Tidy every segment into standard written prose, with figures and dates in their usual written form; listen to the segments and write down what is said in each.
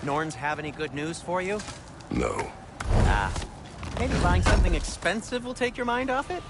Norns have any good news for you? No. Ah. Maybe buying something expensive will take your mind off it?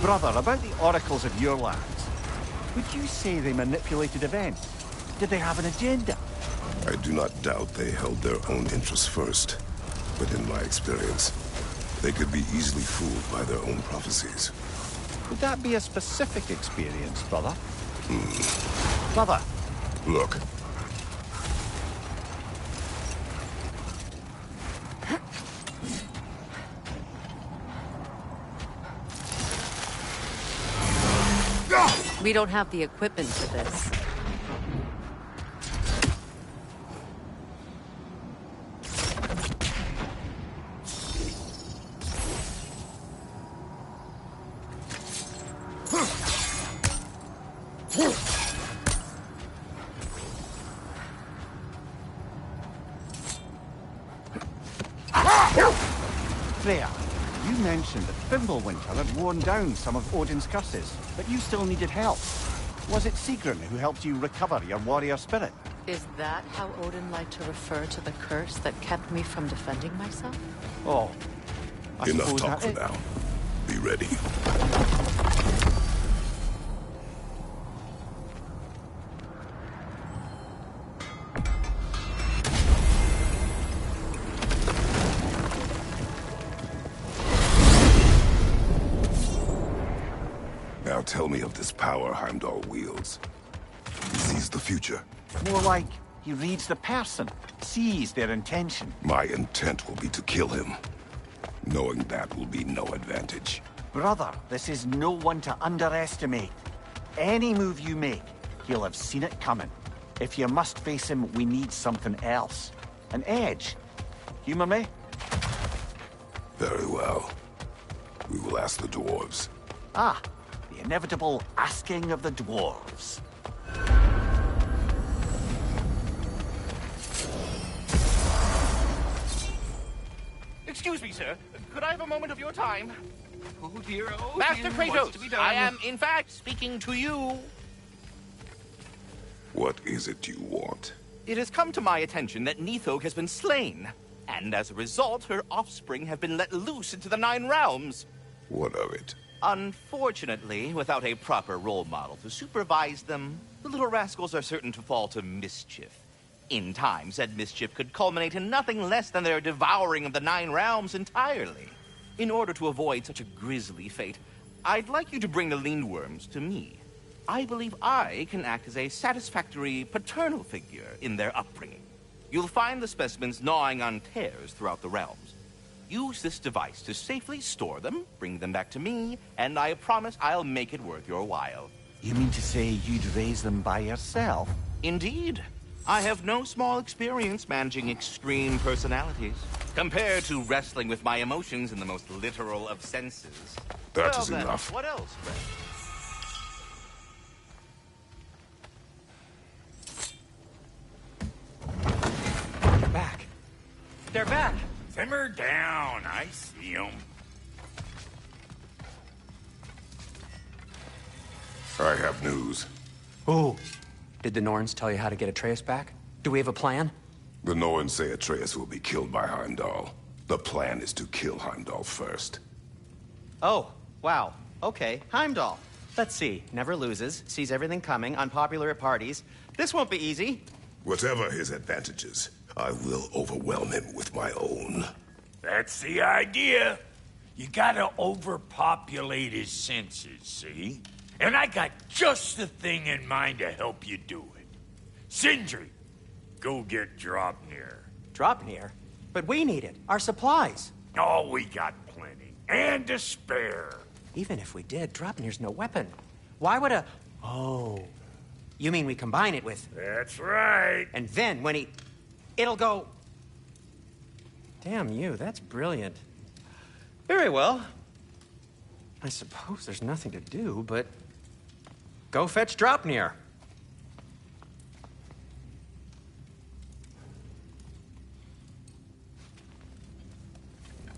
Brother, about the oracles of your lands, would you say they manipulated events? Did they have an agenda? I do not doubt they held their own interests first. But in my experience, they could be easily fooled by their own prophecies. Would that be a specific experience, brother? Brother! Look. We don't have the equipment for this. Freya, you mentioned that Fimbulwinter had worn down some of Odin's curses, but you still needed help. Was it Sigrun who helped you recover your warrior spirit? Is that how Odin liked to refer to the curse that kept me from defending myself? Oh, I Enough suppose talk that for it. now. Be ready. Now tell me of this power Heimdall wields. He sees the future. More like he reads the person, sees their intention. My intent will be to kill him. Knowing that will be no advantage. Brother, this is no one to underestimate. Any move you make, he'll have seen it coming. If you must face him, we need something else. An edge. Humor me? Very well. We will ask the dwarves. Ah, the inevitable asking of the dwarves. Excuse me, sir. Could I have a moment of your time? Oh dear, oh Master dear, what's to be Kratos, done? I am, in fact, speaking to you. What is it you want? It has come to my attention that Nithog has been slain, and as a result, her offspring have been let loose into the Nine Realms. What of it? Unfortunately, without a proper role model to supervise them, the little rascals are certain to fall to mischief. In time, said mischief could culminate in nothing less than their devouring of the Nine Realms entirely. In order to avoid such a grisly fate, I'd like you to bring the Lindworms to me. I believe I can act as a satisfactory paternal figure in their upbringing. You'll find the specimens gnawing on tears throughout the realms. Use this device to safely store them, bring them back to me, and I promise I'll make it worth your while. You mean to say you'd raise them by yourself? Indeed. I have no small experience managing extreme personalities, compared to wrestling with my emotions in the most literal of senses. That Well, is then, enough. What else, friend? They're back. They're back. Simmer down. I see 'em. I have news. Oh. Did the Norns tell you how to get Atreus back? Do we have a plan? The Norns say Atreus will be killed by Heimdall. The plan is to kill Heimdall first. Oh, wow. Okay, Heimdall. Let's see. Never loses, sees everything coming, unpopular at parties. This won't be easy. Whatever his advantages, I will overwhelm him with my own. That's the idea. You gotta overpopulate his senses, see? And I got just the thing in mind to help you do it. Sindri, go get Draupnir. Draupnir? But we need it. Our supplies. Oh, we got plenty. And to spare. Even if we did, Draupnir's no weapon. Why would a... Oh. You mean we combine it with... That's right. And then when he... It'll go... Damn you, that's brilliant. Very well. I suppose there's nothing to do, but... Go fetch Draupnir.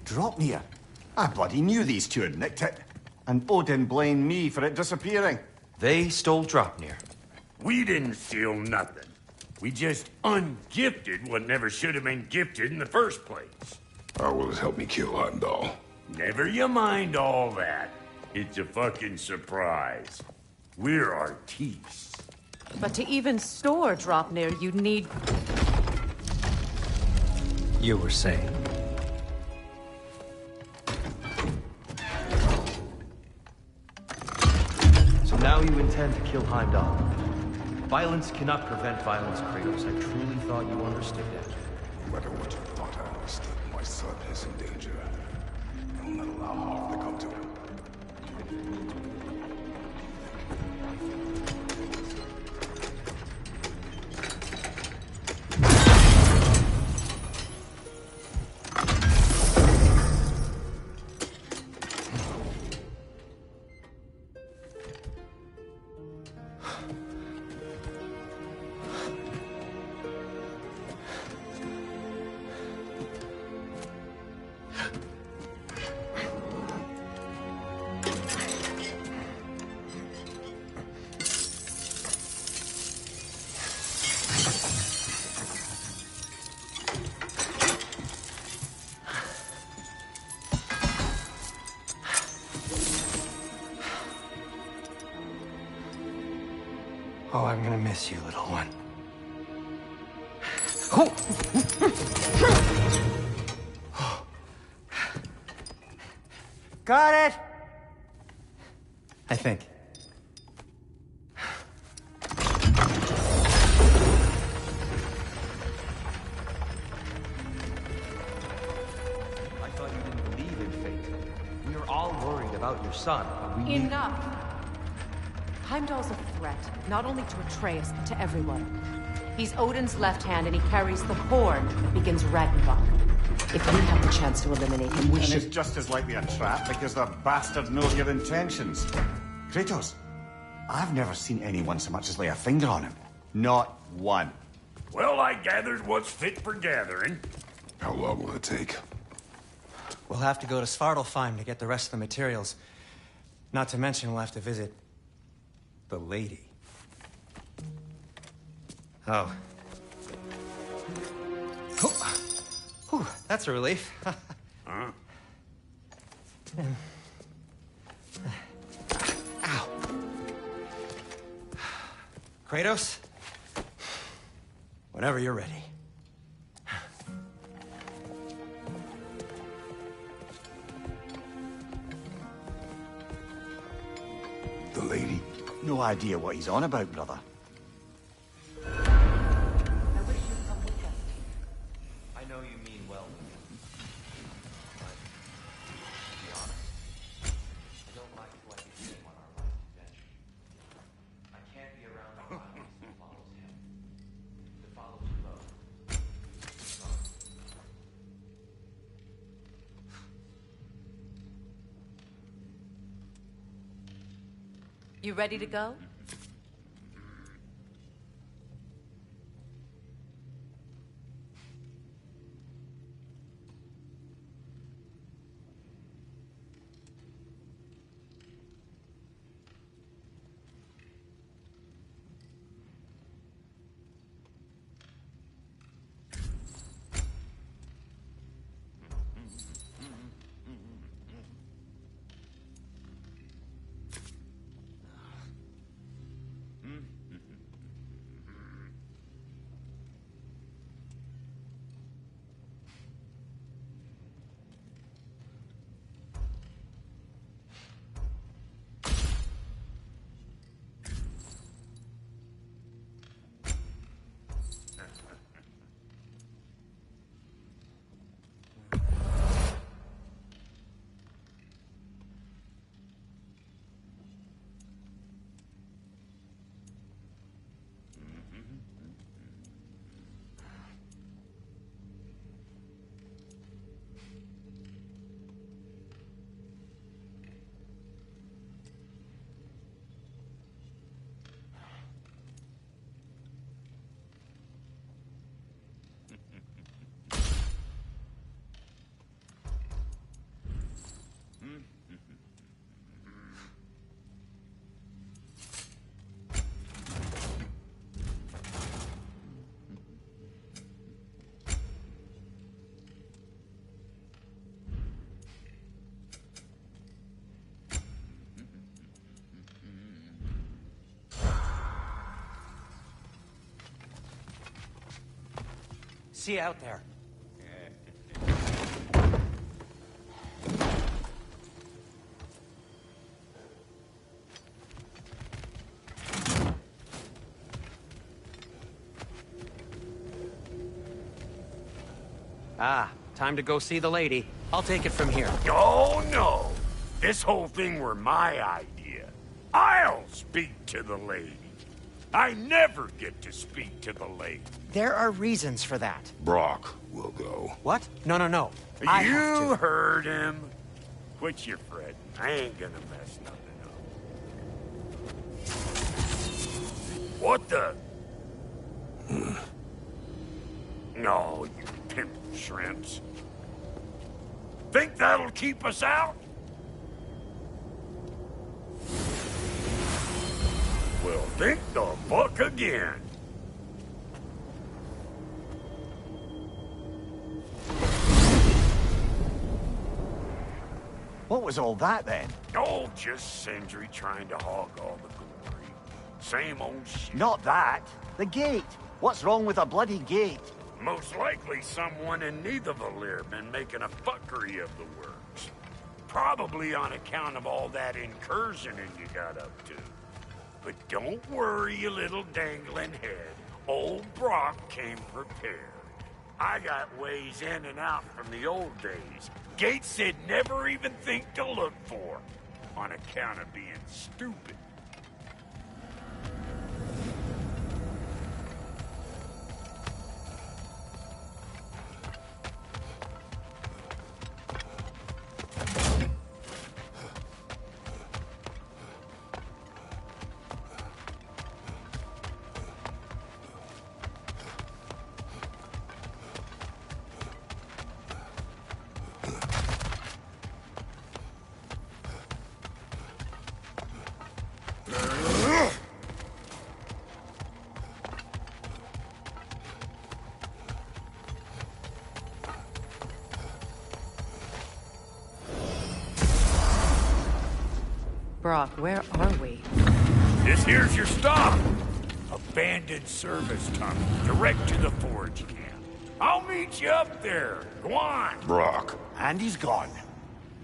Draupnir? I bloody knew these two had nicked it. And Odin blamed me for it disappearing. They stole Draupnir. We didn't steal nothing. We just ungifted what never should have been gifted in the first place. How will it help me kill Heimdall? Never you mind all that. It's a fucking surprise. We're artistes. But to even store Dropnir, you need... You were saying? So now you intend to kill Heimdall. Violence cannot prevent violence, Kratos. I truly thought you understood that. No matter what you thought I understood, my son is in danger. I will not allow harm to come to him. Oh, I'm gonna miss you, little one. Got it! I think. I thought you didn't believe in fate. We are all worried about your son, but we need... Enough! Heimdall's a threat, not only to Atreus, but to everyone. He's Odin's left hand, and he carries the horn that begins Ragnarök. If we have the chance to eliminate him, we And should... it's just as likely a trap because the bastard knows your intentions. Kratos, I've never seen anyone so much as lay a finger on him. Not one. Well, I gathered what's fit for gathering. How long will it take? We'll have to go to Svartalfheim to get the rest of the materials. Not to mention we'll have to visit... the lady. Oh. Oh. Whew, that's a relief. Huh? Ow. Kratos? Whenever you're ready. The lady? No idea what he's on about, brother. I know you mean well. But, to be honest, I don't like what I see on our last adventure. I can't be around the violence that follows him. That follows you both. You ready to go? See you out there. Ah, time to go see the lady. I'll take it from here. Oh, no. This whole thing were my idea. I'll speak to the lady. I never get to speak to the lady. There are reasons for that. Brock will go. What? No, no, no. I have You to. heard him. Quit your fretting. I ain't gonna mess nothing up. What the? No, you pimp shrimps. Think that'll keep us out? Well, think the fuck again. What was all that then? Oh, just Sindri trying to hog all the glory. Same old shit. Not that. The gate. What's wrong with a bloody gate? Most likely someone in Nidavellir been making a fuckery of the works. Probably on account of all that incursioning you got up to. But don't worry, you little dangling head. Old Brock came prepared. I got ways in and out from the old days. Gates they'd never even think to look for, on account of being stupid. Brock, where are we? This here's your stop. Abandoned service tunnel, direct to the forge camp. I'll meet you up there. Go on. Brock, And he's gone.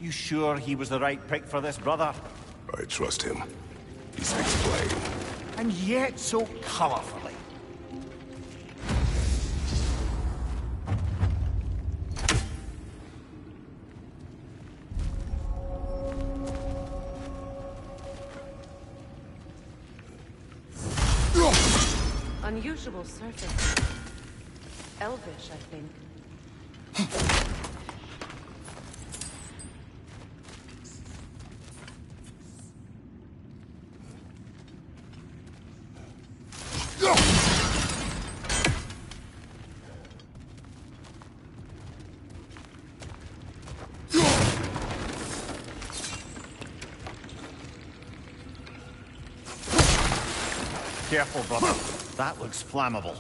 You sure he was the right pick for this, brother? I trust him. He speaks plain. And yet so colorfully. Unusual surface. Elvish, I think. Careful, brother. That looks flammable.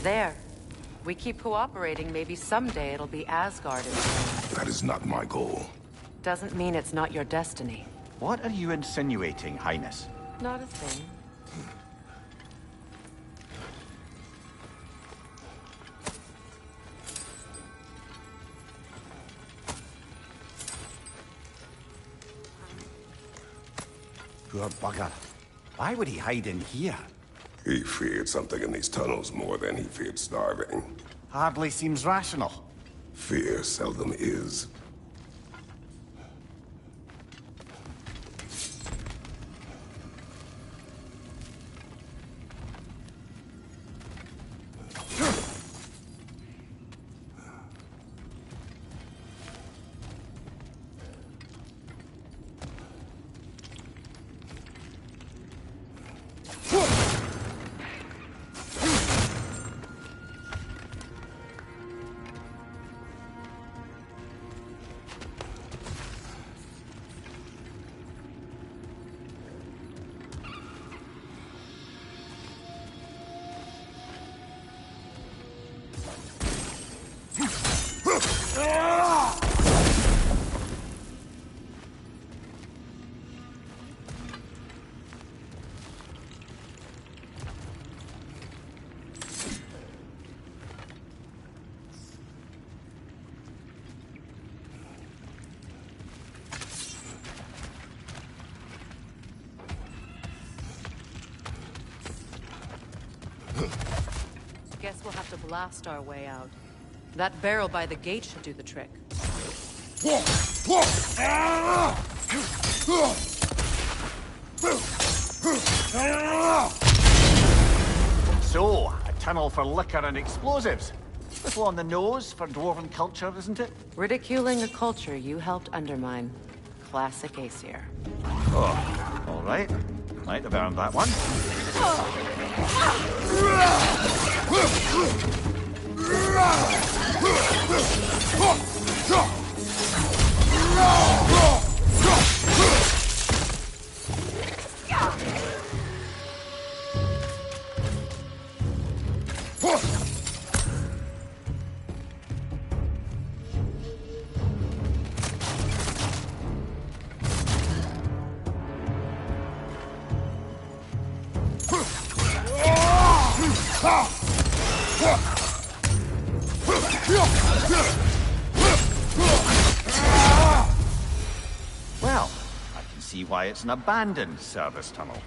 There. We keep cooperating, maybe someday it'll be Asgard in flames. That is not my goal. Doesn't mean it's not your destiny. What are you insinuating, Highness? Not a thing. Poor bugger. Why would he hide in here? He feared something in these tunnels more than he feared starving. Hardly seems rational. Fear seldom is. Guess we'll have to blast our way out. That barrel by the gate should do the trick. So, a tunnel for liquor and explosives. Little on the nose for dwarven culture, isn't it? Ridiculing a culture you helped undermine. Classic Aesir. Oh, all right. Might have earned that one. Well, I can see why it's an abandoned service tunnel.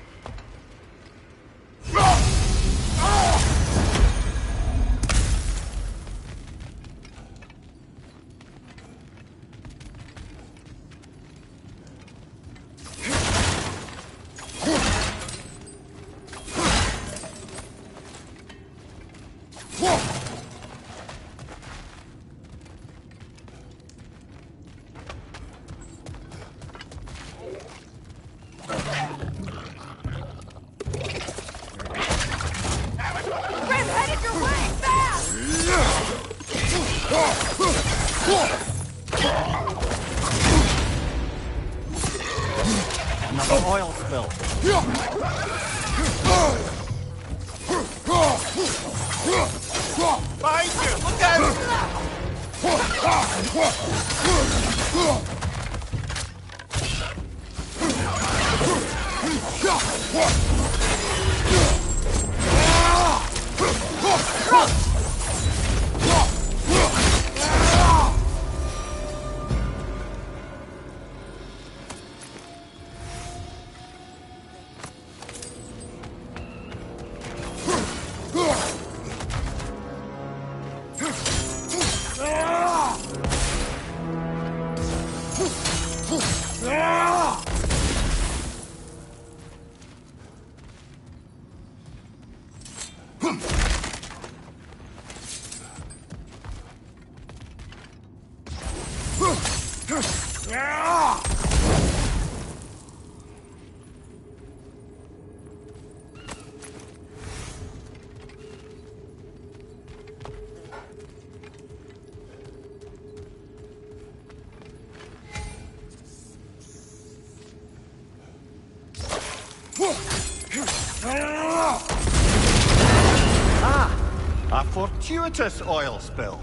Another oil spill. Behind you! Look out! A fortuitous oil spill.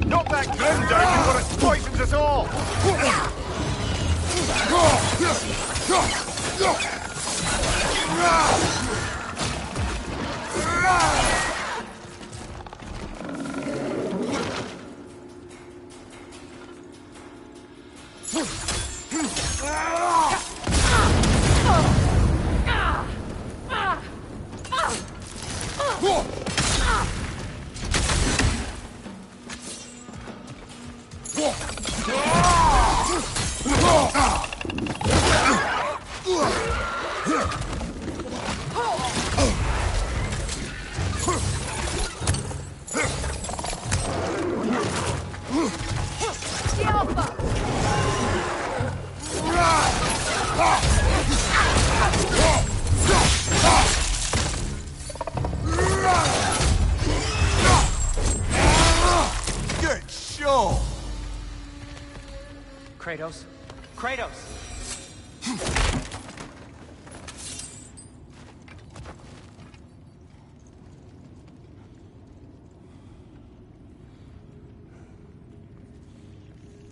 Knock that grim down before it poisons us all! Good show! Kratos? Kratos!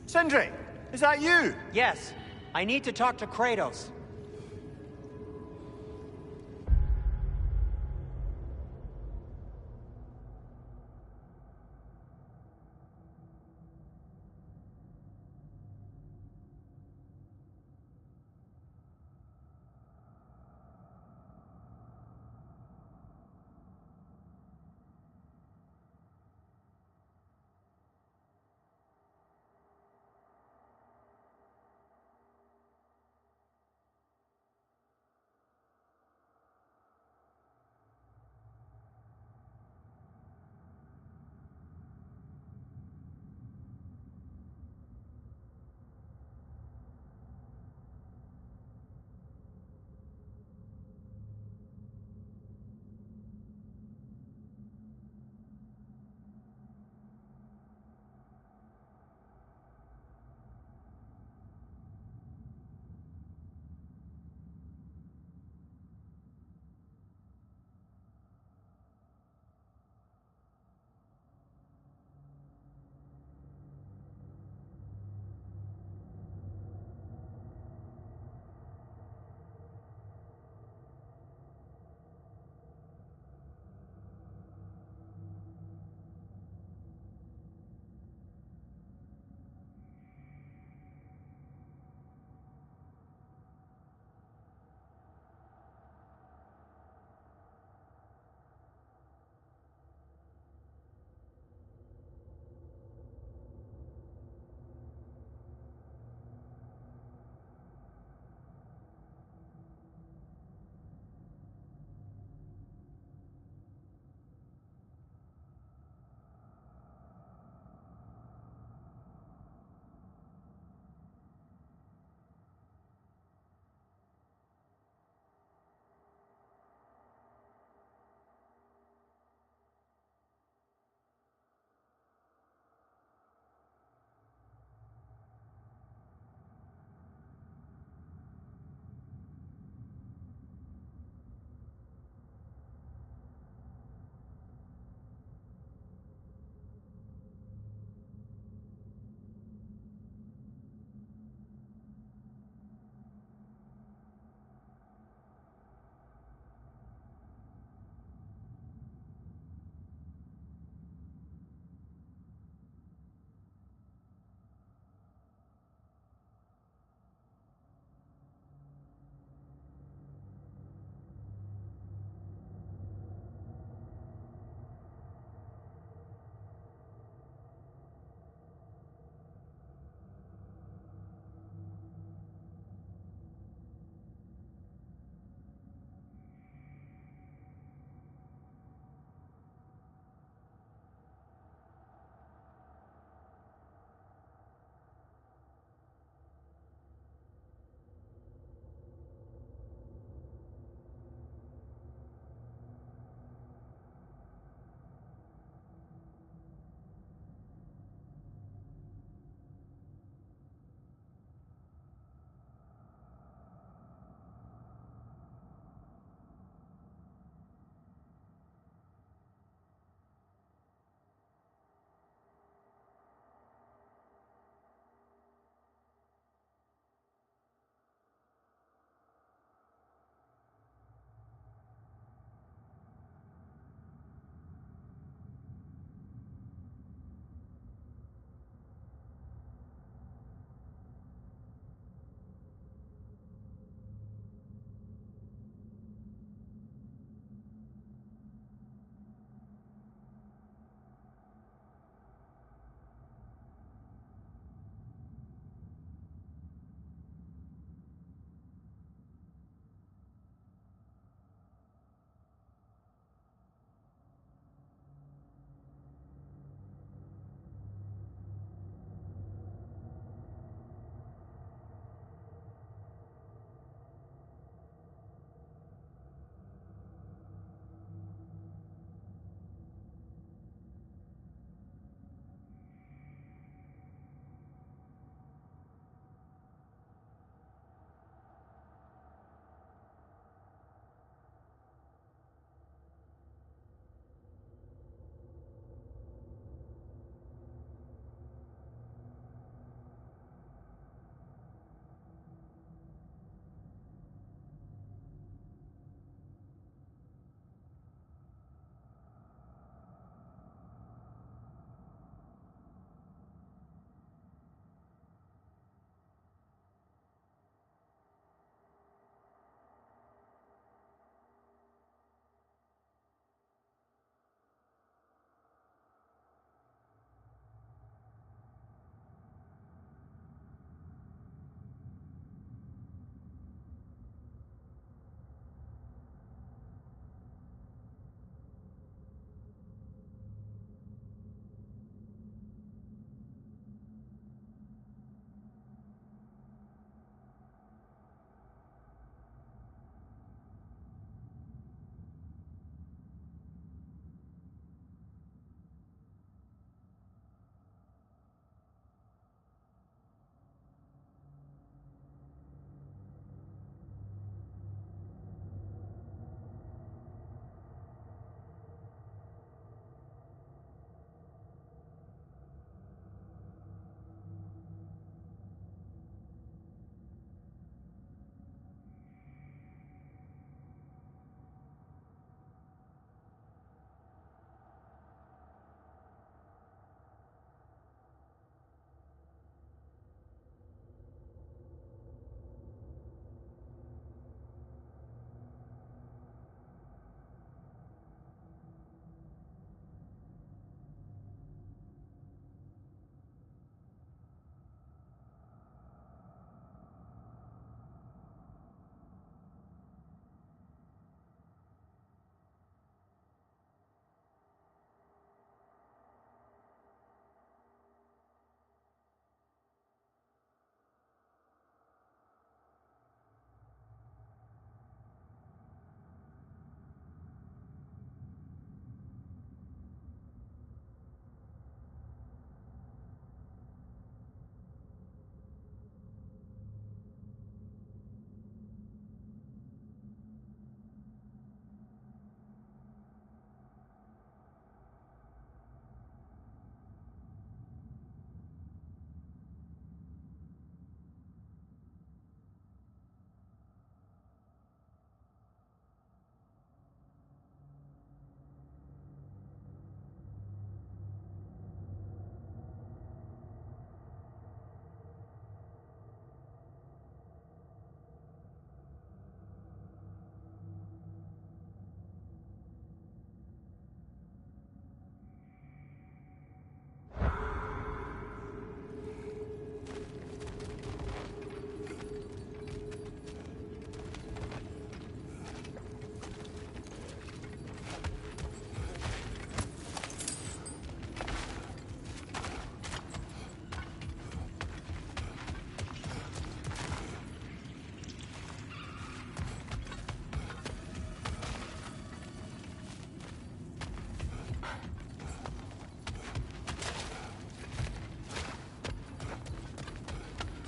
Sindri, is that you? Yes. I need to talk to Kratos.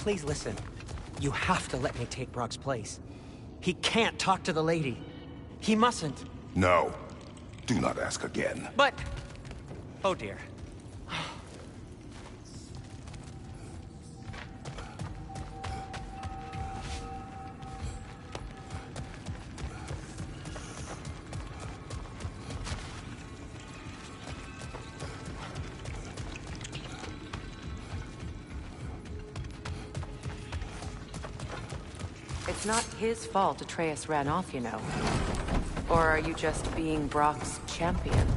please listen. You have to let me take Brock's place. He can't talk to the lady. He mustn't. No. Do not ask again. But... Oh dear. It's not his fault Atreus ran off, you know. Or are you just being Brock's champion?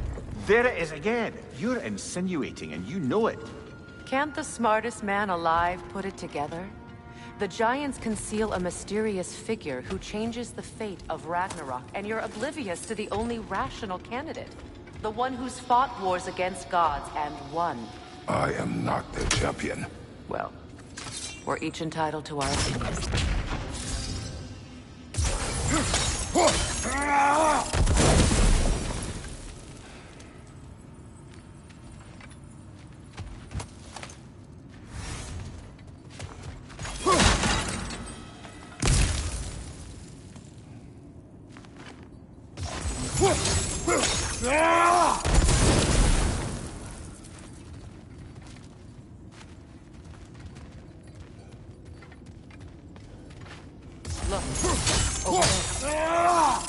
There it is again. You're insinuating, and you know it. Can't the smartest man alive put it together? The Giants conceal a mysterious figure who changes the fate of Ragnarok, and you're oblivious to the only rational candidate. The one who's fought wars against gods and won. I am not their champion. Well, we're each entitled to our opinions. Look. Over there.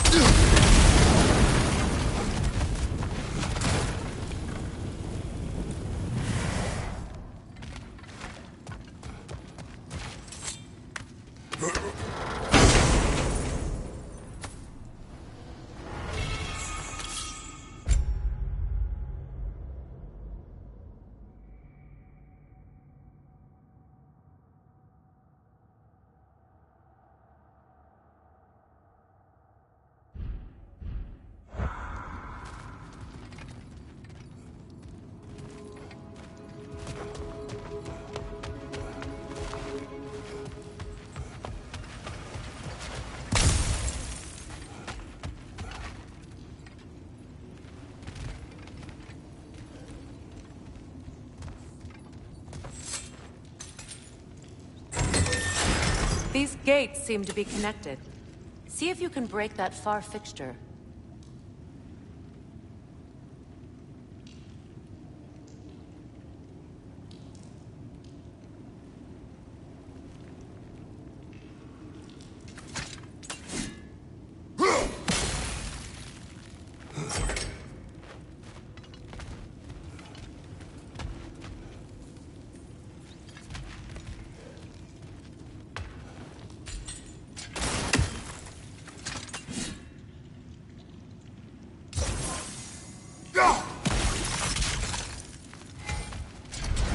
These gates seem to be connected. See if you can break that far fixture.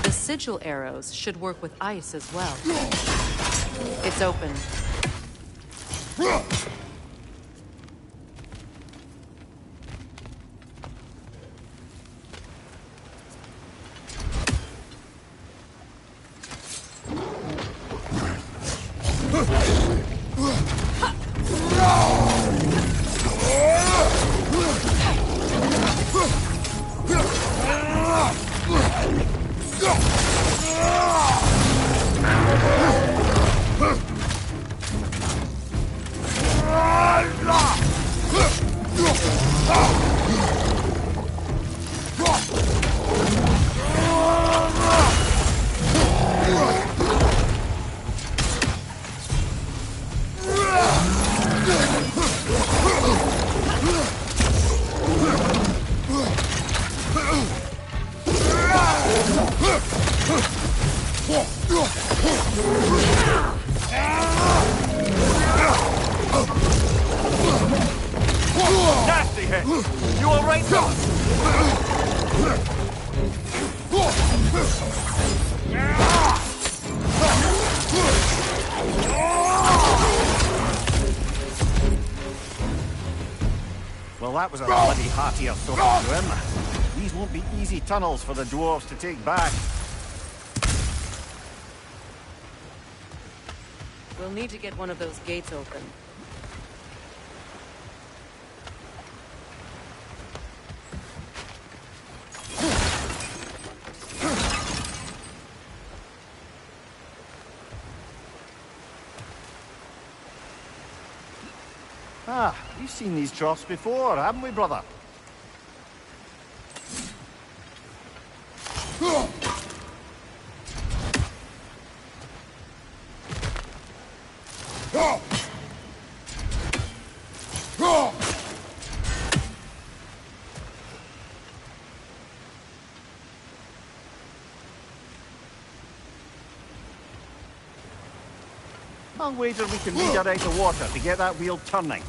The sigil arrows should work with ice as well. It's open. Nasty hit! You alright, Doc? Well, that was a bloody hearty assault to him. These won't be easy tunnels for the dwarves to take back. We'll need to get one of those gates open. Ah, we've seen these troughs before, haven't we, brother? I'll wager we can redirect the water to get that wheel turning.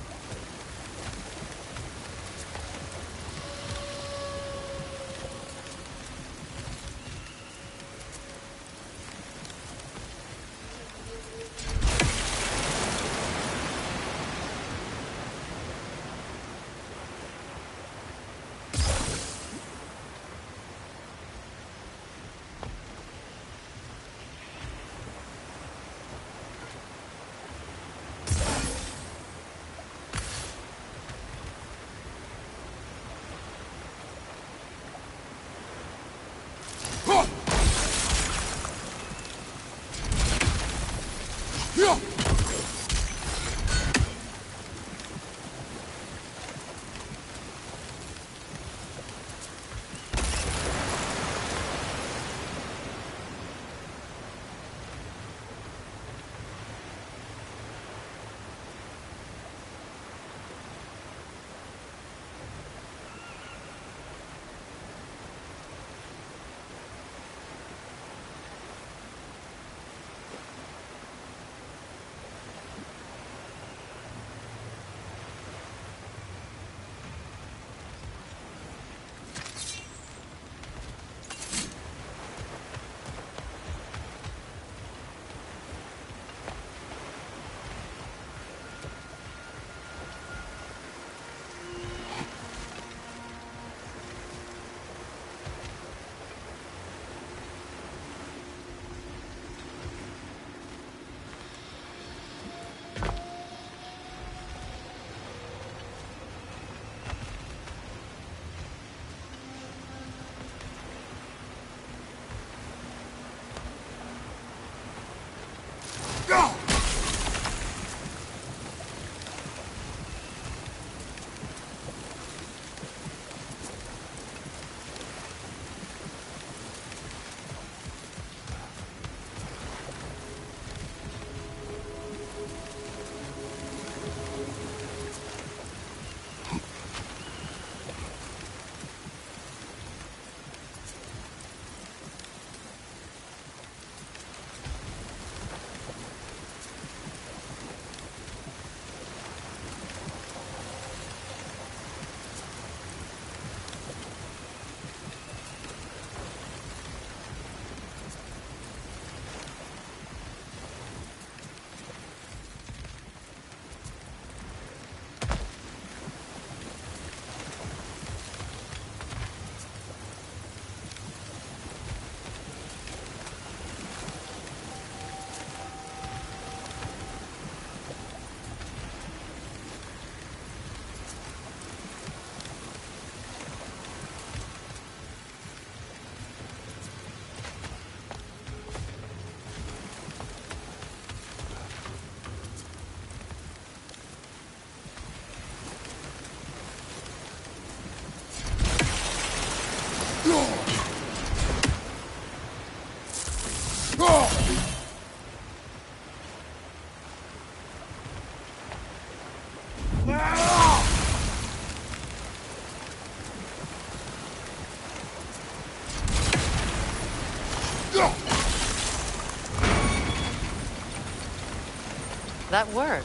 That worked.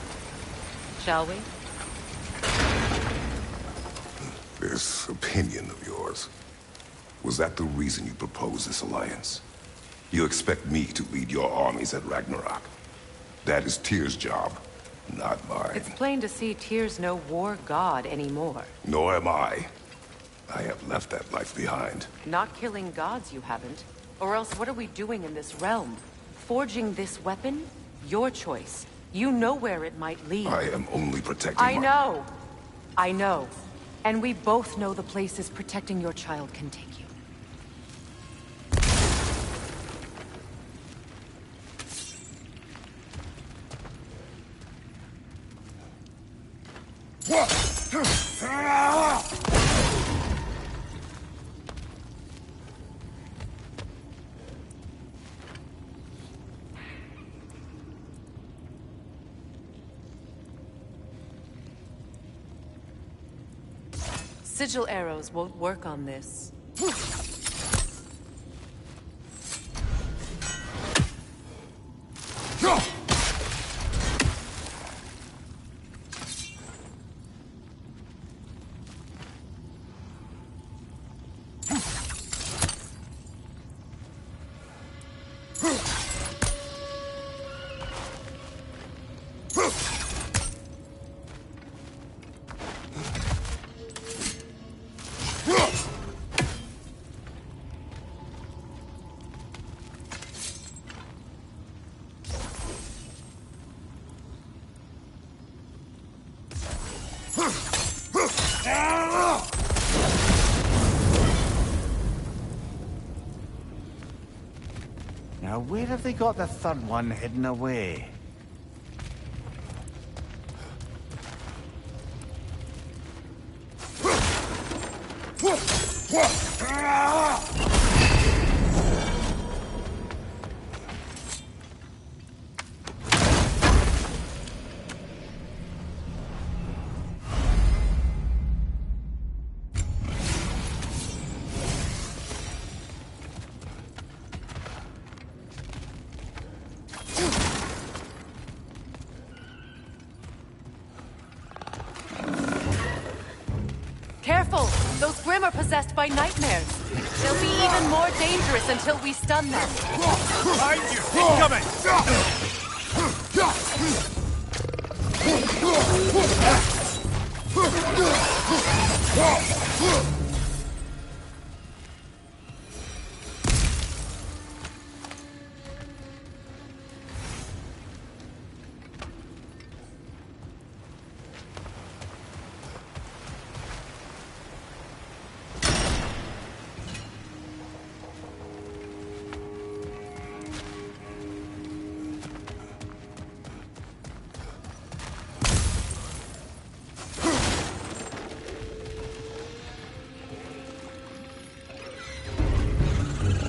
Shall we? This opinion of yours, was that the reason you proposed this alliance? You expect me to lead your armies at Ragnarok? That is Tyr's job, not mine. It's plain to see Tyr's no war god anymore. Nor am I. I have left that life behind. Not killing gods, you haven't. Or else what are we doing in this realm? Forging this weapon? Your choice. You know where it might lead. I am only protecting I know. I know. And we both know the places protecting your child can take you. Sigil arrows won't work on this. Now, where have they got the third one hidden away? Careful! Those Grim are possessed by nightmares. They'll be even more dangerous until we stun them. Behind you! Incoming!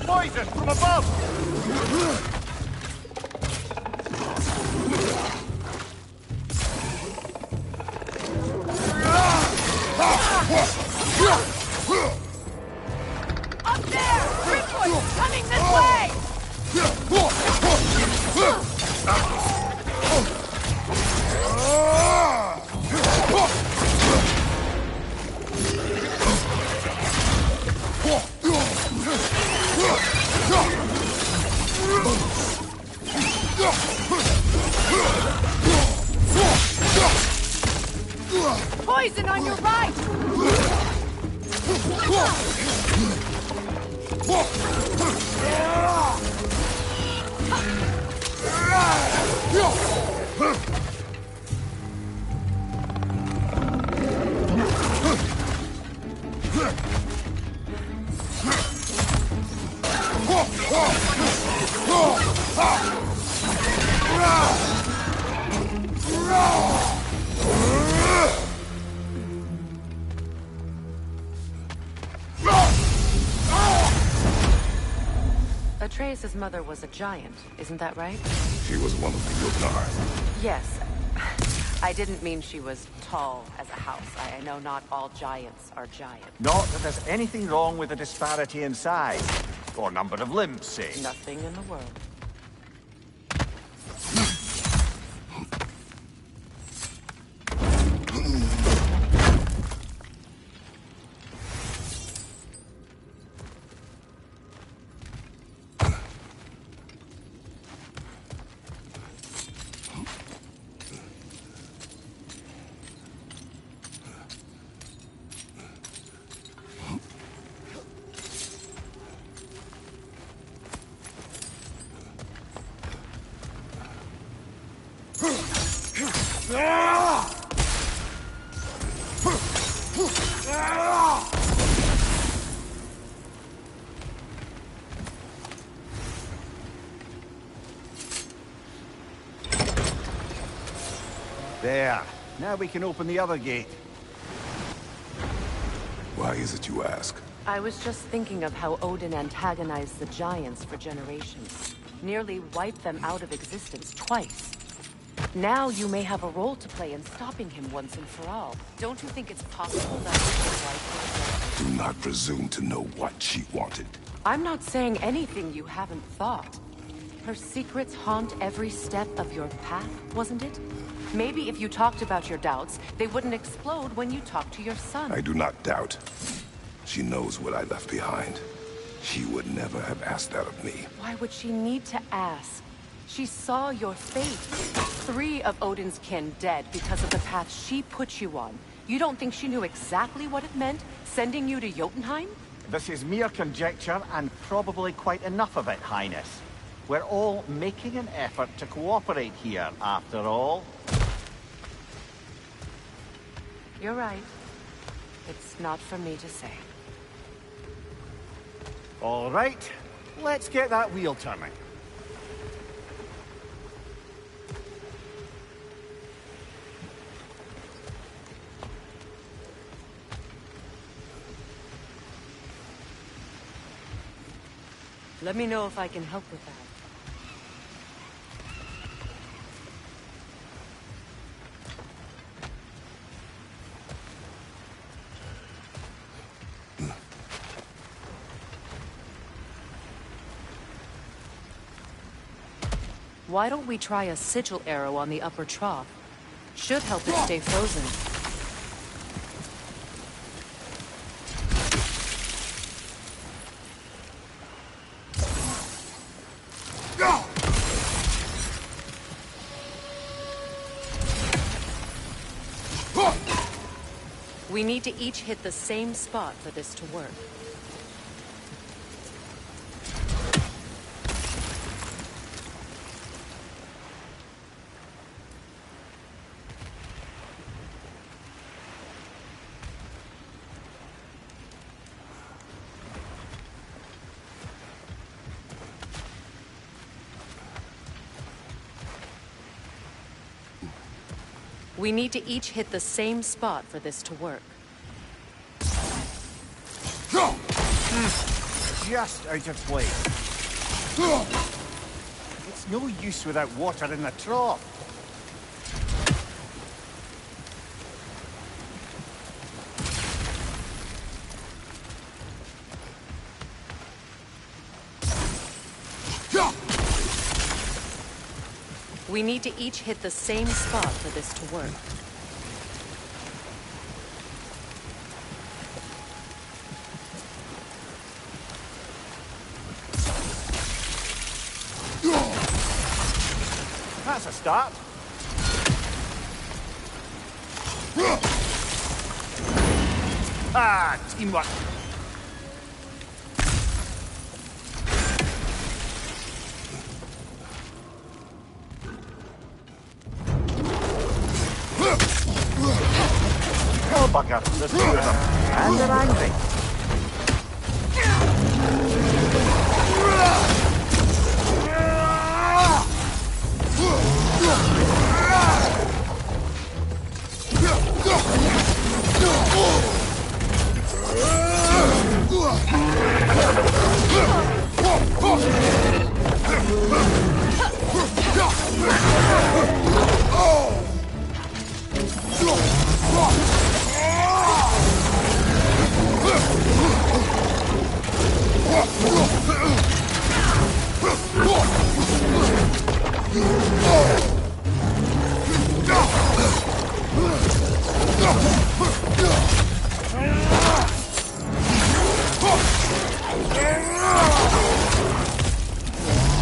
Poison from above! Up there! Ringwood! Coming this way! Poison on your right! Atreus' mother was a giant, isn't that right? She was one of the Yotnar. Yes. I didn't mean she was tall as a house. I know not all giants are giant. Not that there's anything wrong with the disparity in size. Or number of limbs, say. Nothing in the world. Now we can open the other gate. Why is it you ask? I was just thinking of how Odin antagonized the giants for generations. Nearly wiped them out of existence twice. Now you may have a role to play in stopping him once and for all. Don't you think it's possible that his wife Do not presume to know what she wanted. I'm not saying anything you haven't thought. Her secrets haunt every step of your path, wasn't it? Maybe if you talked about your doubts, they wouldn't explode when you talked to your son. I do not doubt. She knows what I left behind. She would never have asked that of me. Why would she need to ask? She saw your fate. 3 of Odin's kin dead because of the path she put you on. You don't think she knew exactly what it meant, sending you to Jotunheim? This is mere conjecture, and probably quite enough of it, Highness. We're all making an effort to cooperate here, after all. You're right. It's not for me to say. All right, let's get that wheel turning. Let me know if I can help with that. Why don't we try a sigil arrow on the upper trough? Should help it stay frozen. We need to each hit the same spot for this to work. We need to each hit the same spot for this to work. Just out of place. It's no use without water in the trough. We need to each hit the same spot for this to work. That's a start. Ah, teamwork. Oh, bugger. There's 2 of them. And they're angry.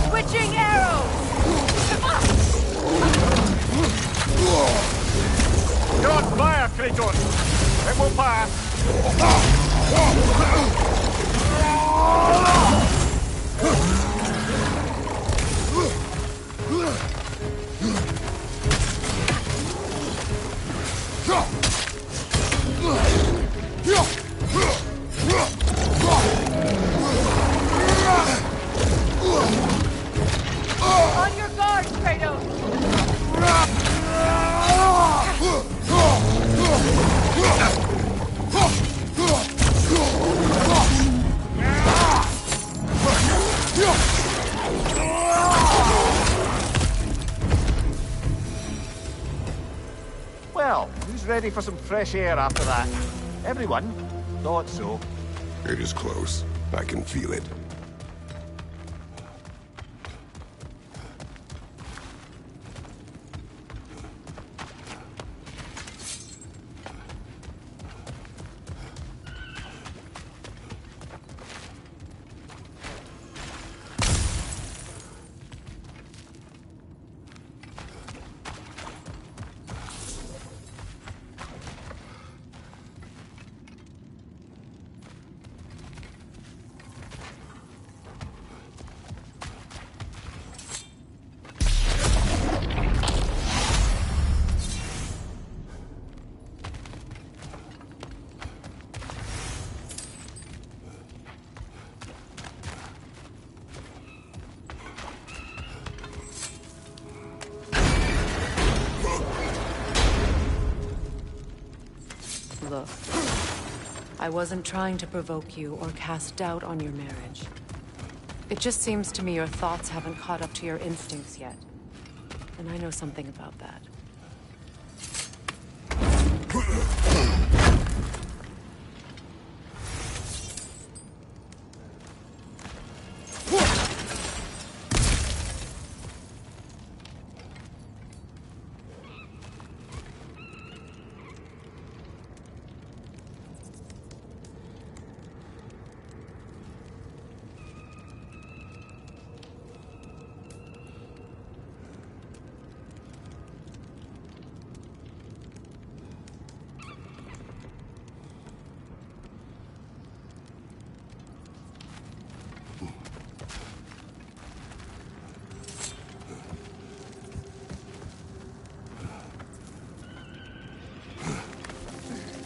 Switching arrows! You're on fire, Kratos! It won't pass! On your guard, Kratos! ready for some fresh air after that? Everyone? Thought so. It is close. I can feel it. Look, I wasn't trying to provoke you or cast doubt on your marriage. It just seems to me your thoughts haven't caught up to your instincts yet. And I know something about that.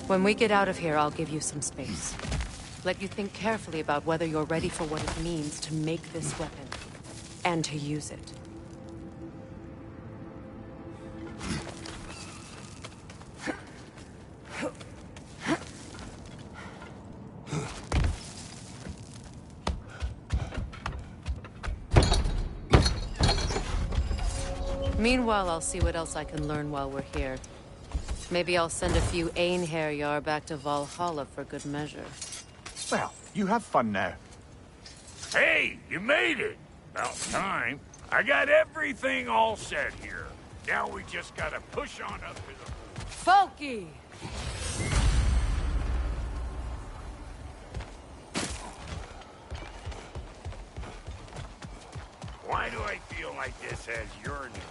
When we get out of here, I'll give you some space. Let you think carefully about whether you're ready for what it means to make this weapon, and to use it. Meanwhile, I'll see what else I can learn while we're here. Maybe I'll send a few Einherjar back to Valhalla for good measure. Well, you have fun now. Hey, you made it! About time. I got everything all set here. Now we just gotta push on up to the... Folky! Why do I feel like this has your name?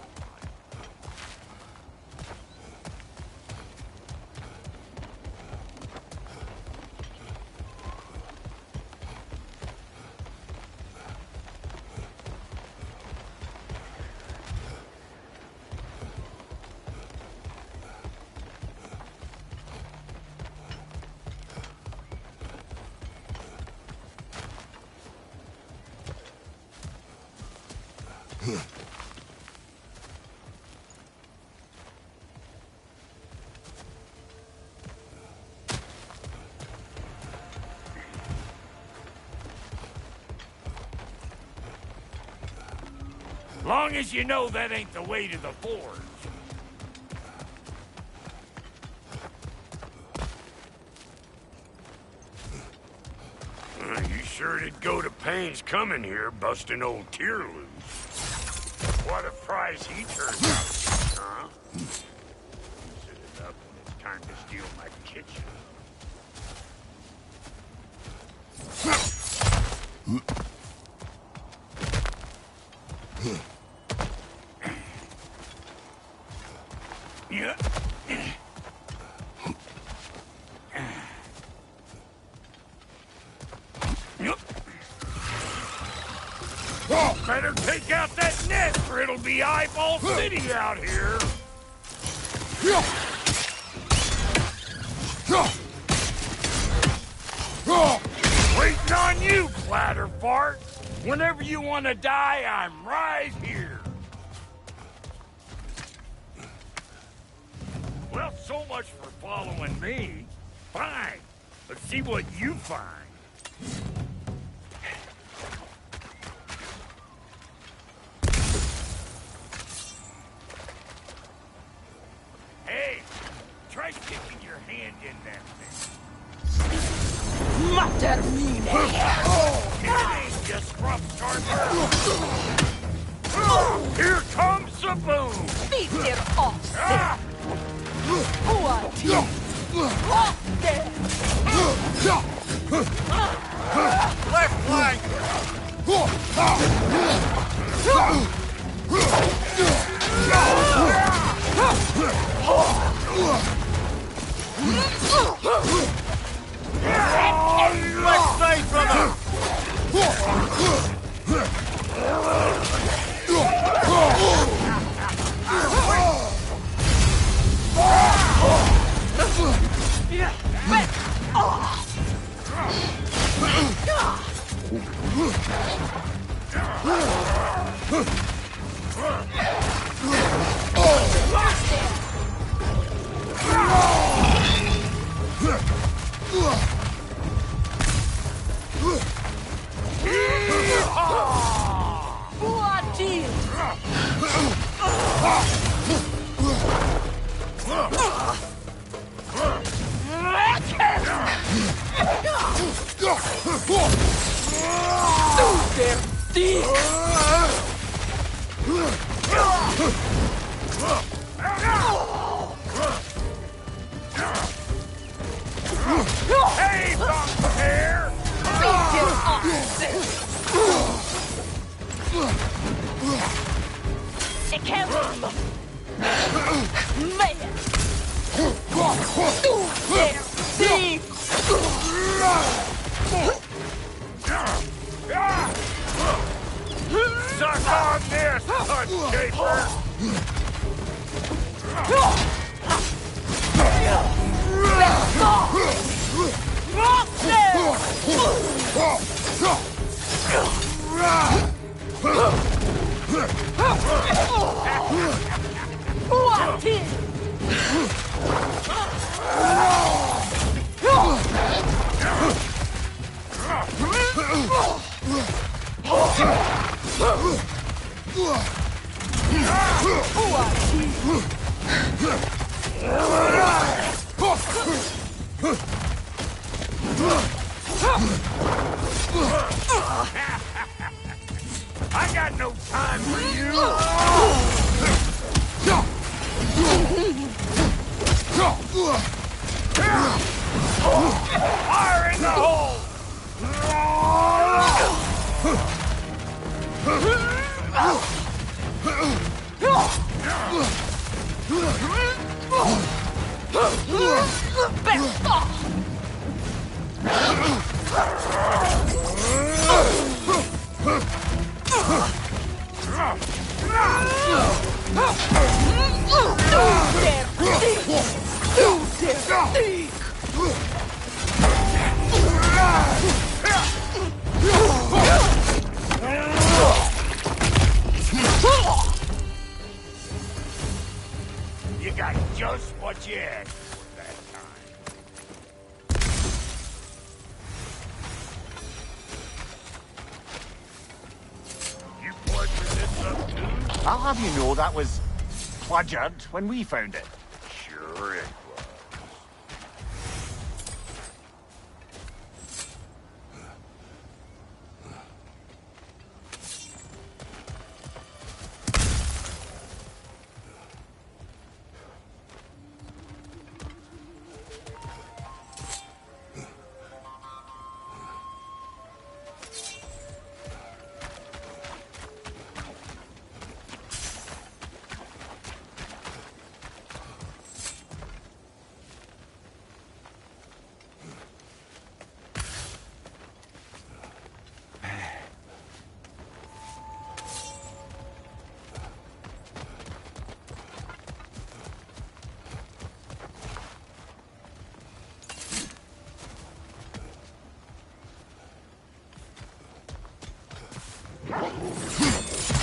Long as you know that ain't the way to the forge. You sure did go to pains coming here, busting old Tyr loose. What a prize he turned out to be, huh? Sit it up when it's time to steal my kitchen. Yeah. Better take out that net, or it'll be Eyeball City out here. Waiting on you, Clatterfart. Whenever you want to die, I'm right here. Well, so much for following me. Fine. Let's see what you find. Hey, try sticking your hand in that thing. Matermine! Get in, you scruff starter! Here comes the boom! Beat their offset! What? What there? Left flank! Let's stay from him! Hey, Thumbtail! Suck on this, Hunt Caper! I got no time for you! Fire in the hole! You got just what you asked for that time. You bludgered this up too? I'll have you know that was bludgered when we found it. Sure it was.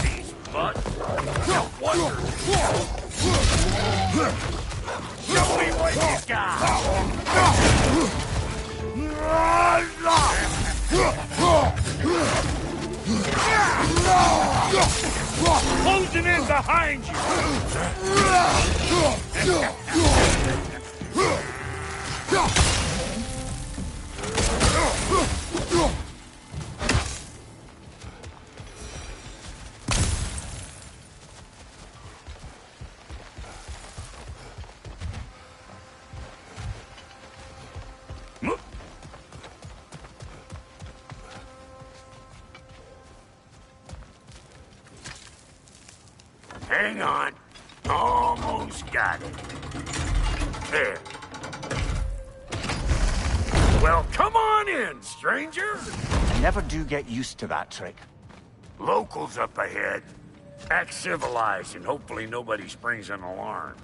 These butts. No wonder. Show me what you got. Closing in behind you. Hang on. Almost got it. There. Well, come on in, stranger. I never do get used to that trick. Locals up ahead. Act civilized and hopefully nobody springs an alarm.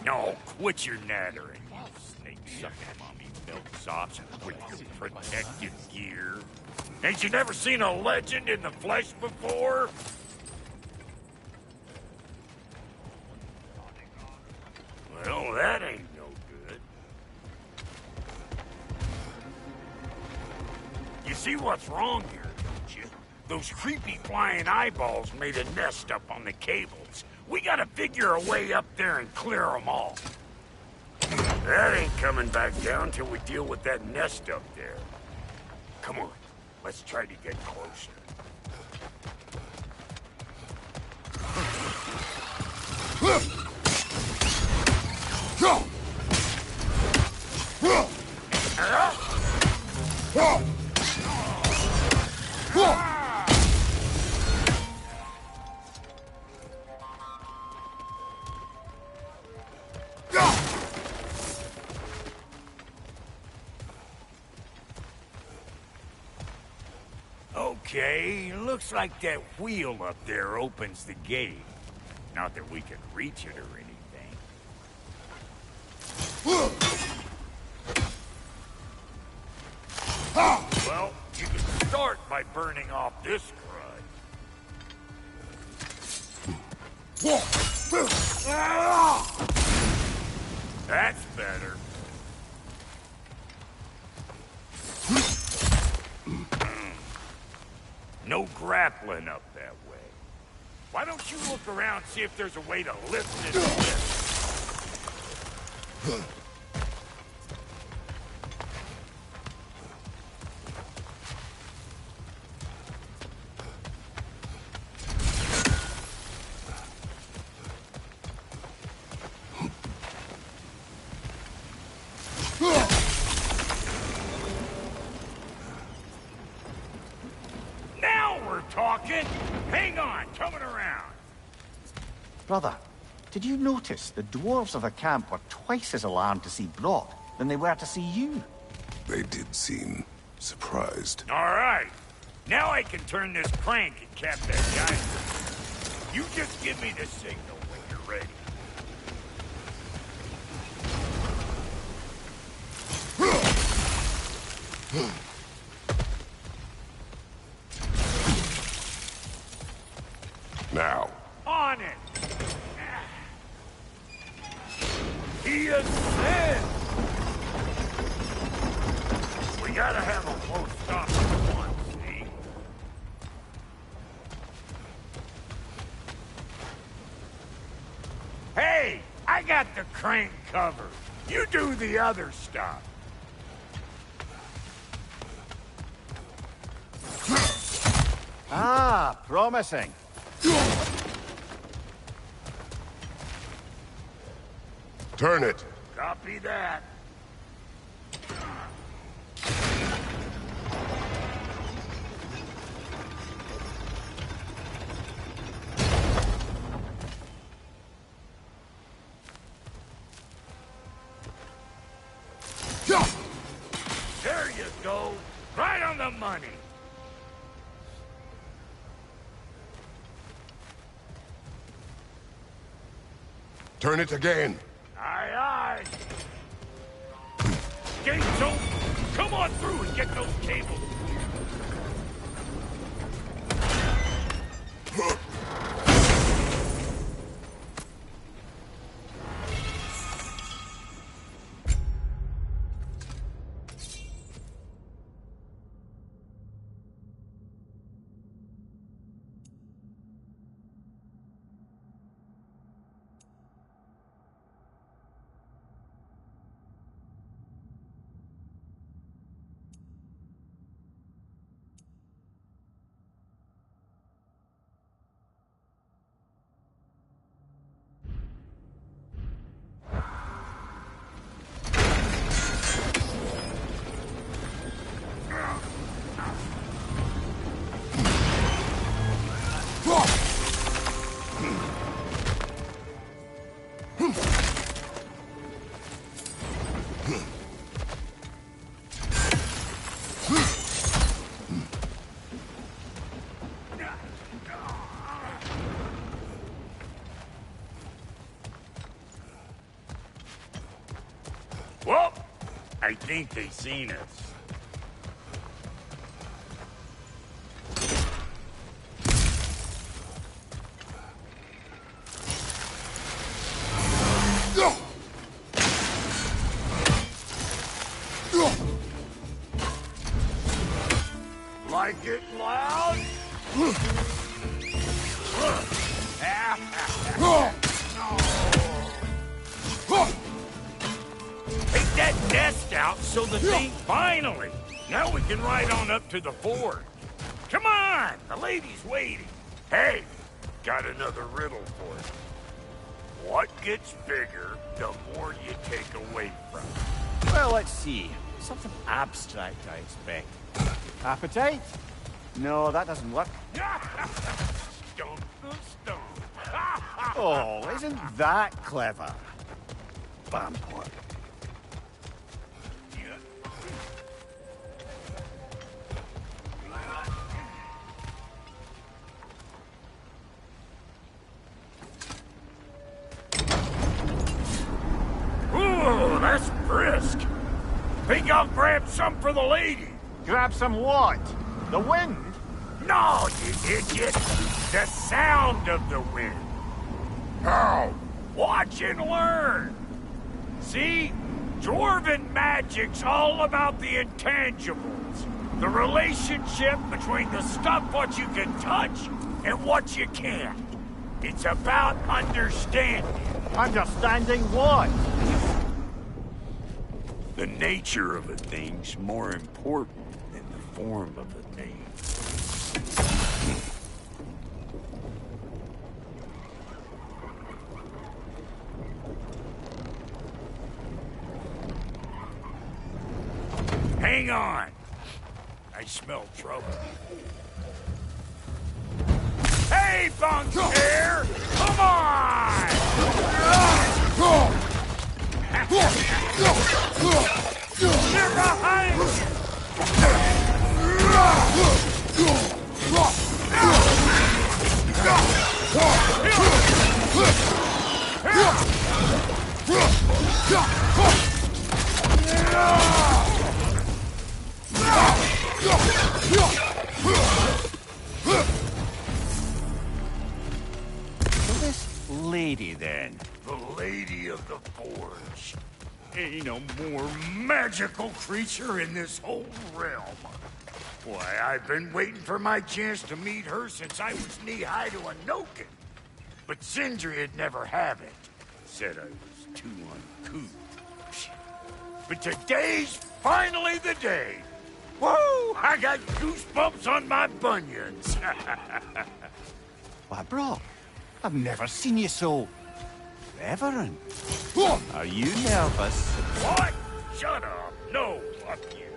No, quit your nattering, you snake-sucking mommy milksops with your protective gear. Ain't you never seen a legend in the flesh before? Well, that ain't no good. You see what's wrong here, don't you? Those creepy flying eyeballs made a nest up on the cables. We gotta figure a way up there and clear them all. That ain't coming back down till we deal with that nest up there. Come on, let's try to get closer. Okay, looks like that wheel up there opens the gate. Not that we can reach it or anything. Well, you can start by burning off this crud. That's better. No grappling up that way. Why don't you look around, see if there's a way to lift this lift? Talking? Hang on, coming around. Brother, did you notice the dwarves of the camp were twice as alarmed to see Brock than they were to see you? They did seem surprised. All right. Now I can turn this crank and cap that guy. You just give me the signal when you're ready. Now. On it! He ascends! We gotta have a close stop at once, see? Hey! I got the crank covered. You do the other stuff. Ah, promising. Turn it. Copy that. There you go. Right on the money. Turn it again. Aye, aye. Gates open. Come on through and get those cables. I think they seen us. Like it loud? Take that desk out so the thing finally. Now we can ride on up to the fort. Come on, the lady's waiting. Hey, got another riddle for you. What gets bigger the more you take away from it? Well, let's see. Something abstract, I expect. Appetite? No, that doesn't work. Stump the stump. Oh, isn't that clever? Vampire. Ooh, that's brisk. Think I'll grab some for the lady. Grab some what? The wind? No, you idiot! The sound of the wind! How? Watch and learn! See? Dwarven magic's all about the intangibles. The relationship between the stuff what you can touch and what you can't. It's about understanding. Understanding what? The nature of a thing's more important than the form of a thing. Hang on! I smell trouble. Hey, Bunker! Come on! They're behind you! So this lady, then? The Lady of the Forge. Ain't no more magical creature in this whole realm. Why, I've been waiting for my chance to meet her since I was knee-high to a Noken. But Sindri'd never have it. Said I was too uncouth. But today's finally the day. Woo! I got goosebumps on my bunions. Why, bro, I've never seen you so... reverent. Are you nervous? What? Shut up. No, fuck you.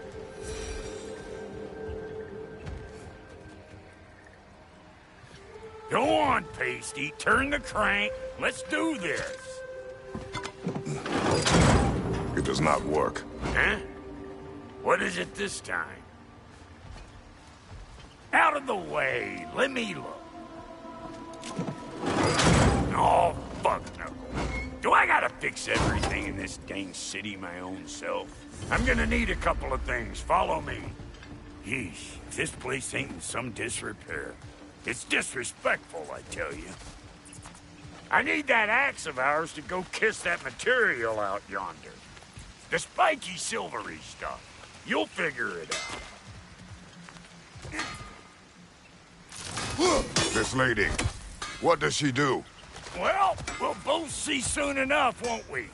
Go on, Pasty. Turn the crank. Let's do this. It does not work. Huh? What is it this time? Out of the way. Let me look. Oh, fuck no. Do I gotta fix everything in this dang city my own self? I'm gonna need a couple of things. Follow me. Yeesh, this place ain't in some disrepair. It's disrespectful, I tell you. I need that axe of ours to go kiss that material out yonder. The spiky silvery stuff. You'll figure it out. This lady, what does she do? Well, we'll both see soon enough, won't we?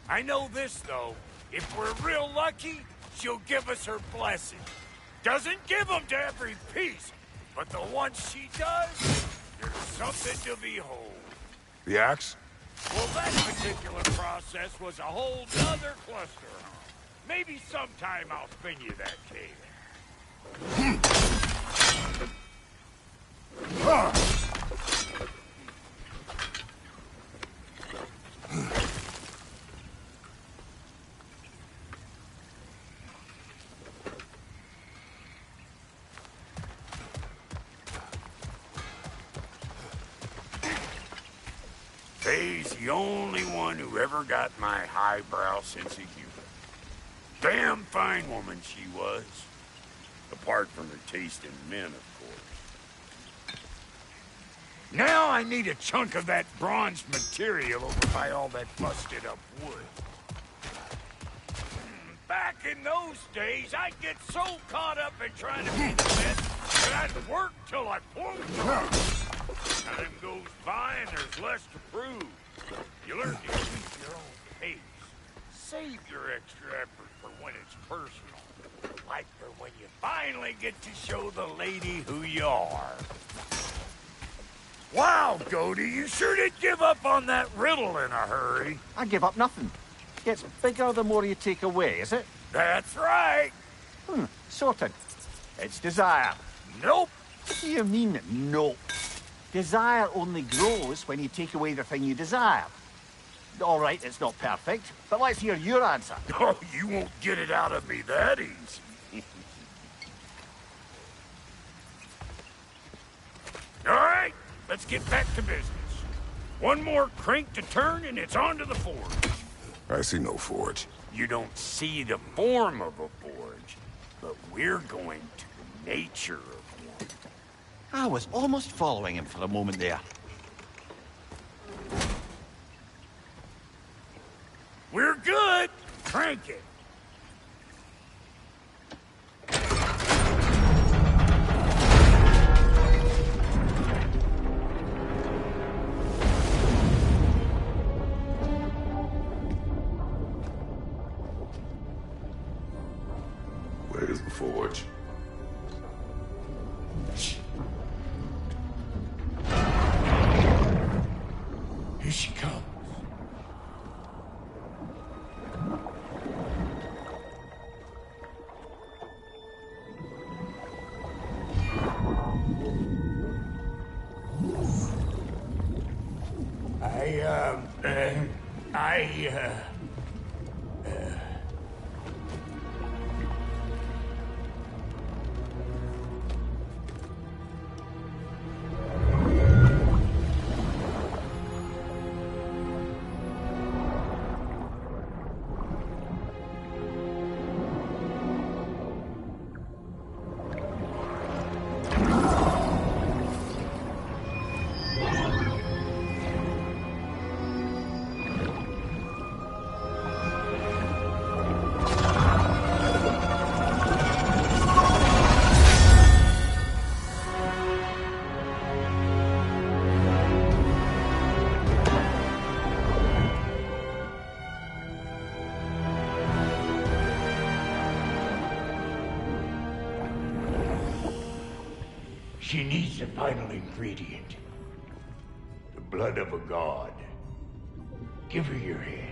I know this, though. If we're real lucky, she'll give us her blessing. Doesn't give them to every piece, but the ones she does, there's something to behold. The axe? Well, that particular process was a whole nother cluster. Maybe sometime I'll spin you that cave. Faye's the only one who ever got my highbrow sense of humor. Damn fine woman she was. Apart from her taste in men, of course. Now I need a chunk of that bronze material over by all that busted up wood. Back in those days, I'd get so caught up in trying to be the best that I'd work till I plunked. Time goes by and there's less to prove. You learn to keep your own pace. Save your extra effort for when it's personal. Like for when you finally get to show the lady who you are. Wow, Goody, you sure did give up on that riddle in a hurry. I give up nothing. Gets bigger the more you take away, is it? That's right. Sorted. It's desire. Nope. What do you mean, nope? Desire only grows when you take away the thing you desire. All right, it's not perfect, but let's hear your answer. Oh, you won't get it out of me that easy. All right, let's get back to business. One more crank to turn and it's on to the forge. I see no forge. You don't see the form of a forge, but we're going to the nature of one. I was almost following him for a moment there. We're good. Crank it. Where's the forge? Here she comes. She needs the final ingredient. The blood of a god. Give her your hand.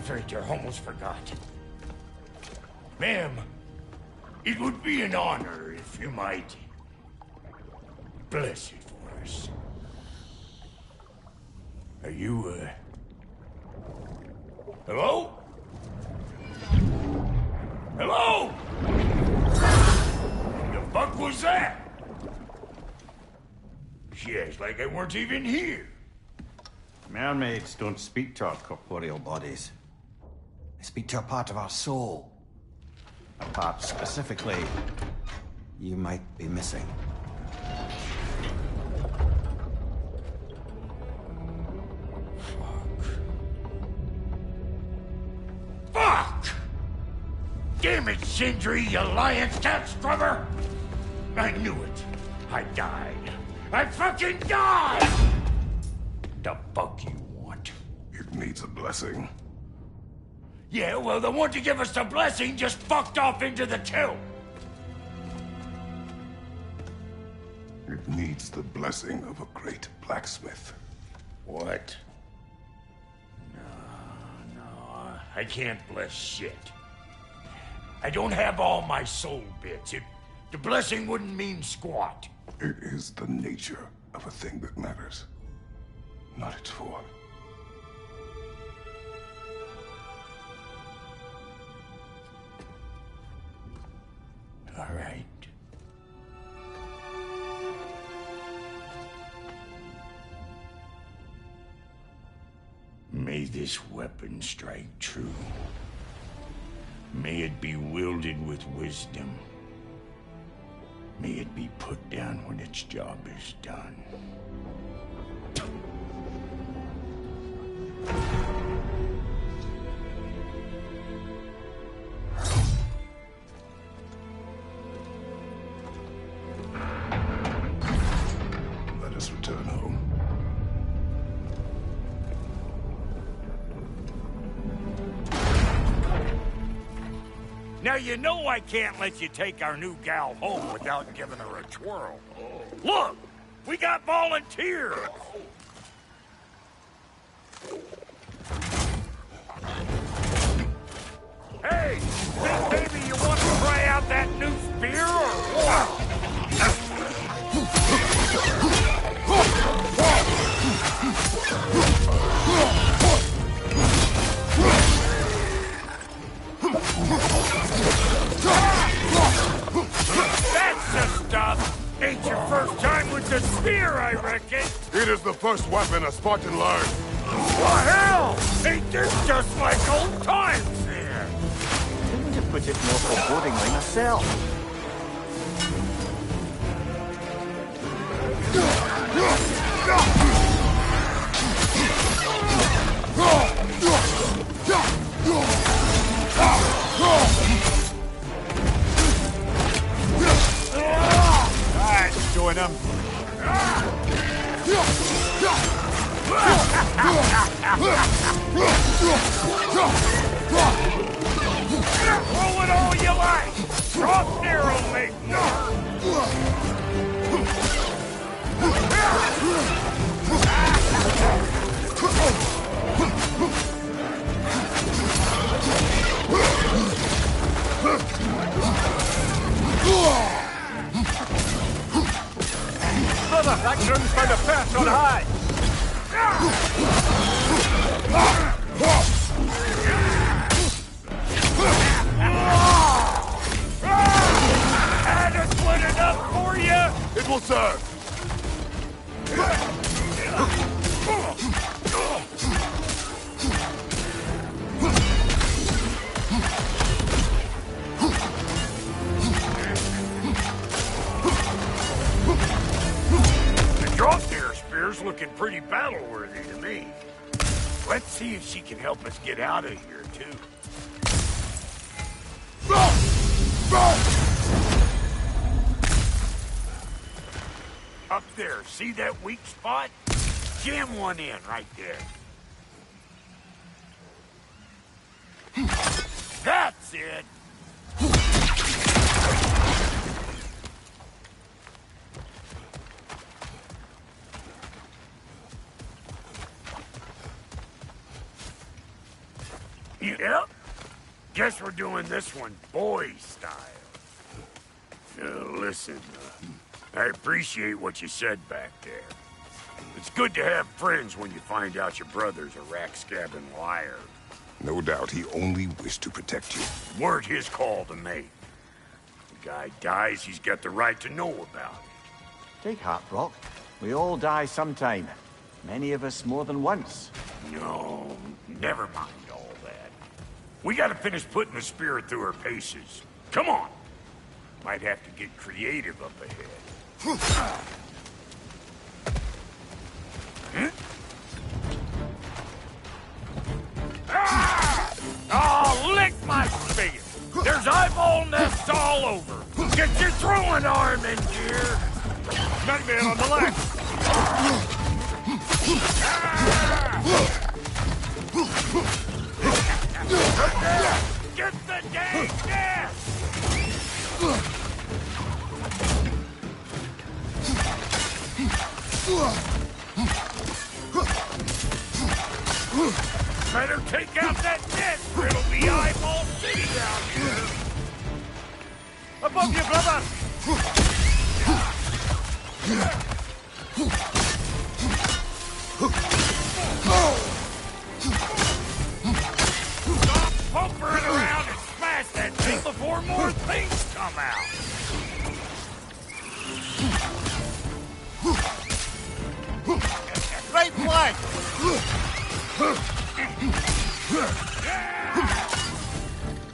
Freighter, almost forgot. Ma'am, it would be an honor if you might bless it for us. Are you, Hello? Hello? hell's that? Shit, like I weren't even here. Mermaids don't speak to our corporeal bodies. They speak to a part of our soul. A part specifically you might be missing. Fuck! Damn it, Sindri, you lion cat scrubber! I knew it. I died. I fucking died! The fuck you want? It needs a blessing. Yeah, well, the one to give us the blessing just fucked off into the tomb. It needs the blessing of a great blacksmith. What? No, I can't bless shit. I don't have all my soul bits. The blessing wouldn't mean squat. It is the nature of a thing that matters, not its form. All right. May this weapon strike true. May it be wielded with wisdom. May it be put down when its job is done. Let us return home. Now you know I can't let you take our new gal home without giving her a twirl. Look! We got volunteers! Hey! Think maybe you want to try out that new spear or what? That's the stuff! Ain't your first time with the spear, I reckon! It is the first weapon a Spartan learned. What hell? Ain't this just like old times here? Couldn't have put it more forebodingly myself. Alright, join them. Roll it all you like! Drop narrow make Brother, Action's found a perch on high! Had to split it up for you! It will serve. The Dropdeer Spear's looking pretty battle-worthy to me. Let's see if she can help us get out of here, too. Up there, see that weak spot? Jam one in right there. That's it! Yep. Guess we're doing this one boy style. Listen, I appreciate what you said back there. It's good to have friends when you find out your brother's a rack-scabbing liar. No doubt he only wished to protect you. Weren't his call to make. Guy dies, he's got the right to know about it. Take heart, Brock. We all die sometime. Many of us more than once. No, never mind all that. We gotta finish putting the spirit through her paces. Come on! Might have to get creative up ahead. Ah! Oh, lick my spigot! There's eyeball nests all over! Get your throwing arm in gear! Nightman on the left! Get the dang nest! Better take out that net, or it'll be eyeball city down here. Above you, brother! Stop pumpering around and smash that thing before more things come out. Right flank!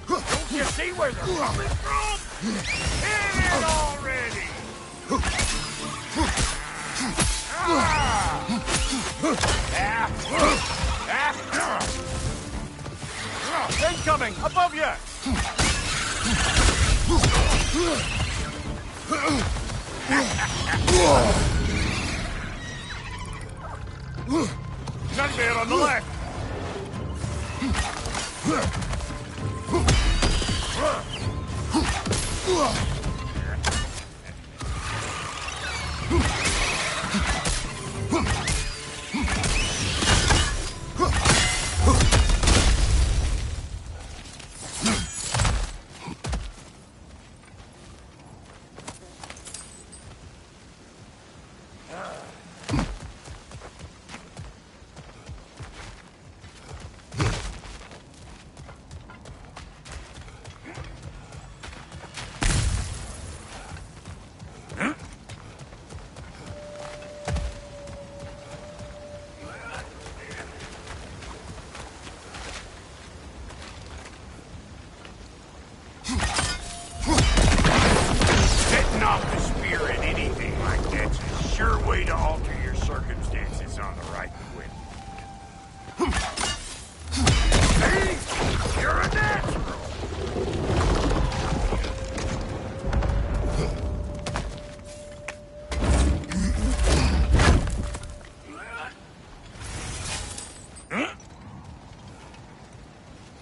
Don't you see where they're coming from? Hit it already! Incoming! Above you! Nightmare on the left!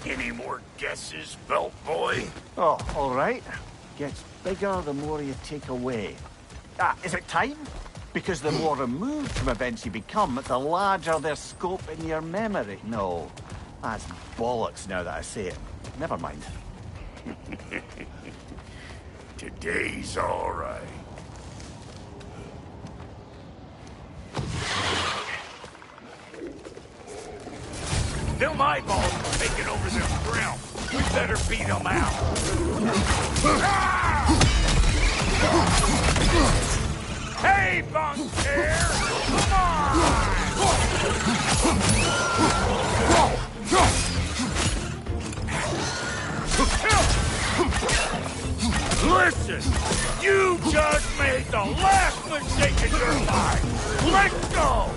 Any more guesses, belt boy? Oh, all right. Gets bigger the more you take away. Ah, is it time? Because the more removed from events you become, the larger their scope in your memory. No, that's bollocks now that I say it. Never mind. Today's all right. Them eyeballs are taking over this realm. We better beat them out. Hey, Bunker! Come on! Listen! You just made the last mistake in your life! Let's go!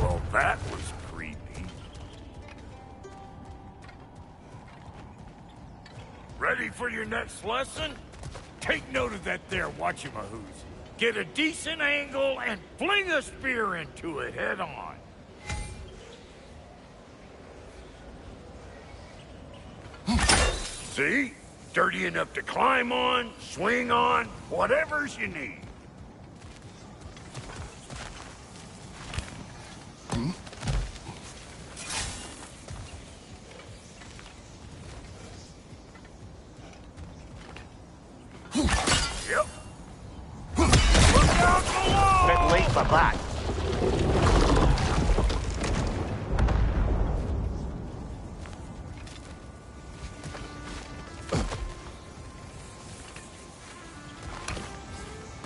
Well, that was creepy. Ready for your next lesson? Take note of that there whatchamahoos. Get a decent angle and fling a spear into it head on. See? Dirty enough to climb on, swing on, whatever's you need. Yep. Look out below! Bit late for that.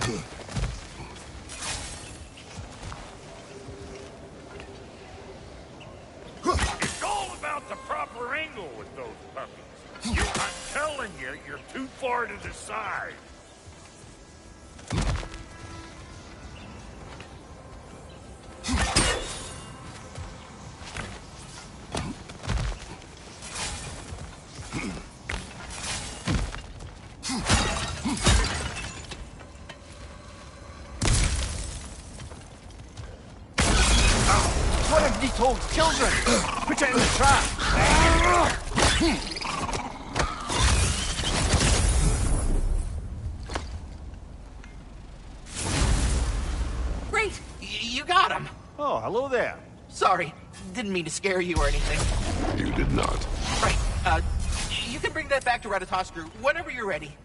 It's all about the proper angle with those puppies. I'm telling you, you're too far to the side. One of Nito's children! Put it in the trap! Great! You got him. Oh, hello there. Sorry, didn't mean to scare you or anything. You did not. Right, you can bring that back to Ratatoskru whenever you're ready.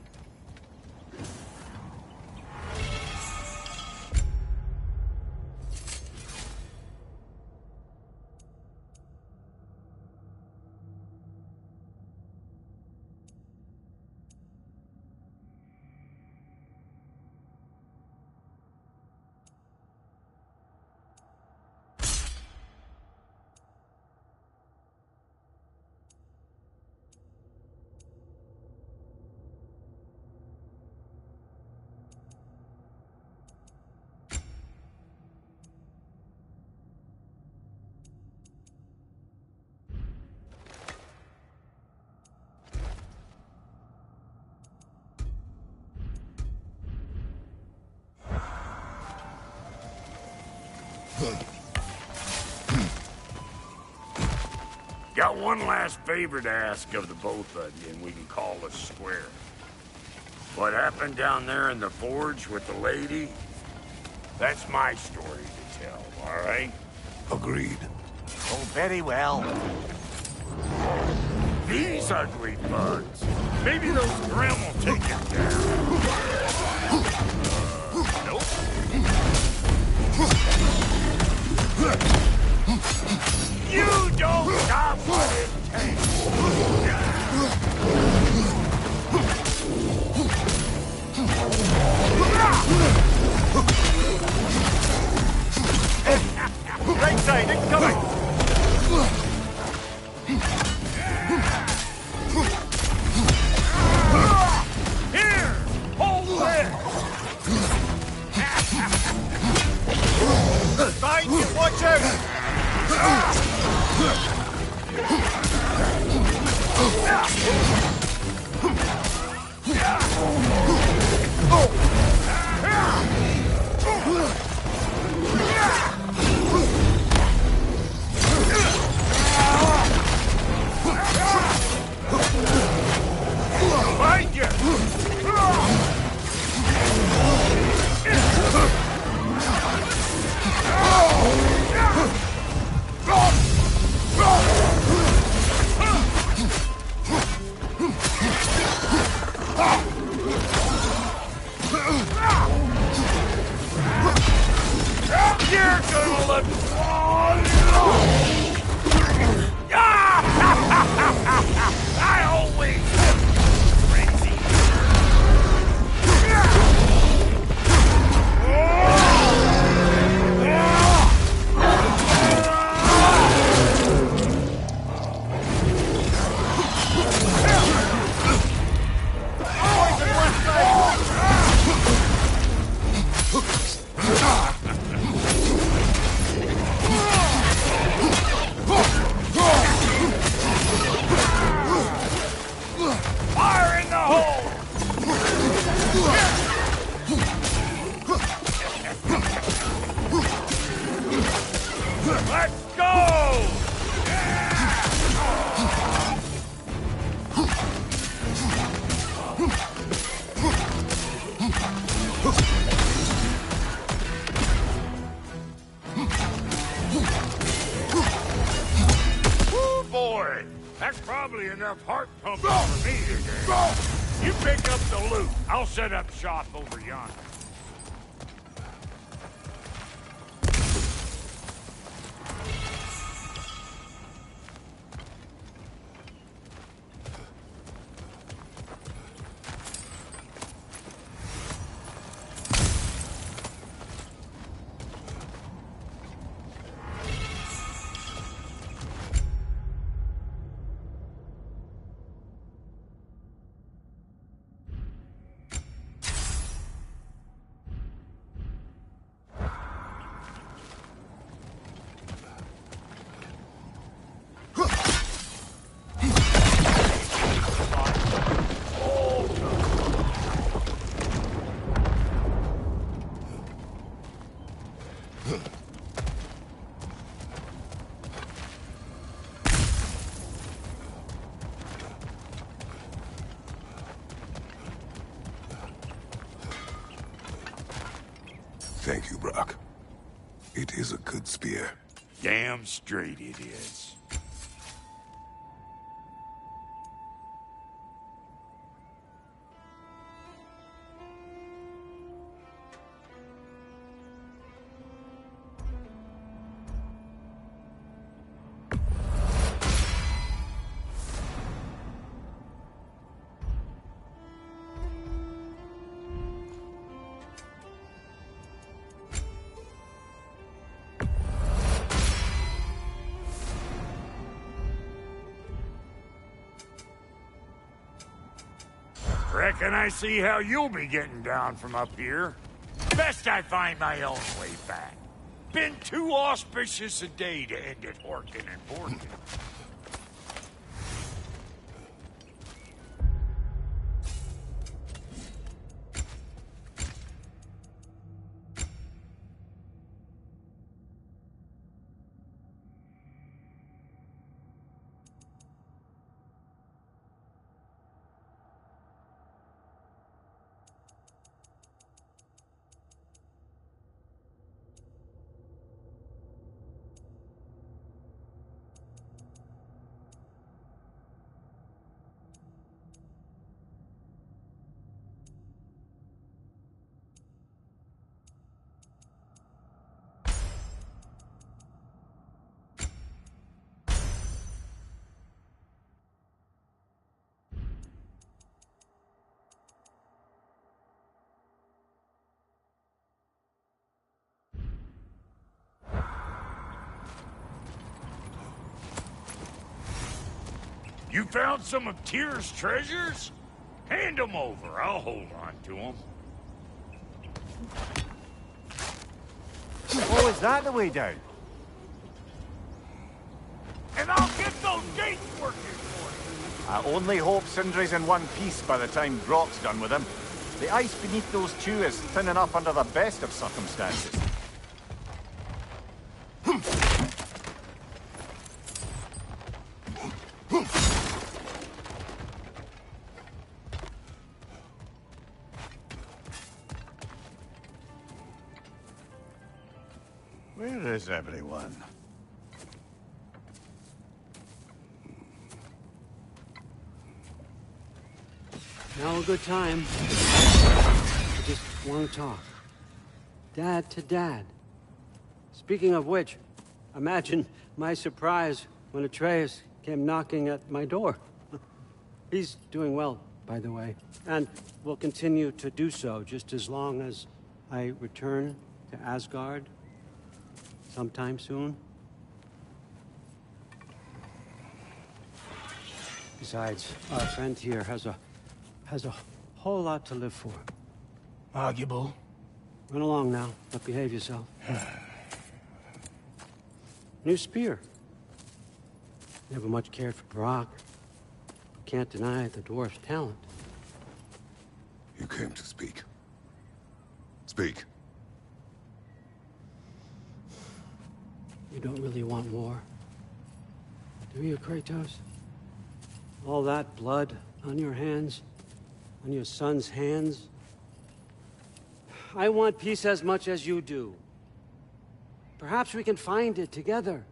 Got one last favor to ask of the both of you, and we can call us square. What happened down there in the forge with the lady? That's my story to tell, all right? Agreed. Oh, very well. These ugly bugs. Maybe those Grim will take it down. Nope. You don't got what it takes. Right side, incoming! Here! Hold this! Behind you, watch out! Find you! You're gonna look... I always... Crazy. Fire in the hole! Let's go! Woo, boy! That's probably enough heart pumping for me today. You pick up the loot. I'll set up shop over yonder. Thank you, Brock. It is a good spear. Damn straight it is. Reckon I see how you'll be getting down from up here. Best I find my own way back. Been too auspicious a day to end it horking and borking. You found some of Tyr's treasures? Hand them over. I'll hold on to them. Oh, is that the way down? And I'll get those gates working for you. I only hope Sindri's in one piece by the time Brock's done with him. The ice beneath those two is thin enough under the best of circumstances. Where is everyone? Now a good time. I just want to talk. Dad to Dad. Speaking of which, imagine my surprise when Atreus came knocking at my door. He's doing well, by the way, and will continue to do so just as long as I return to Asgard sometime soon. Besides, our friend here has a whole lot to live for. Arguable. Run along now, but behave yourself. New spear. Never much cared for Brock. Can't deny the dwarf's talent. You came to speak. Speak. You don't really want more, do you, Kratos? All that blood on your hands, on your son's hands. I want peace as much as you do. Perhaps we can find it together.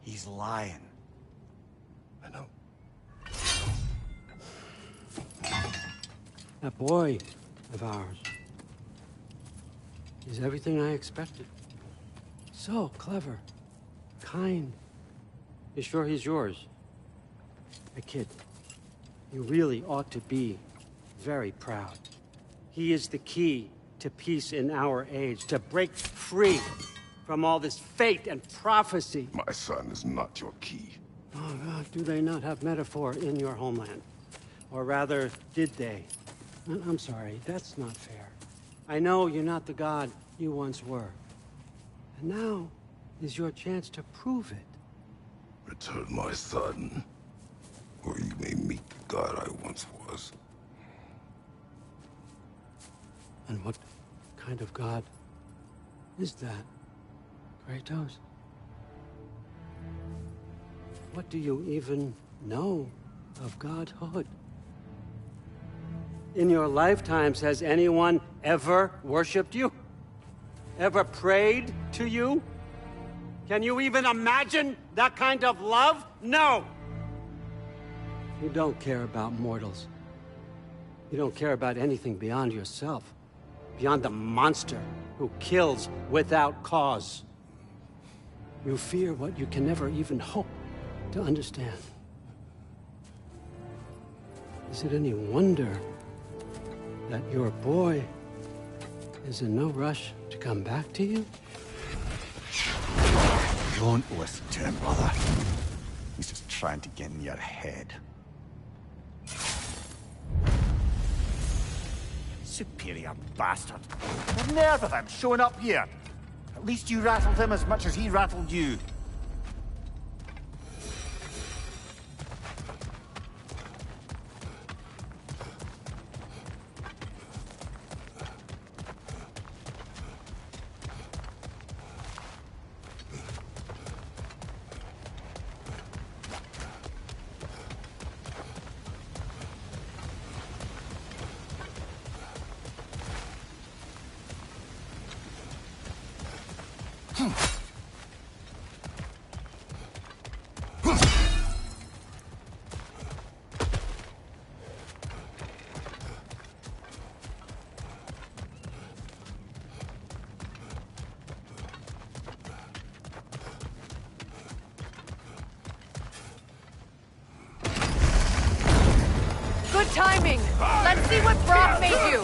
He's lying. I know. That boy of ours is everything I expected. So clever, kind. You sure he's yours? A kid. You really ought to be very proud. He is the key to peace in our age, to break free from all this fate and prophecy. My son is not your key. Oh, God, do they not have metaphor in your homeland? Or rather, did they? I'm sorry, that's not fair. I know you're not the god you once were. And now is your chance to prove it. Return my son, or you may meet the god I once was. And what kind of god is that, Kratos? What do you even know of godhood? In your lifetimes, has anyone ever worshipped you? ever prayed to you? Can you even imagine that kind of love? No! You don't care about mortals. You don't care about anything beyond yourself. Beyond the monster who kills without cause. You fear what you can never even hope to understand. Is it any wonder that your boy is in no rush to come back to you? Don't listen to him, brother. He's just trying to get in your head. Superior bastard. The nerve of him showing up here. At least you rattled him as much as he rattled you. Good timing! Let's see what Brock made you!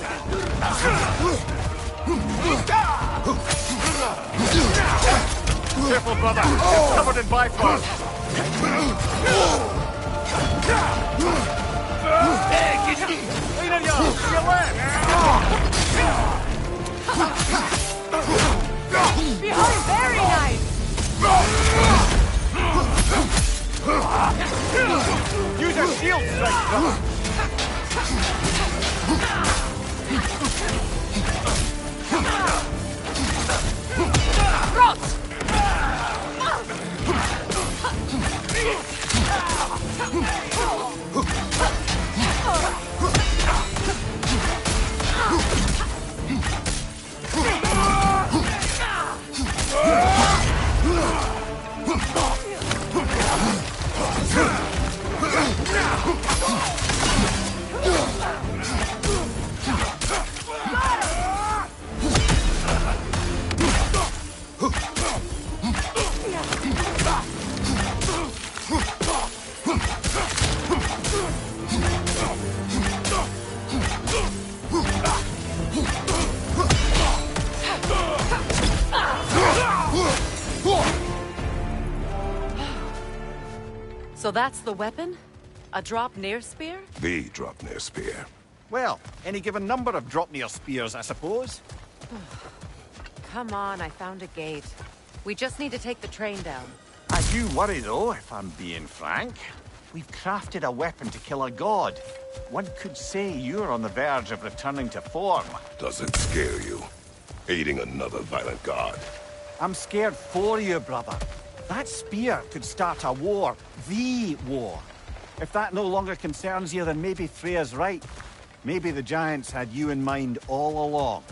Careful, brother. It's covered in bifrost. Lean on your left. Behind, very nice! Use your shield strike, brother. Ross! So that's the weapon? A drop-near spear? The Dropnir spear. Well, any given number of drop-near spears, I suppose. Come on, I found a gate. We just need to take the train down. I do worry, though, if I'm being frank. We've crafted a weapon to kill a god. One could say you're on the verge of returning to form. Does it scare you? Aiding another violent god? I'm scared for you, brother. That spear could start a war. The war. If that no longer concerns you, then maybe Freya's right. Maybe the Giants had you in mind all along.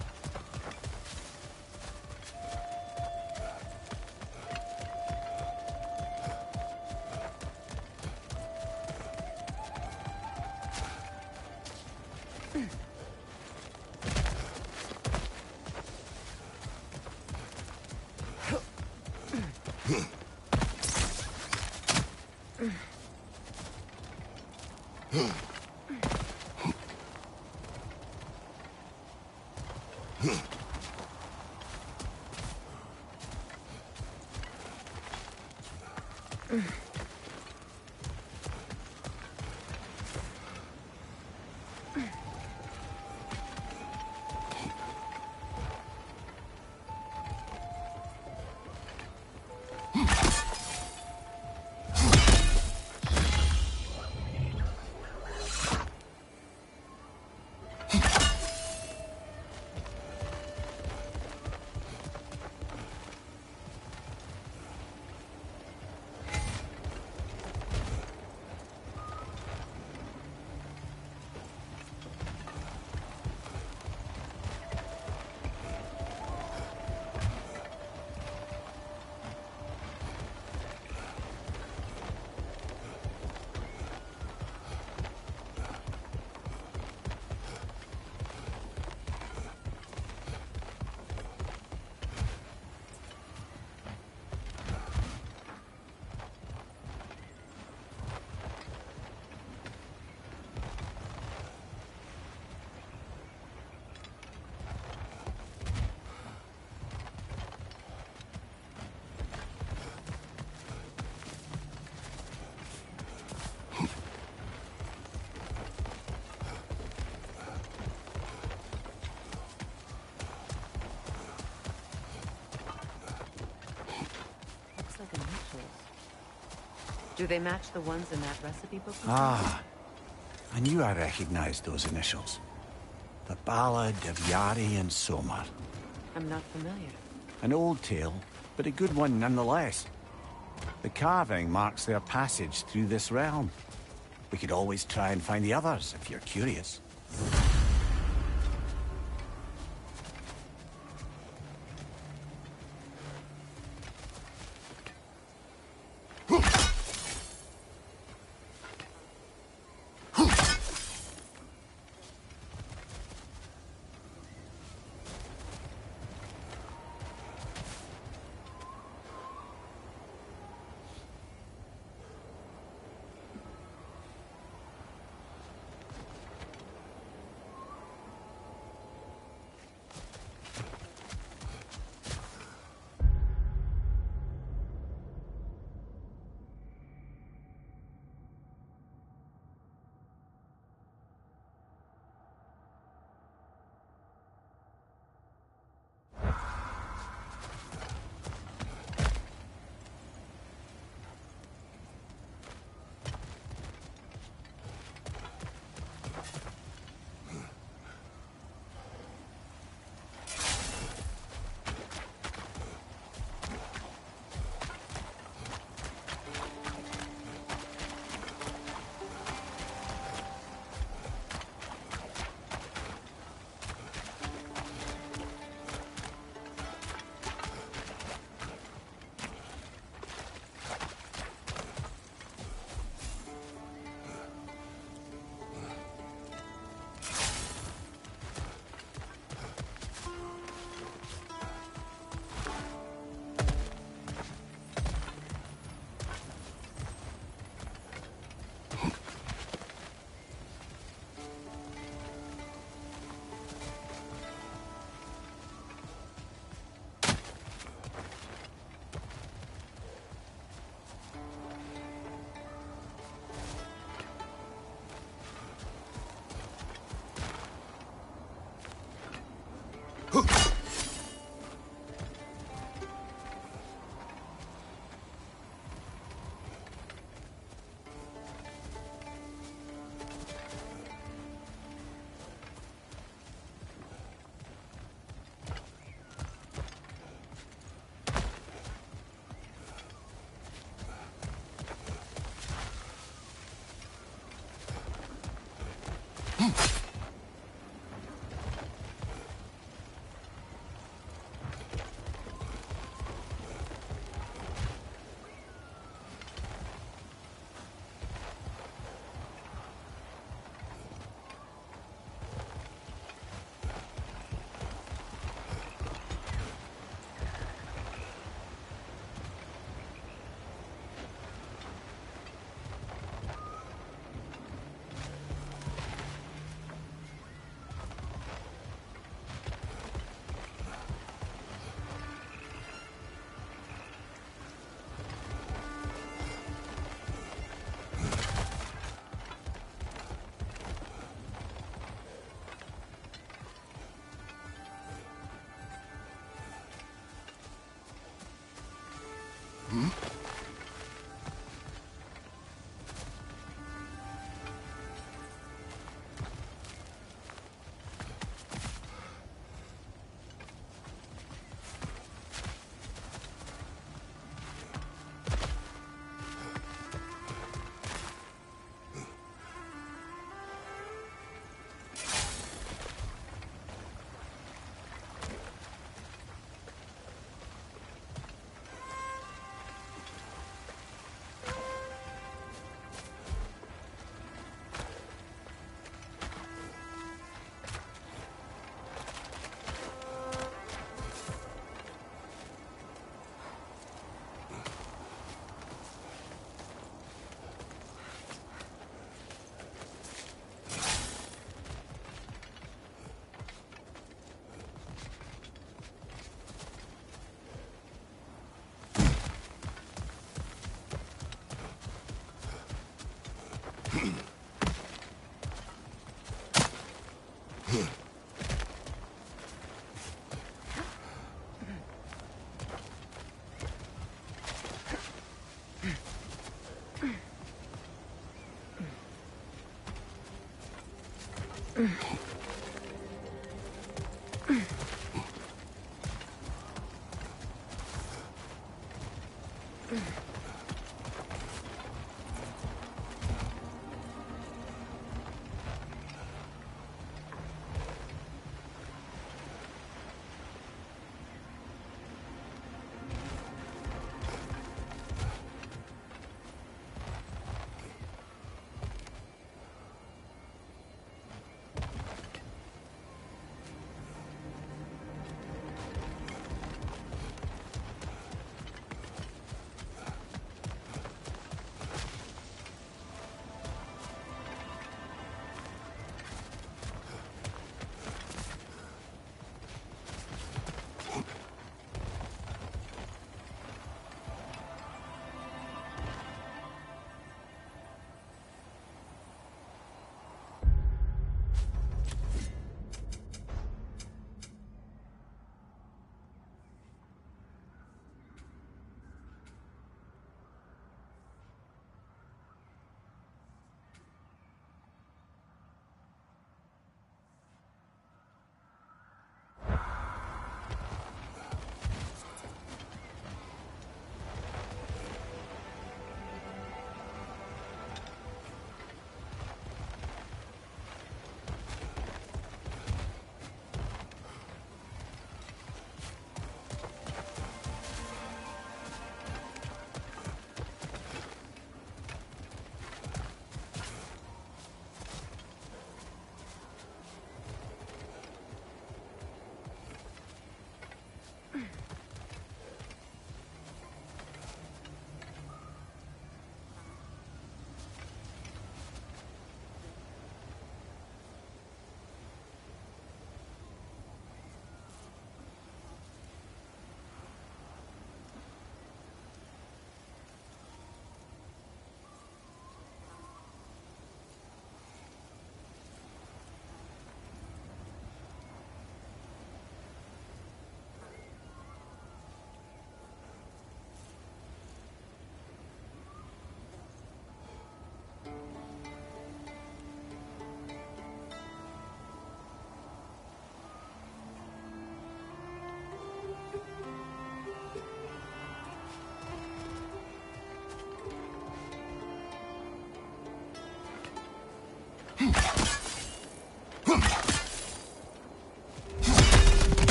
Do they match the ones in that recipe book? Ah, I knew I recognized those initials. The Ballad of Yari and Somar. I'm not familiar. An old tale, but a good one nonetheless. The carving marks their passage through this realm. We could always try and find the others, if you're curious.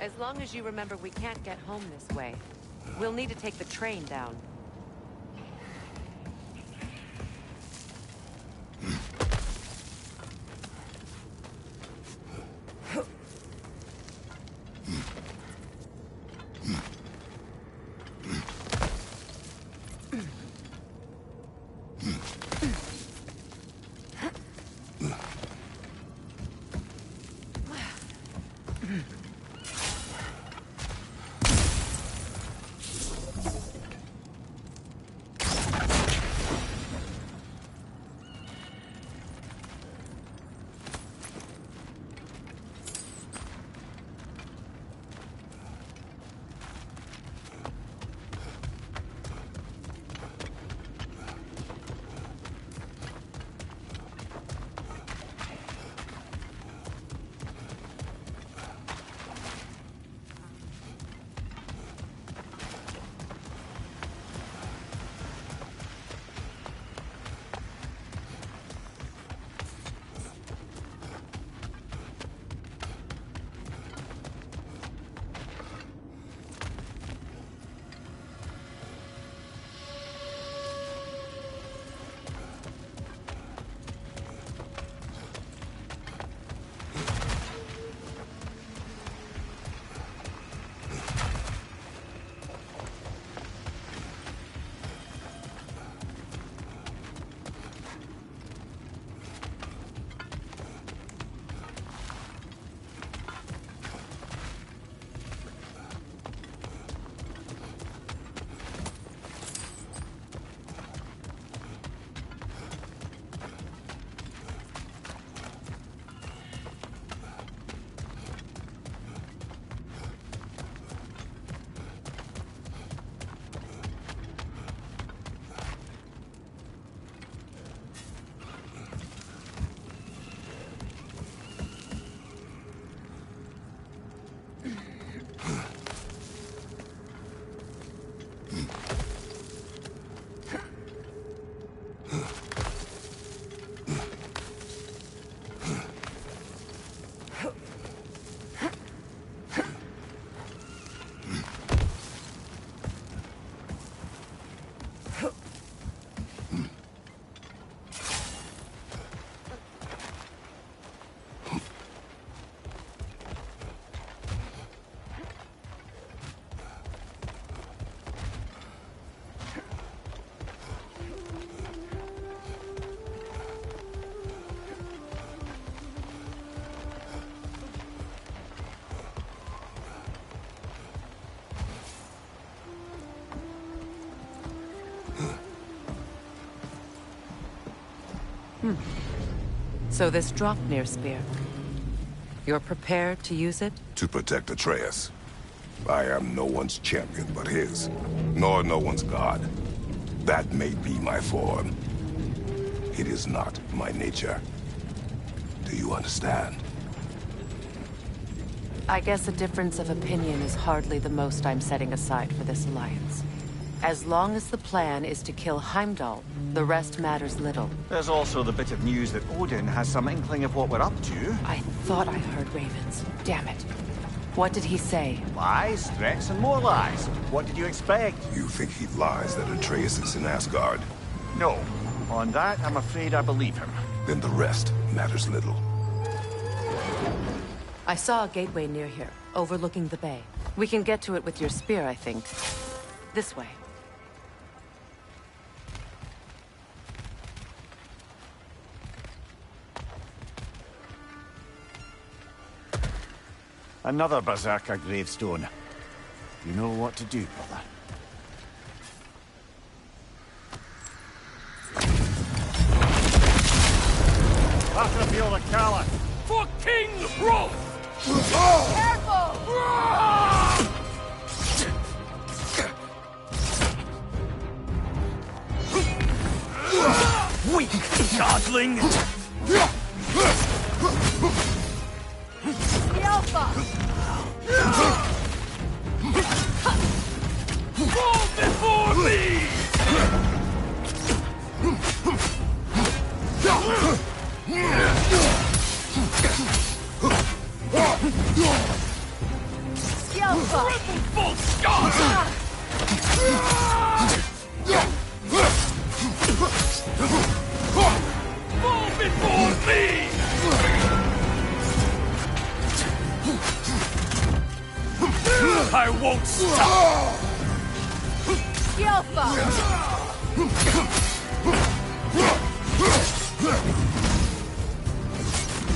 As long as you remember we can't get home this way. We'll need to take the train down. So this Draupnir spear. You're prepared to use it? To protect Atreus. I am no one's champion but his, nor no one's god. That may be my form. It is not my nature. Do you understand? I guess a difference of opinion is hardly the most I'm setting aside for this alliance. As long as the plan is to kill Heimdall, the rest matters little. There's also the bit of news that Odin has some inkling of what we're up to. I thought I heard ravens. Damn it. What did he say? Lies, threats, and more lies. What did you expect? You think he lies that Atreus is in Asgard? No. On that, I'm afraid I believe him. Then the rest matters little. I saw a gateway near here, overlooking the bay. We can get to it with your spear, I think. This way. Another berserker gravestone. You know what to do, brother. After the field of Kala. For King Rolf! Careful! Weak godling! The Alpha! Fall before me! The Alpha! Triple full scar! Fall before me! I won't stop! The Alpha!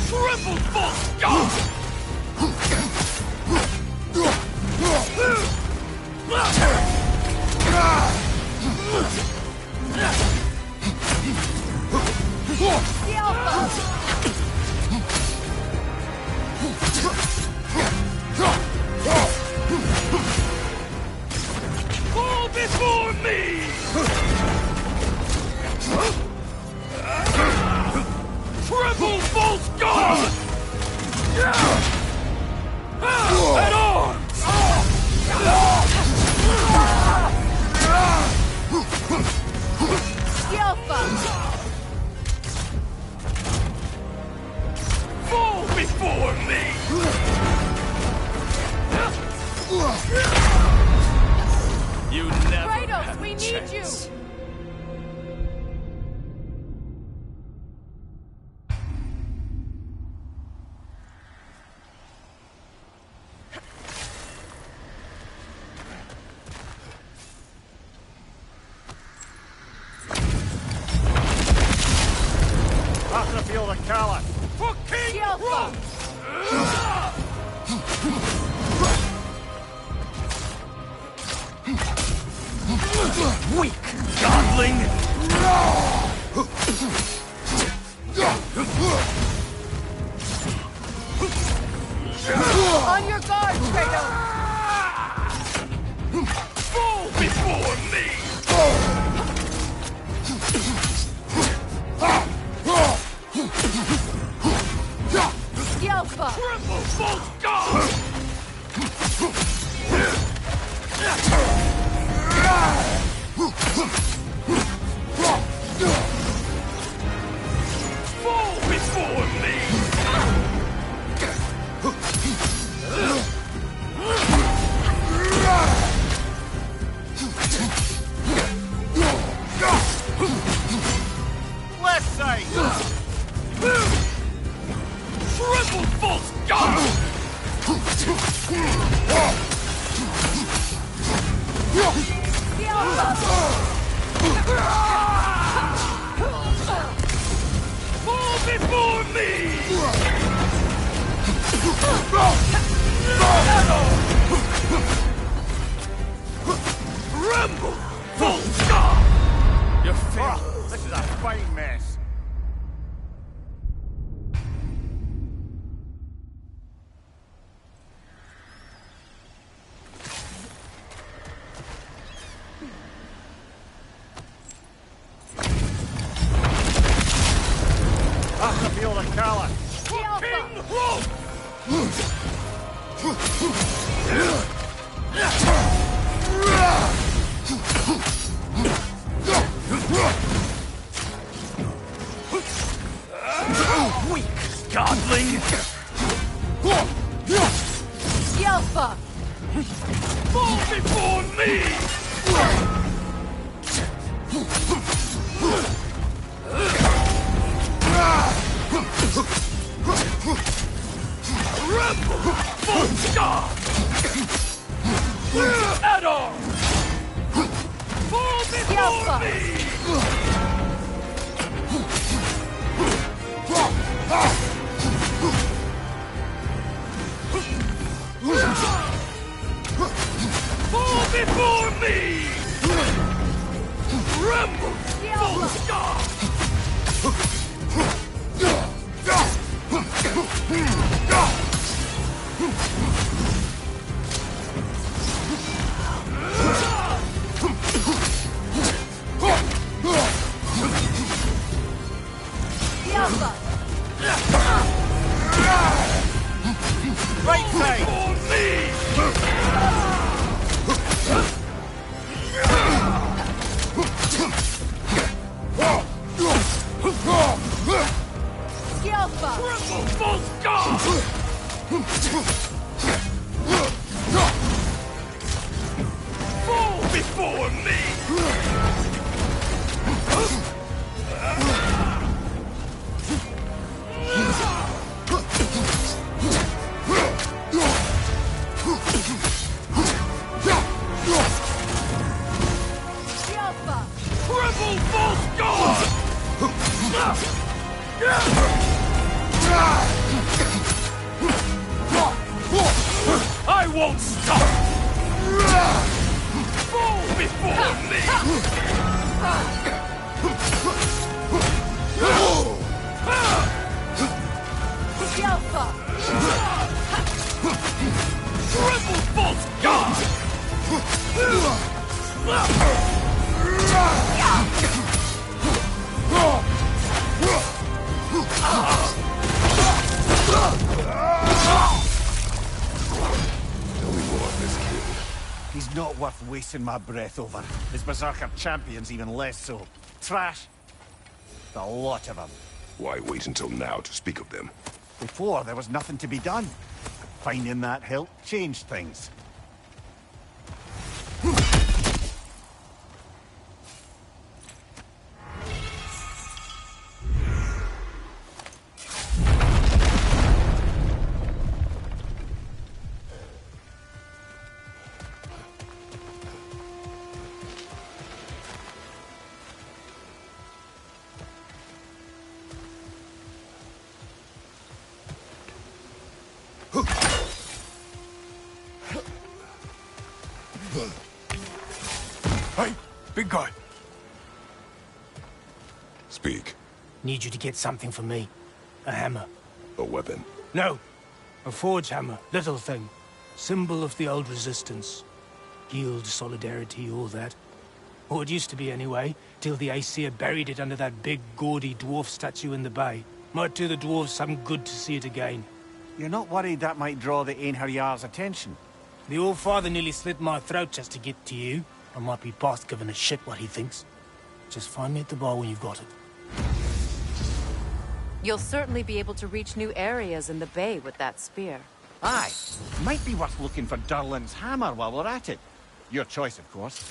Triple full scar! The Alpha! Fall before me! Triple full scar! At arms! The Alpha! Fall before me! You never Kratos, had a we need chance. you! After the field of Kala. For King The Alpha! Rolf! Weak godling! On your guard, Kratos! Fall before me! The Alpha! Triple full scar! Fall before me! Left side! Triple full scar! The Alpha! Fall before me! Tremble! Full scar! You failed. This is a fine mess. After the field of Kala. The Alpha! King Rolf! Weak godling! The Alpha! Fall before me! Rebel! Full scar! At arms! Fall before Alpha. me! before me! Triple false god! I won't stop! Fall before me! Triple false god! Tell me more of this kid. He's not worth wasting my breath over. His Berserker champion's even less so. Trash. The lot of them. Why wait until now to speak of them? Before, there was nothing to be done. Finding that help changed things. Hey, big guy. Speak. Need you to get something for me. A hammer. A weapon. No. A forge hammer. Little thing. Symbol of the old resistance. Guild solidarity, all that. Or it used to be anyway, till the Aesir buried it under that big, gaudy dwarf statue in the bay. Might do the dwarves some good to see it again. You're not worried that might draw the Einherjar's attention? The old father nearly slit my throat just to get to you. I might be past giving a shit what he thinks. Just find me at the bar when you've got it. You'll certainly be able to reach new areas in the bay with that spear. Aye. Might be worth looking for Durlin's hammer while we're at it. Your choice, of course.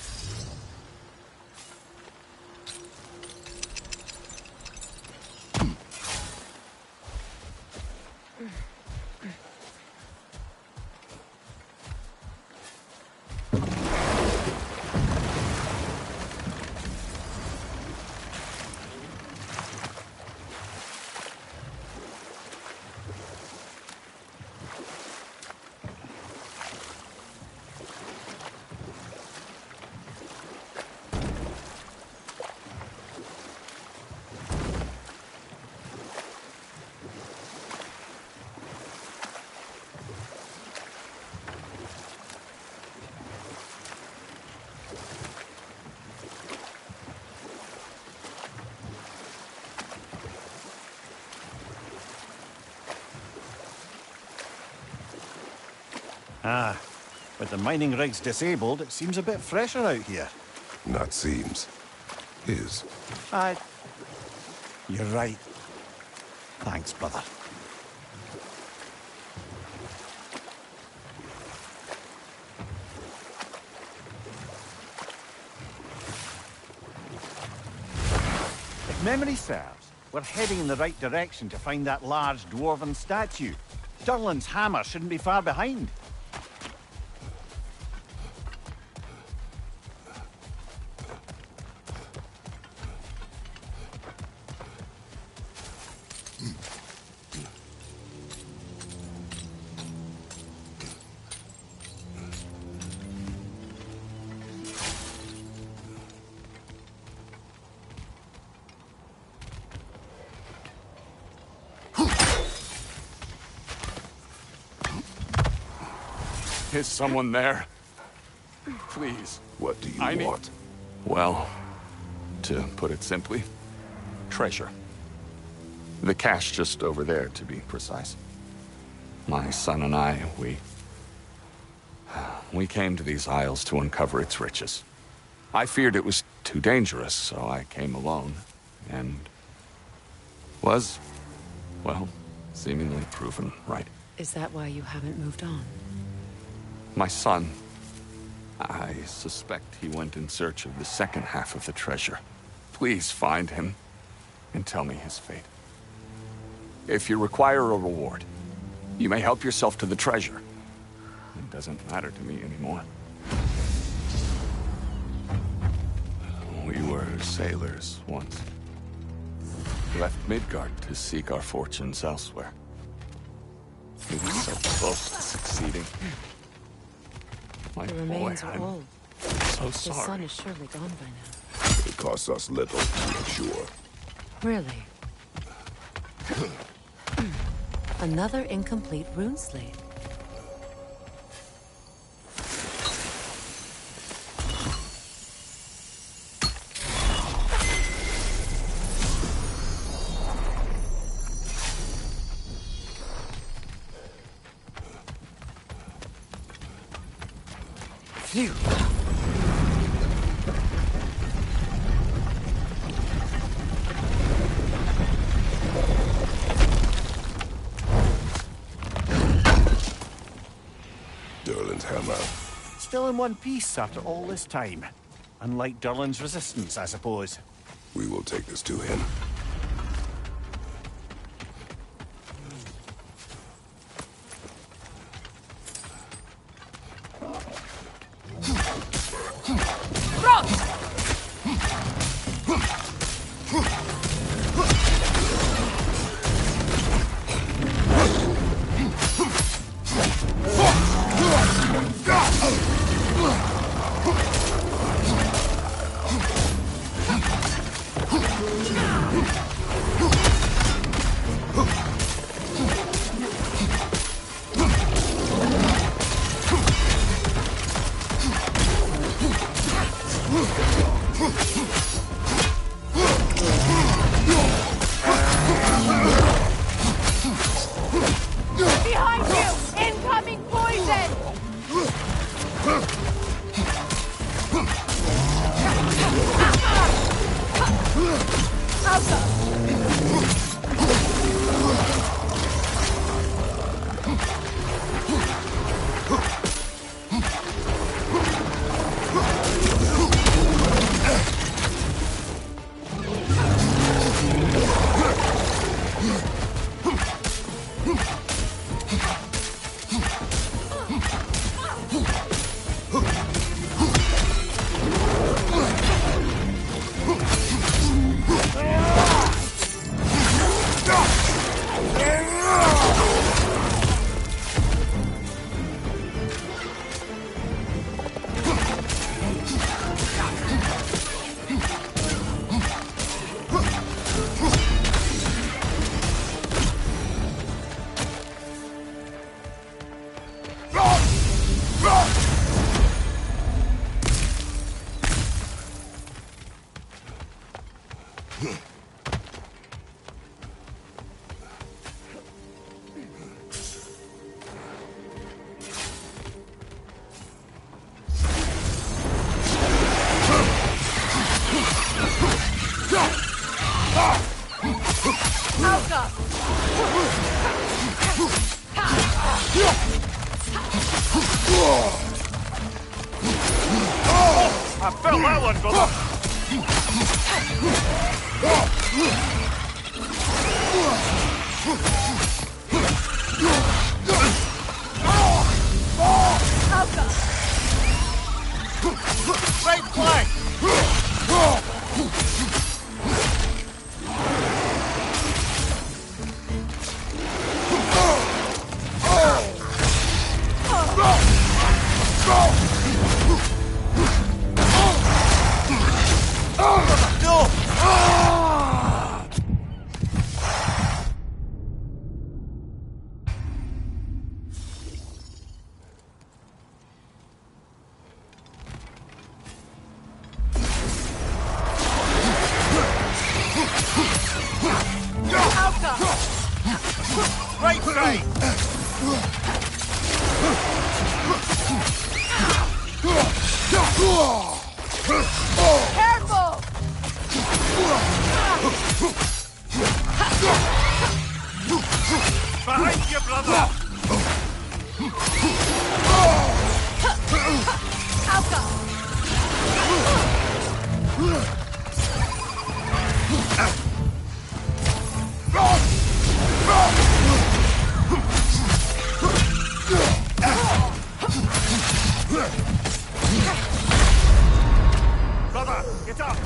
Ah, with the mining rigs disabled, it seems a bit fresher out here. Not seems. Is. Aye. You're right. Thanks, brother. If memory serves, we're heading in the right direction to find that large dwarven statue. Durlin's hammer shouldn't be far behind. Is someone there? Please. What do you I want? Well, to put it simply, treasure. The cache just over there, to be precise. My son and I, we came to these isles to uncover its riches. I feared it was too dangerous, so I came alone, and was, well, seemingly proven right. Is that why you haven't moved on? My son, I suspect he went in search of the second half of the treasure. Please find him and tell me his fate. If you require a reward, you may help yourself to the treasure. It doesn't matter to me anymore. We were sailors once. Left Midgard to seek our fortunes elsewhere. We were so close to succeeding. My The boy, remains are I'm old. so His son sorry. is surely gone by now. It costs us little to make sure. Really? Another incomplete rune slate. Phew. Durlin's hammer. Still in one piece after all this time. Unlike Durlin's resistance, I suppose. We will take this to him. Behind you! Incoming poison! I felt that one, brother. Right flank. Right side. Careful! Behind you, brother. Brother, get up!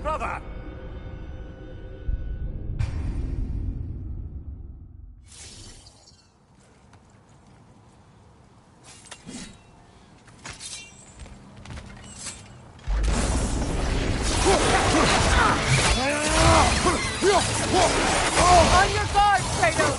Brother! On your guard, Kratos!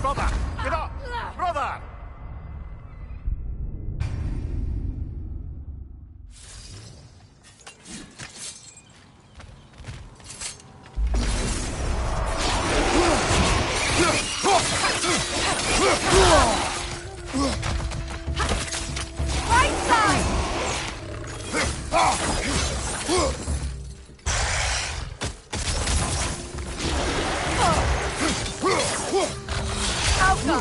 Brother, get up! Brother! Right side! Alka!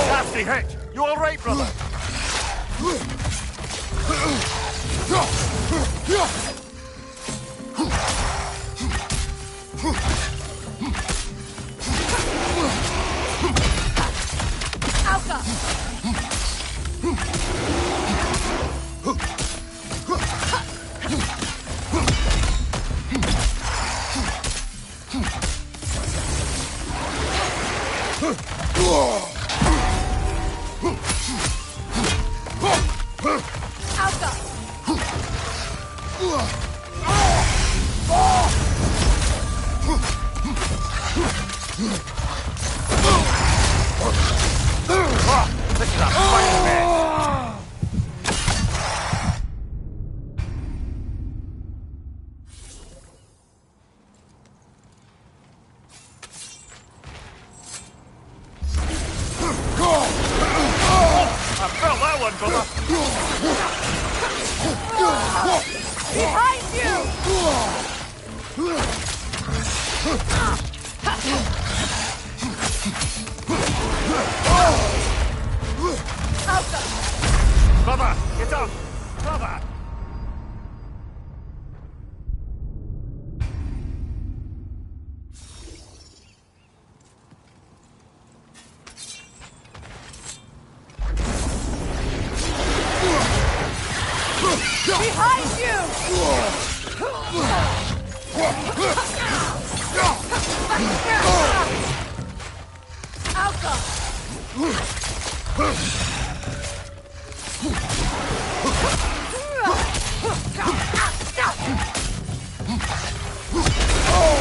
Nasty hit! You alright, brother? Alka! Alka! This is a fighting man! I felt that one, brother! Behind you! Alka! Brother, get up! Brother! Behind you! Alka!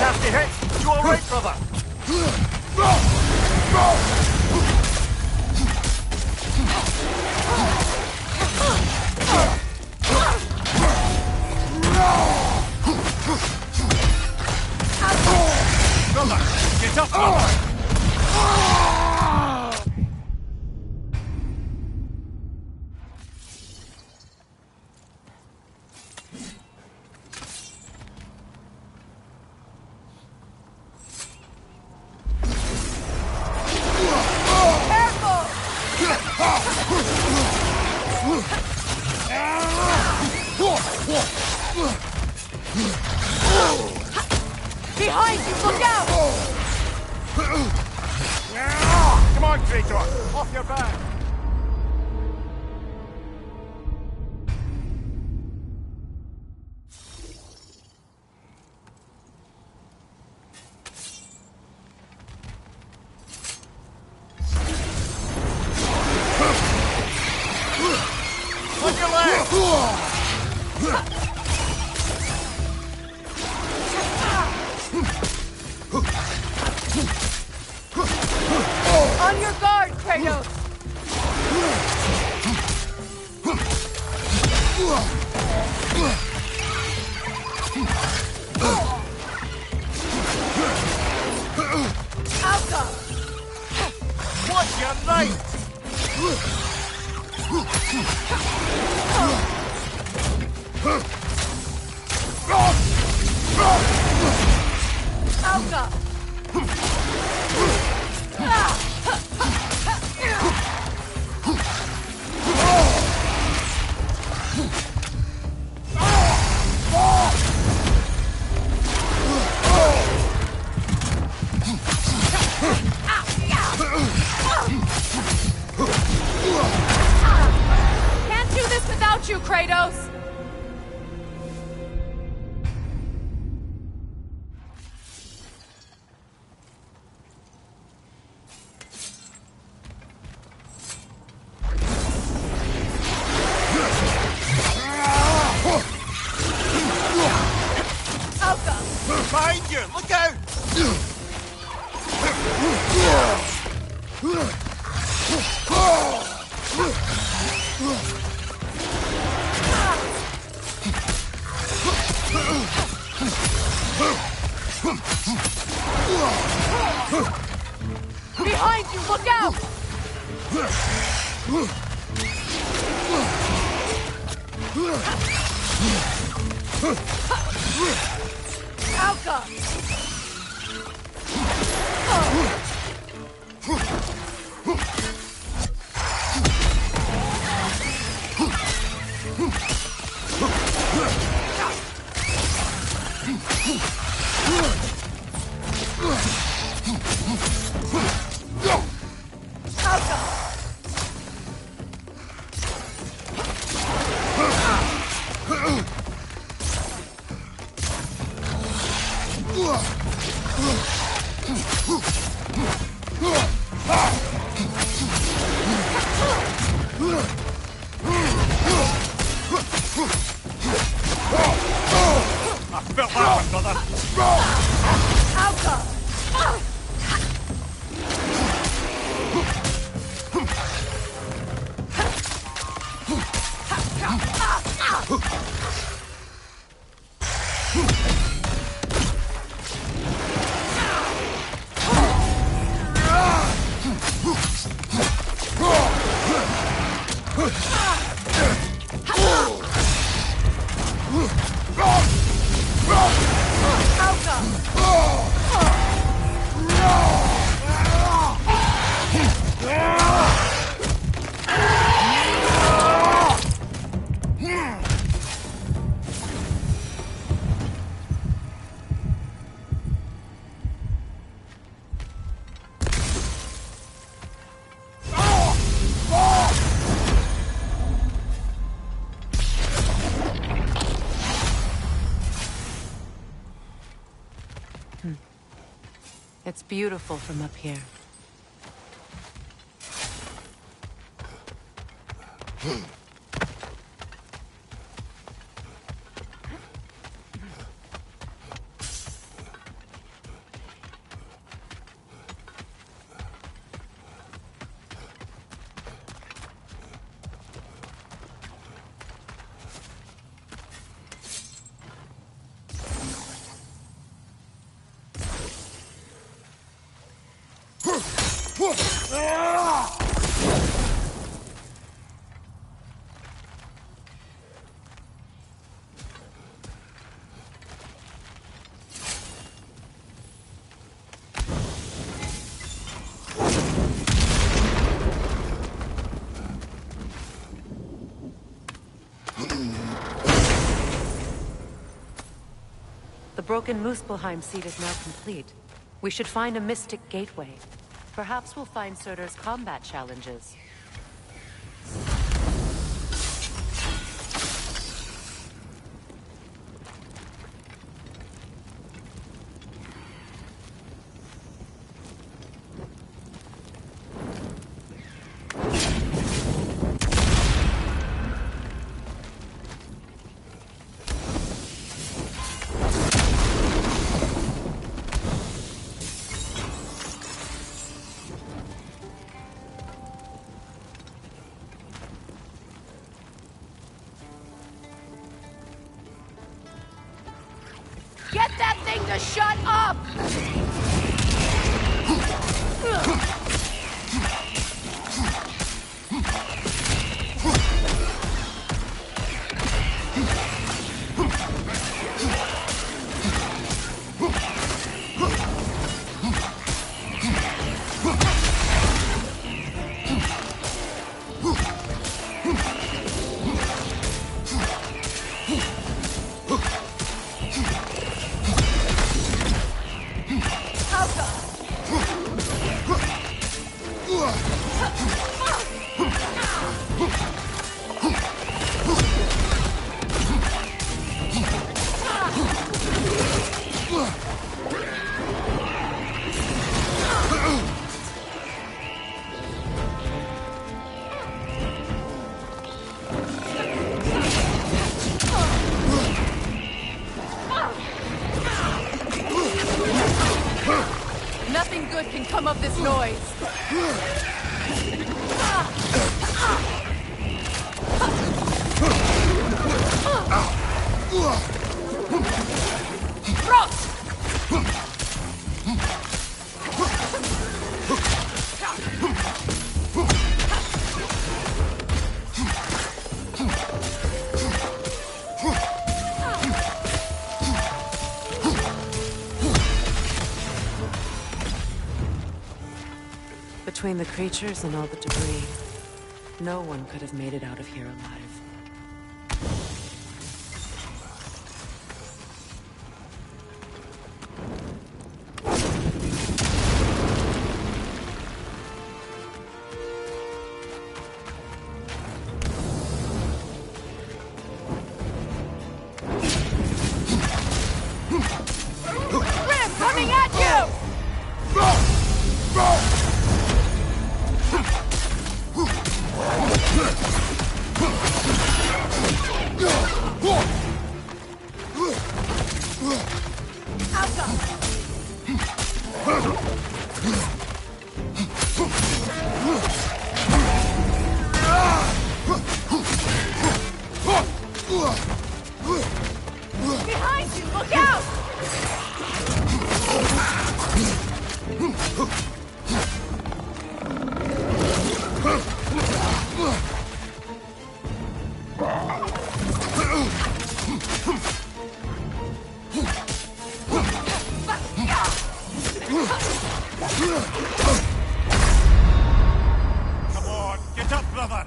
Nasty hit! You alright, brother? Brother, get up, brother! Behind you! Look out! Come on, Kratos! Off your back! On your left! Kratos! Alka! What's your right? Alka! Can't do this without you, Kratos! Alka! Behind you! Look out! Behind you! Look out! Alka! I felt that one, brother. Alka! It's beautiful from up here. The broken Muspelheim seat is now complete. We should find a mystic gateway. Perhaps we'll find Surtur's combat challenges. shut up! Nothing good can come of this noise. Between the creatures and all the debris, no one could have made it out of here alive. Grim, coming at you! Behind you, look out! Come on, get up, brother!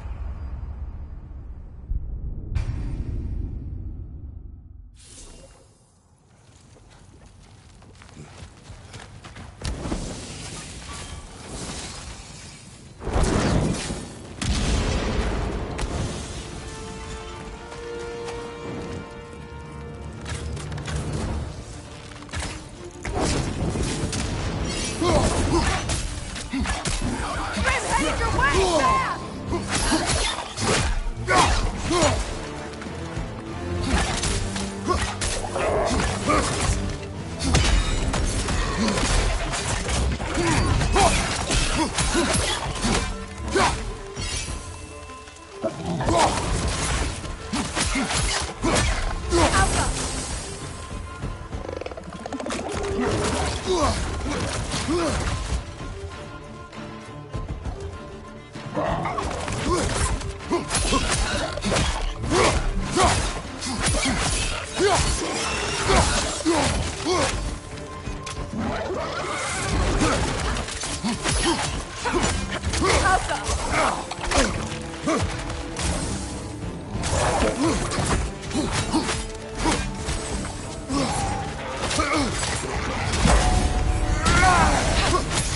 Grim, headed your way! Fast!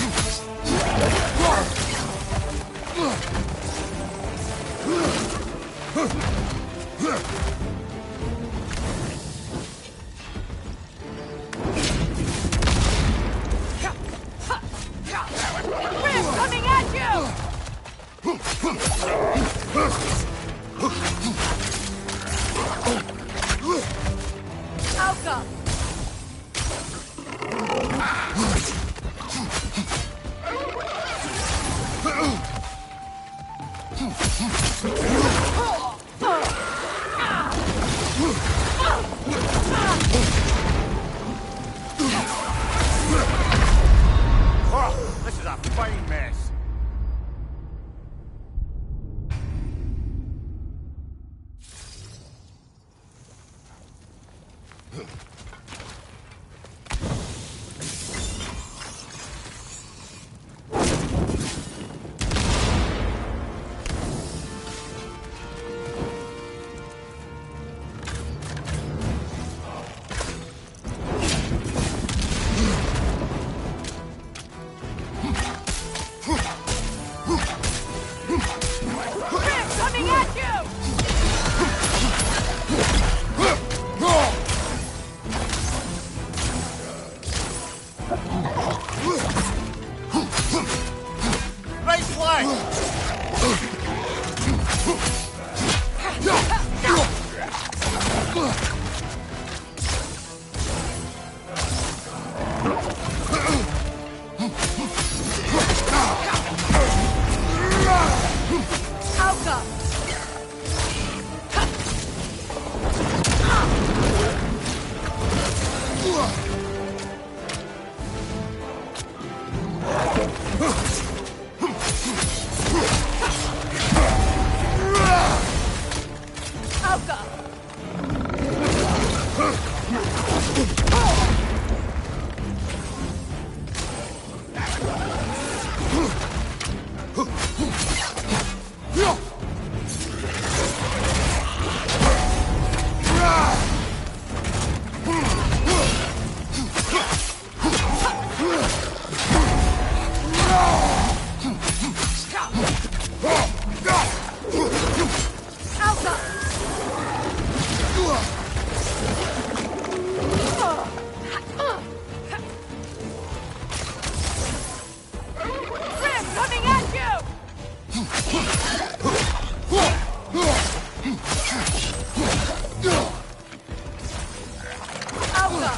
a fine mess. Coming at you! Nice play! Alka! Alka! Alka! Grim, coming at you! Alka!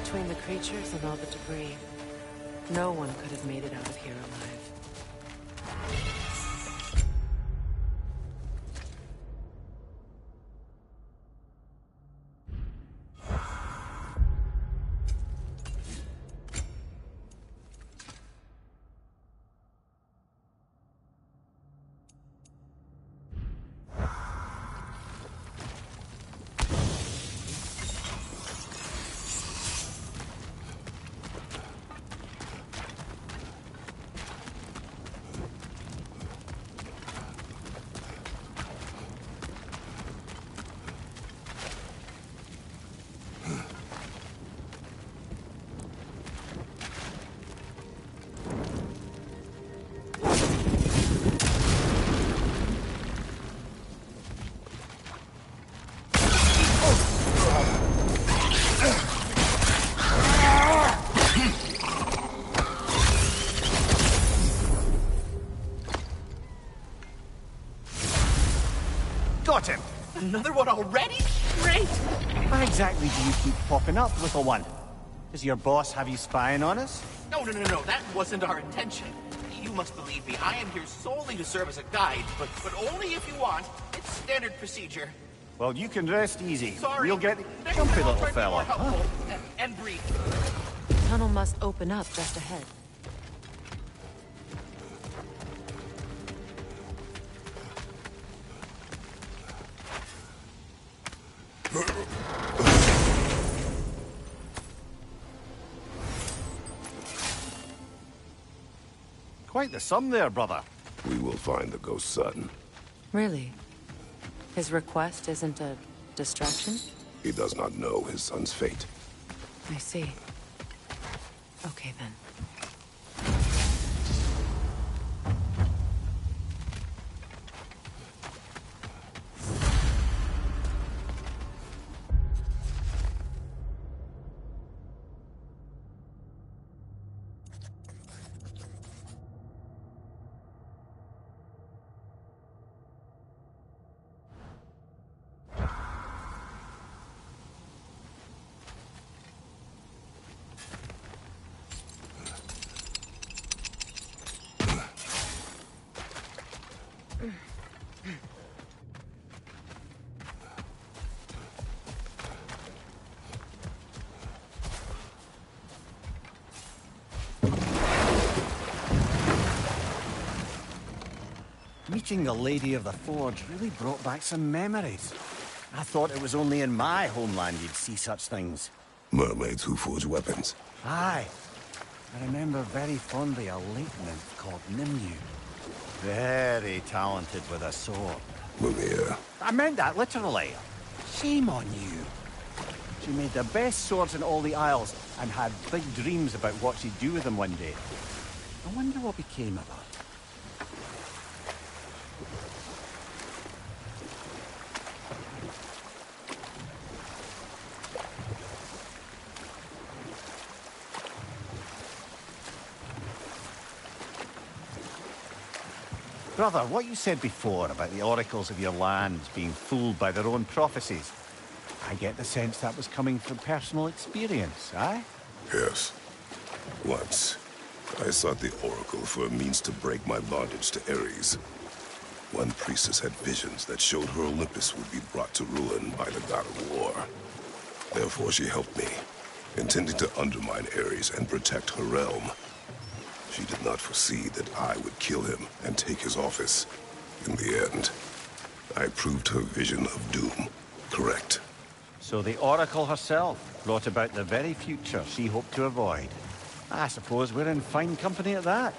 Between the creatures and all the debris, no one could have made it out of here alive. Got him! Another one already? Great! Why exactly do you keep popping up, little one? Does your boss have you spying on us? No, that wasn't our intention. You must believe me, I am here solely to serve as a guide, but only if you want. It's standard procedure. Well, you can rest easy. Sorry. We'll get Next jumpy, time I'll little try to be more fella. helpful and brief. The tunnel must open up just ahead. Quite the sum there, brother. We will find the ghost son. Really? His request isn't a distraction? He does not know his son's fate. I see. Okay, then. Meeting the Lady of the Forge really brought back some memories. I thought it was only in my homeland you'd see such things. Mermaids who forge weapons. Aye. I remember very fondly a lake nymph called Nimue. Very talented with a sword. Mumia. I meant that literally. Shame on you. She made the best swords in all the Isles and had big dreams about what she'd do with them one day. I wonder what became of her. Brother, what you said before about the oracles of your lands being fooled by their own prophecies, I get the sense that was coming from personal experience, aye? Yes. Once, I sought the Oracle for a means to break my bondage to Ares. One priestess had visions that showed her Olympus would be brought to ruin by the god of war. Therefore she helped me, intending to undermine Ares and protect her realm. She did not foresee that I would kill him and take his office. In the end, I proved her vision of doom correct. So the Oracle herself brought about the very future she hoped to avoid. I suppose we're in fine company at that.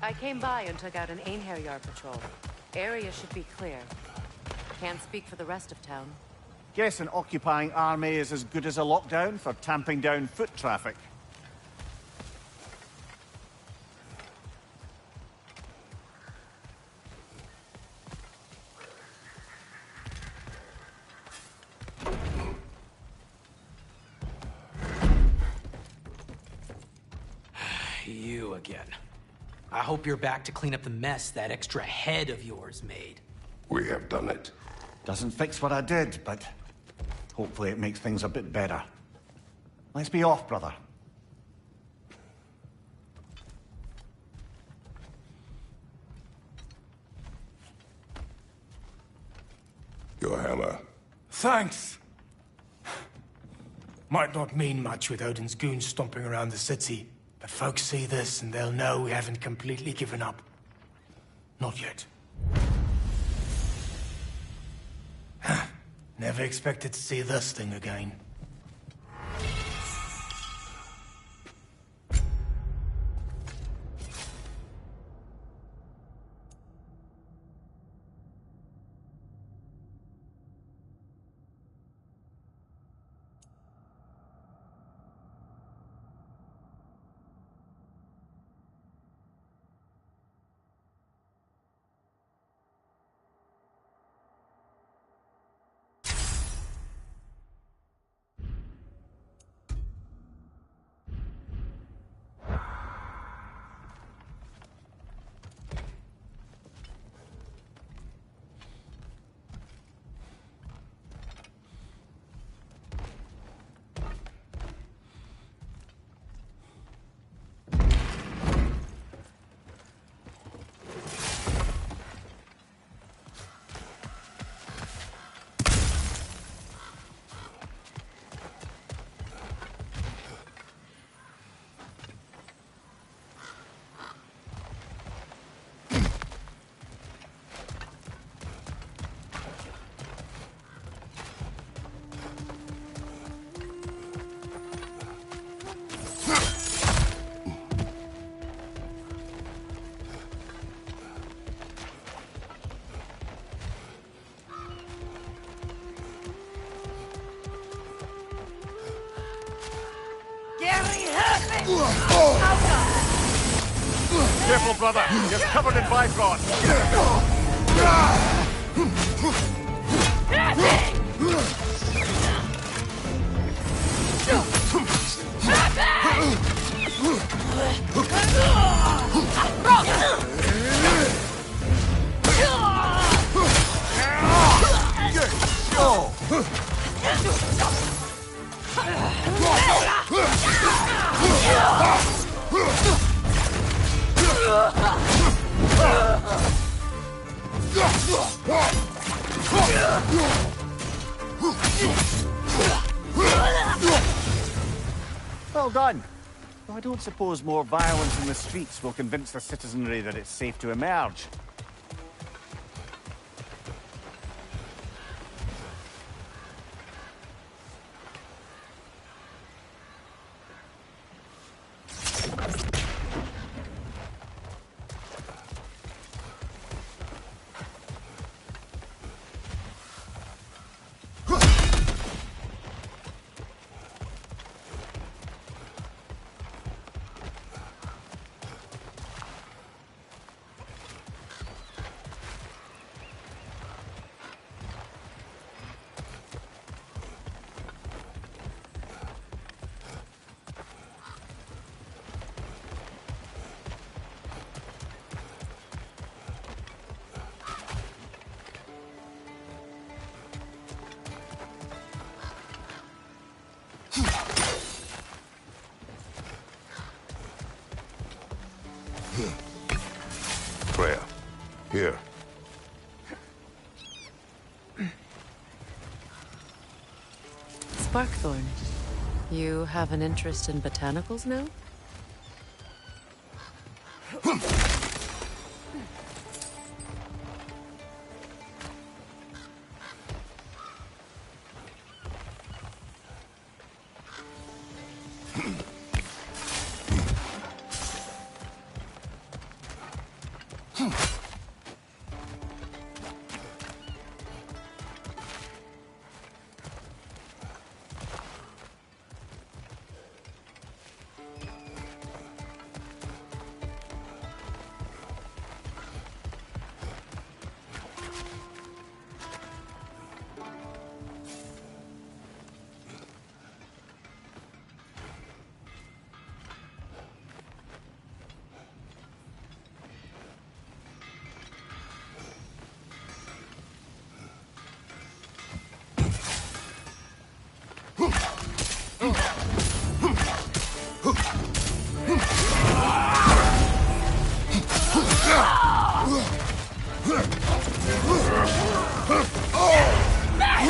I came by and took out an Einherjar patrol. Area should be clear. Can't speak for the rest of town. Guess an occupying army is as good as a lockdown for tamping down foot traffic. You again. I hope you're back to clean up the mess that extra head of yours made. We have done it. Doesn't fix what I did, but hopefully it makes things a bit better. Let's be off, brother. Your hammer. Thanks. Might not mean much with Odin's goons stomping around the city, but folks see this and they'll know we haven't completely given up. Not yet. Never expected to see this thing again. Careful, brother. You're covered in Bifrost. Well done. Though I don't suppose more violence in the streets will convince the citizenry that it's safe to emerge. Freya, here. Sparkthorn, you have an interest in botanicals now?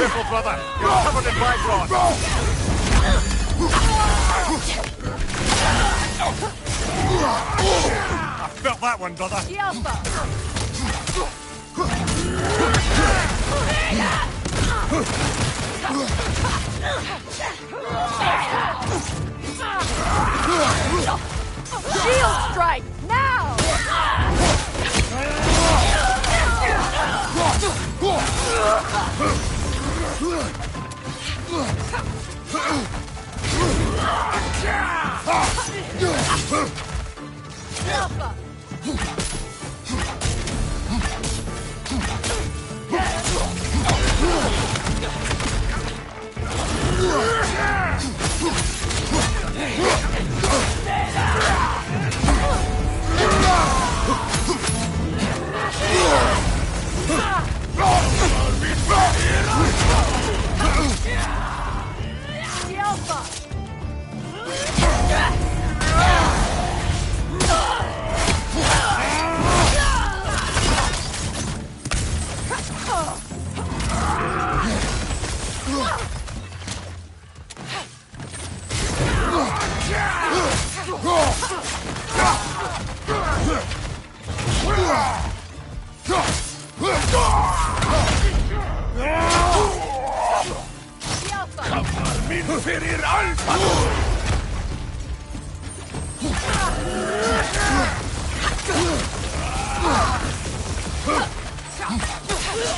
Careful, brother! You're covered in black rot! I felt that one, brother! Shield strike! Now!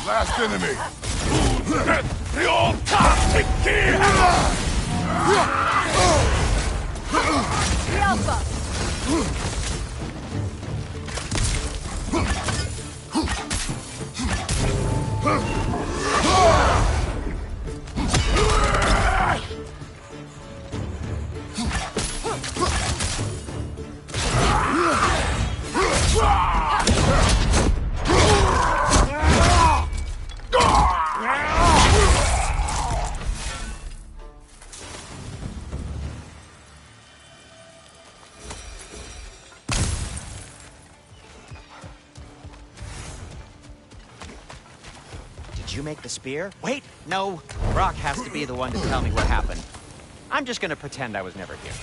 Last enemy. The old toxic kid! you make the spear? Wait, no. Brock has to be the one to tell me what happened. I'm just gonna pretend I was never here.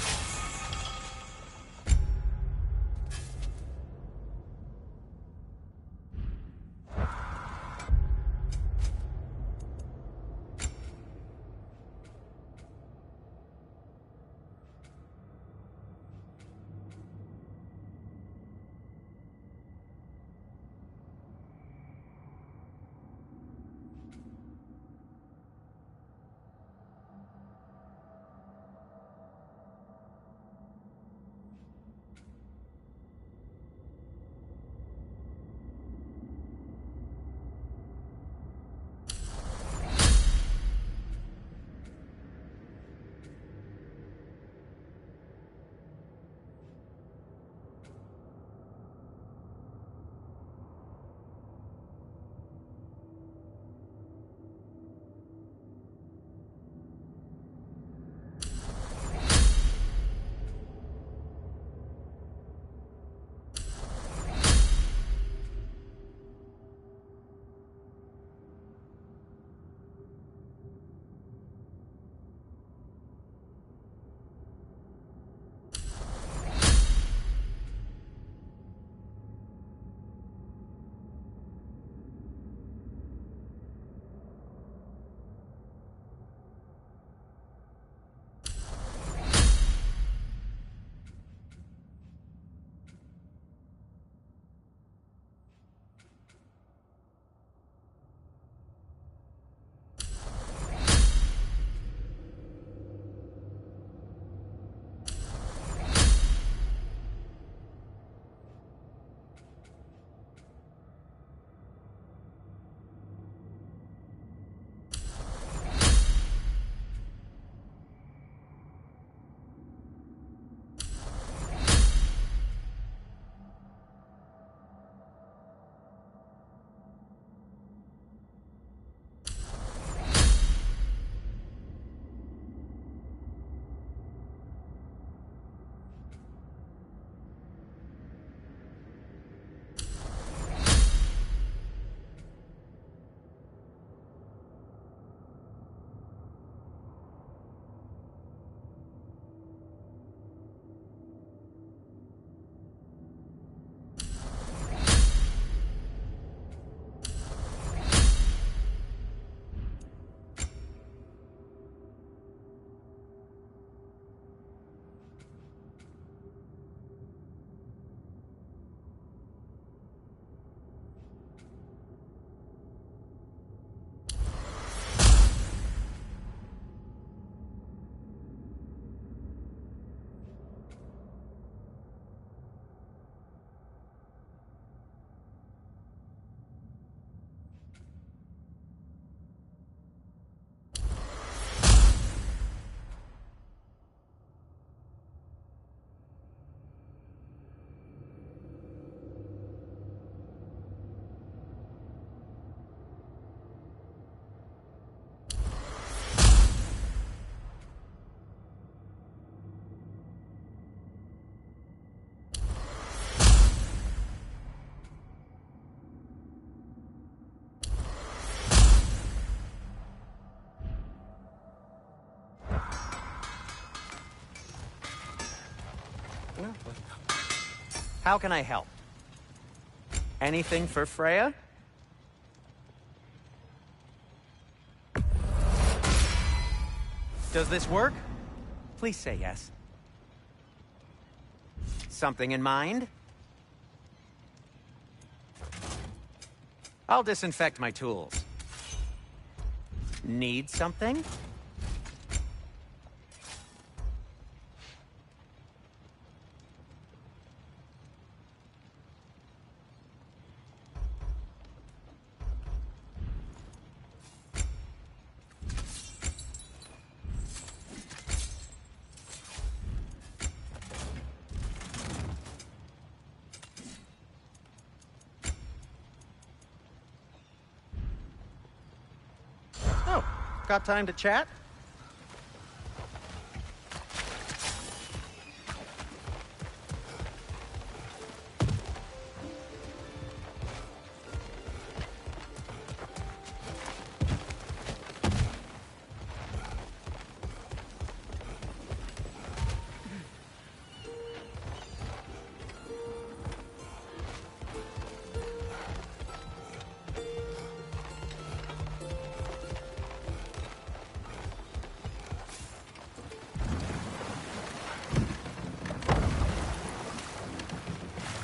How can I help? Anything for Freya? Does this work? Please say yes. Something in mind? I'll disinfect my tools. Need something? Oh, got time to chat?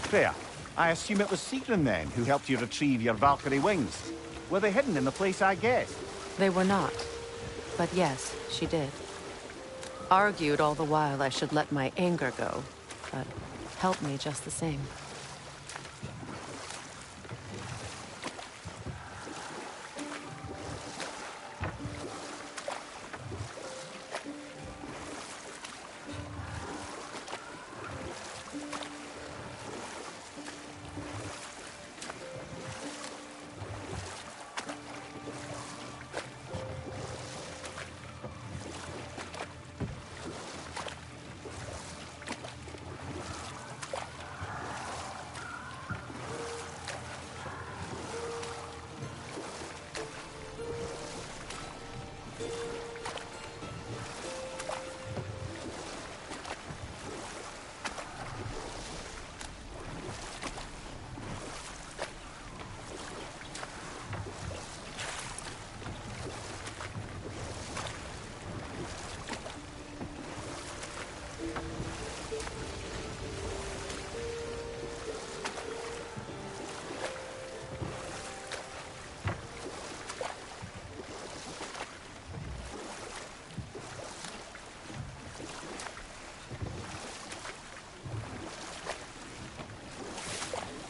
Fair. I assume it was Sigrun then who helped you retrieve your Valkyrie wings. Were they hidden in the place I guessed? They were not. But yes, she did. Argued all the while I should let my anger go, but helped me just the same.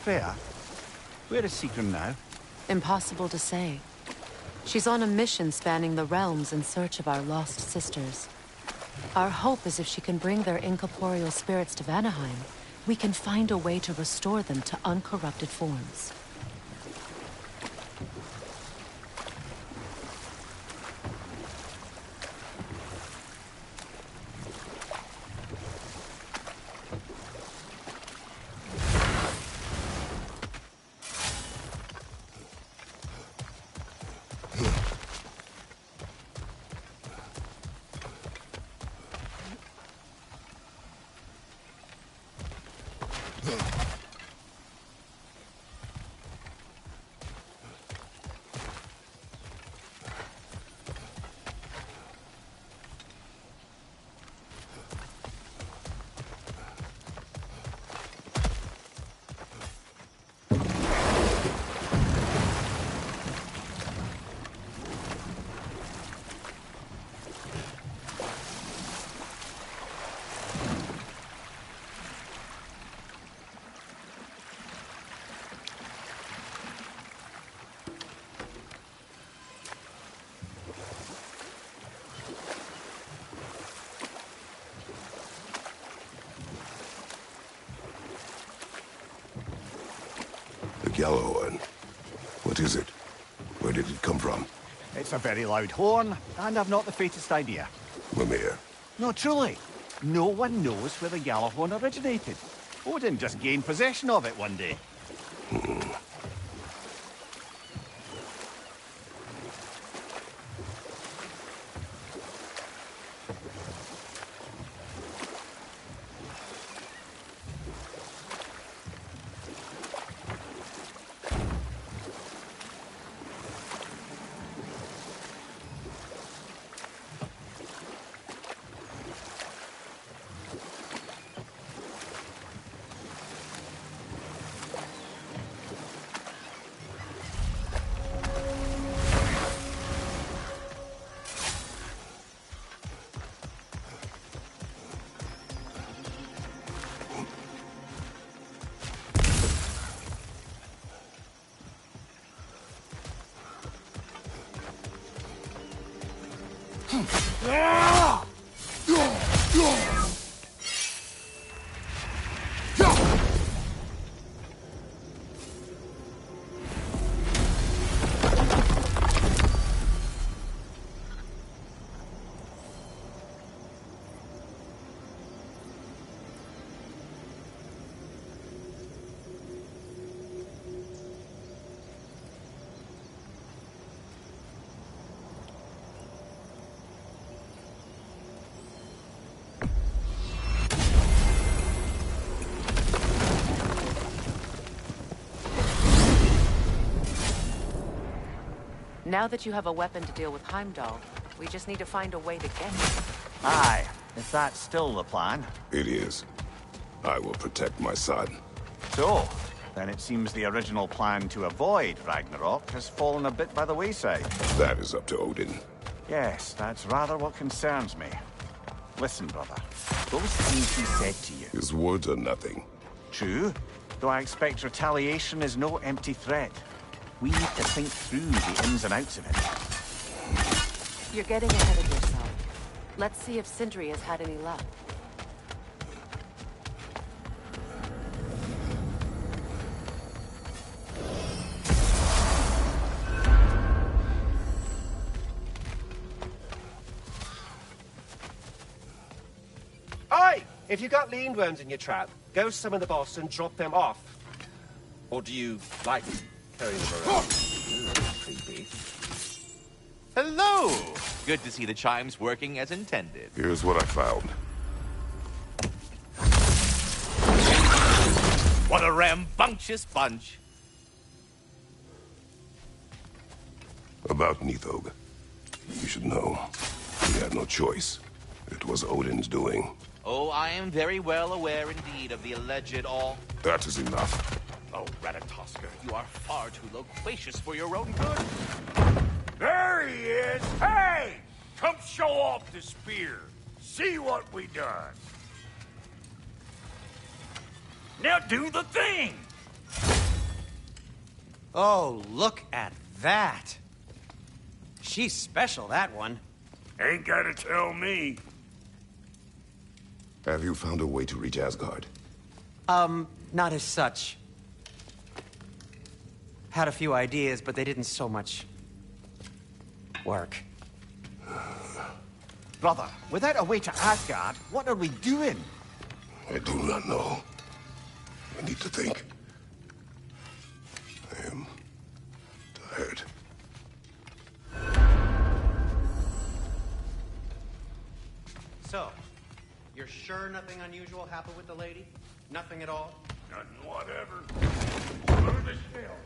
Fair. Where is Sigrun now? Impossible to say. She's on a mission spanning the realms in search of our lost sisters. Our hope is if she can bring their incorporeal spirits to Vanaheim, we can find a way to restore them to uncorrupted forms. The yellow one. What is it? Where did it come from? It's a very loud horn, and I've not the faintest idea. Mimir. No, truly. No one knows where the Gjallarhorn originated. Odin just gained possession of it one day. Now that you have a weapon to deal with Heimdall, we just need to find a way to get it. Aye, if that's still the plan. It is. I will protect my son. So, then it seems the original plan to avoid Ragnarok has fallen a bit by the wayside. That is up to Odin. Yes, that's rather what concerns me. Listen, brother. Those things he said to you. His words are nothing. True, though I expect retaliation is no empty threat. We need to think through the ins and outs of it. You're getting ahead of yourself. Let's see if Sindri has had any luck. Aye! If you got lean worms in your trap, go summon the boss and drop them off. Or do you like carrying them around? Creepy. Hello! Good to see the chimes working as intended. Here's what I found. What a rambunctious bunch. About Nithog. You should know. He had no choice. It was Odin's doing. Oh, I am very well aware indeed of the alleged all. That is enough. Oh, Ratatosker, you are far too loquacious for your own good. There he is! Hey! Come show off the spear. See what we done. Now do the thing! Oh, look at that. She's special, that one. Ain't gotta tell me. Have you found a way to reach Asgard? Not as such. Had a few ideas, but they didn't so much work. Brother, without a way to Asgard, what are we doing? I do not know. I need to think. I am tired. So, you're sure nothing unusual happened with the lady? Nothing at all? Nothing whatever. Go to the shell.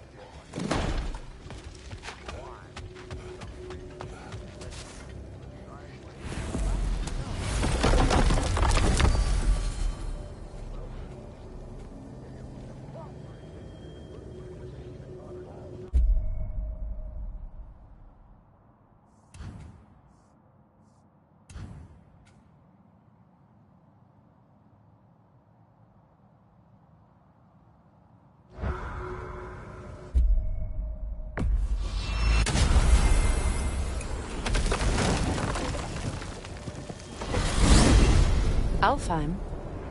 Alfheim?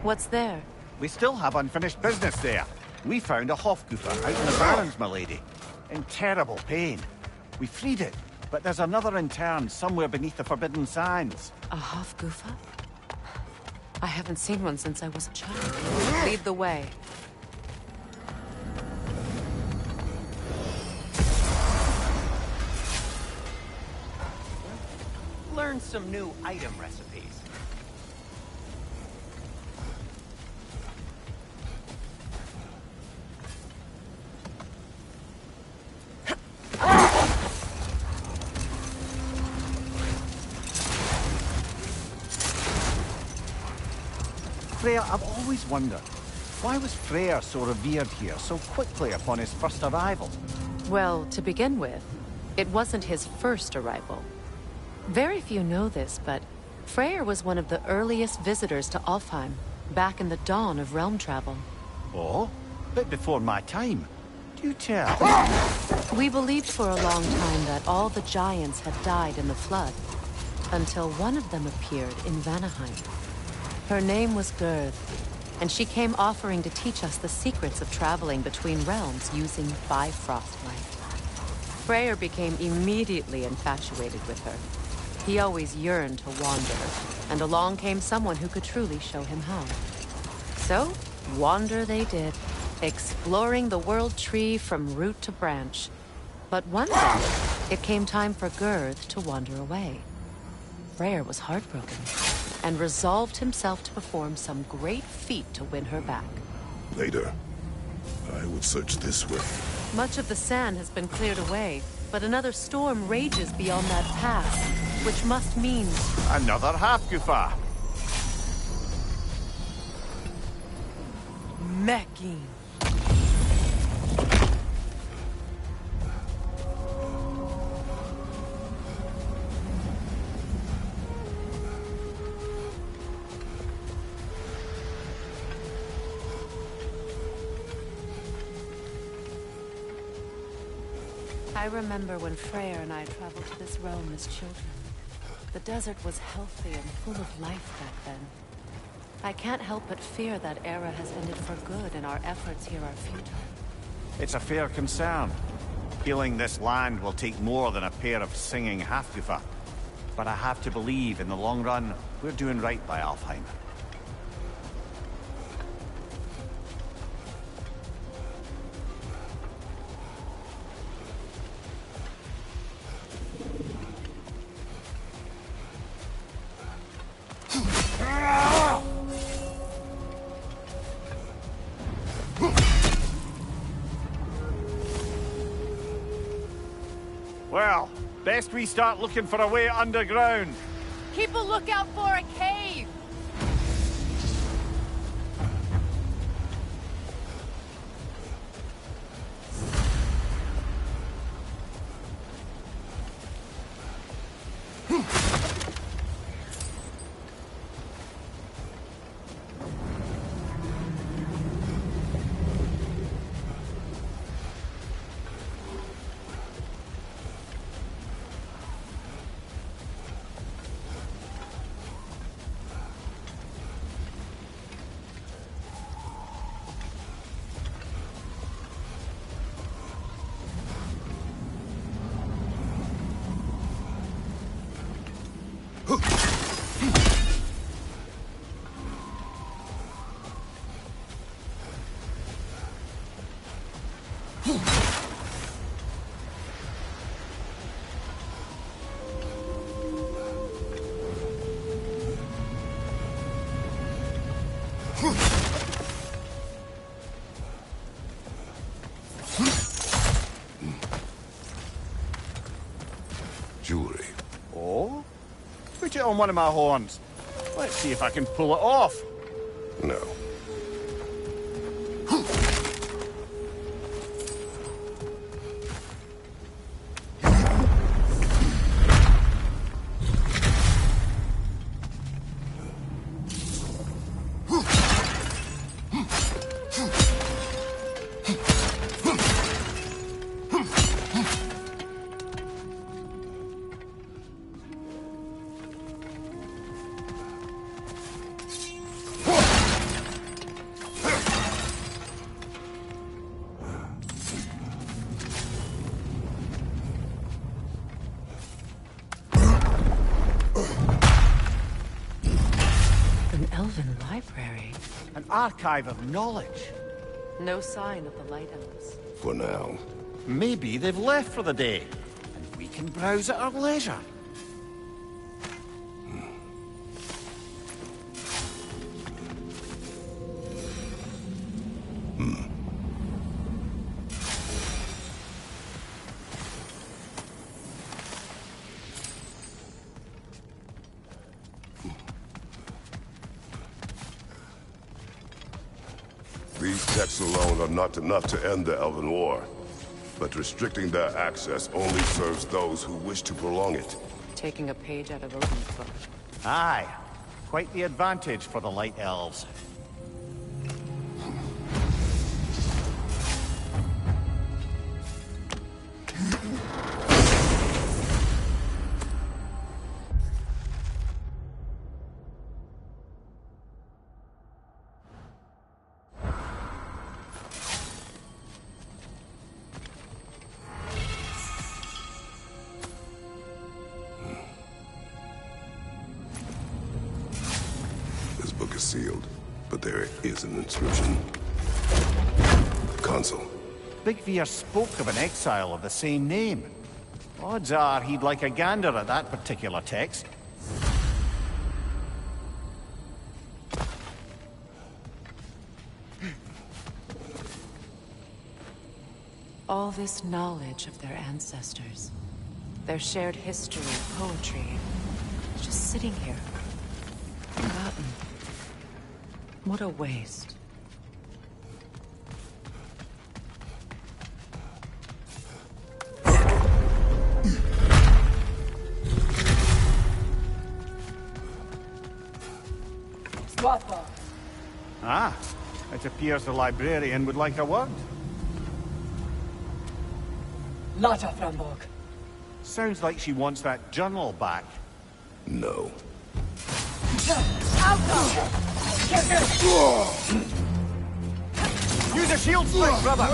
What's there? We still have unfinished business there. We found a Hofgufer out in the Barrens, my lady. In terrible pain. We freed it, but there's another intern somewhere beneath the Forbidden Sands. A Hofgufer? I haven't seen one since I was a child. Lead the way. Learn some new item recipes. Freya, I've always wondered, why was Freyr so revered here so quickly upon his first arrival? Well, to begin with, it wasn't his first arrival. Very few know this, but Freyr was one of the earliest visitors to Alfheim, back in the dawn of realm travel. Oh? Bit before my time. Do tell. We believed for a long time that all the giants had died in the flood, until one of them appeared in Vanaheim. Her name was Gerd, and she came offering to teach us the secrets of traveling between realms using Bifrost light. Freyr became immediately infatuated with her. He always yearned to wander, and along came someone who could truly show him how. So, wander they did, exploring the world tree from root to branch. But one day, it came time for Gerd to wander away. Freyr was heartbroken, and resolved himself to perform some great feat to win her back. Later, I would search this way. Much of the sand has been cleared away, but another storm rages beyond that pass, which must mean... Another Hofgufer! Mecking. I remember when Freyr and I traveled to this realm as children. The desert was healthy and full of life back then. I can't help but fear that era has ended for good and our efforts here are futile. It's a fair concern. Healing this land will take more than a pair of singing Halfgoofer. But I have to believe, in the long run, we're doing right by Alfheim. Well, best we start looking for a way underground. Keep a lookout for a cave! Jewelry. Oh? Put it on one of my horns. Let's see if I can pull it off. No. Elven library. An archive of knowledge. No sign of the Light Elves. For now. Maybe they've left for the day, and we can browse at our leisure. These texts alone are not enough to end the Elven War. But restricting their access only serves those who wish to prolong it. Taking a page out of Odin's book. Aye. Quite the advantage for the Light Elves. This book is sealed, but there is an inscription. Consul. Big Veer spoke of an exile of the same name. Odds are he'd like a gander at that particular text. All this knowledge of their ancestors, their shared history, poetry, just sitting here, forgotten. What a waste. Ah, it appears the librarian would like a word. Lotta Framborg. Sounds like she wants that journal back. No. Use a shield strike, brother!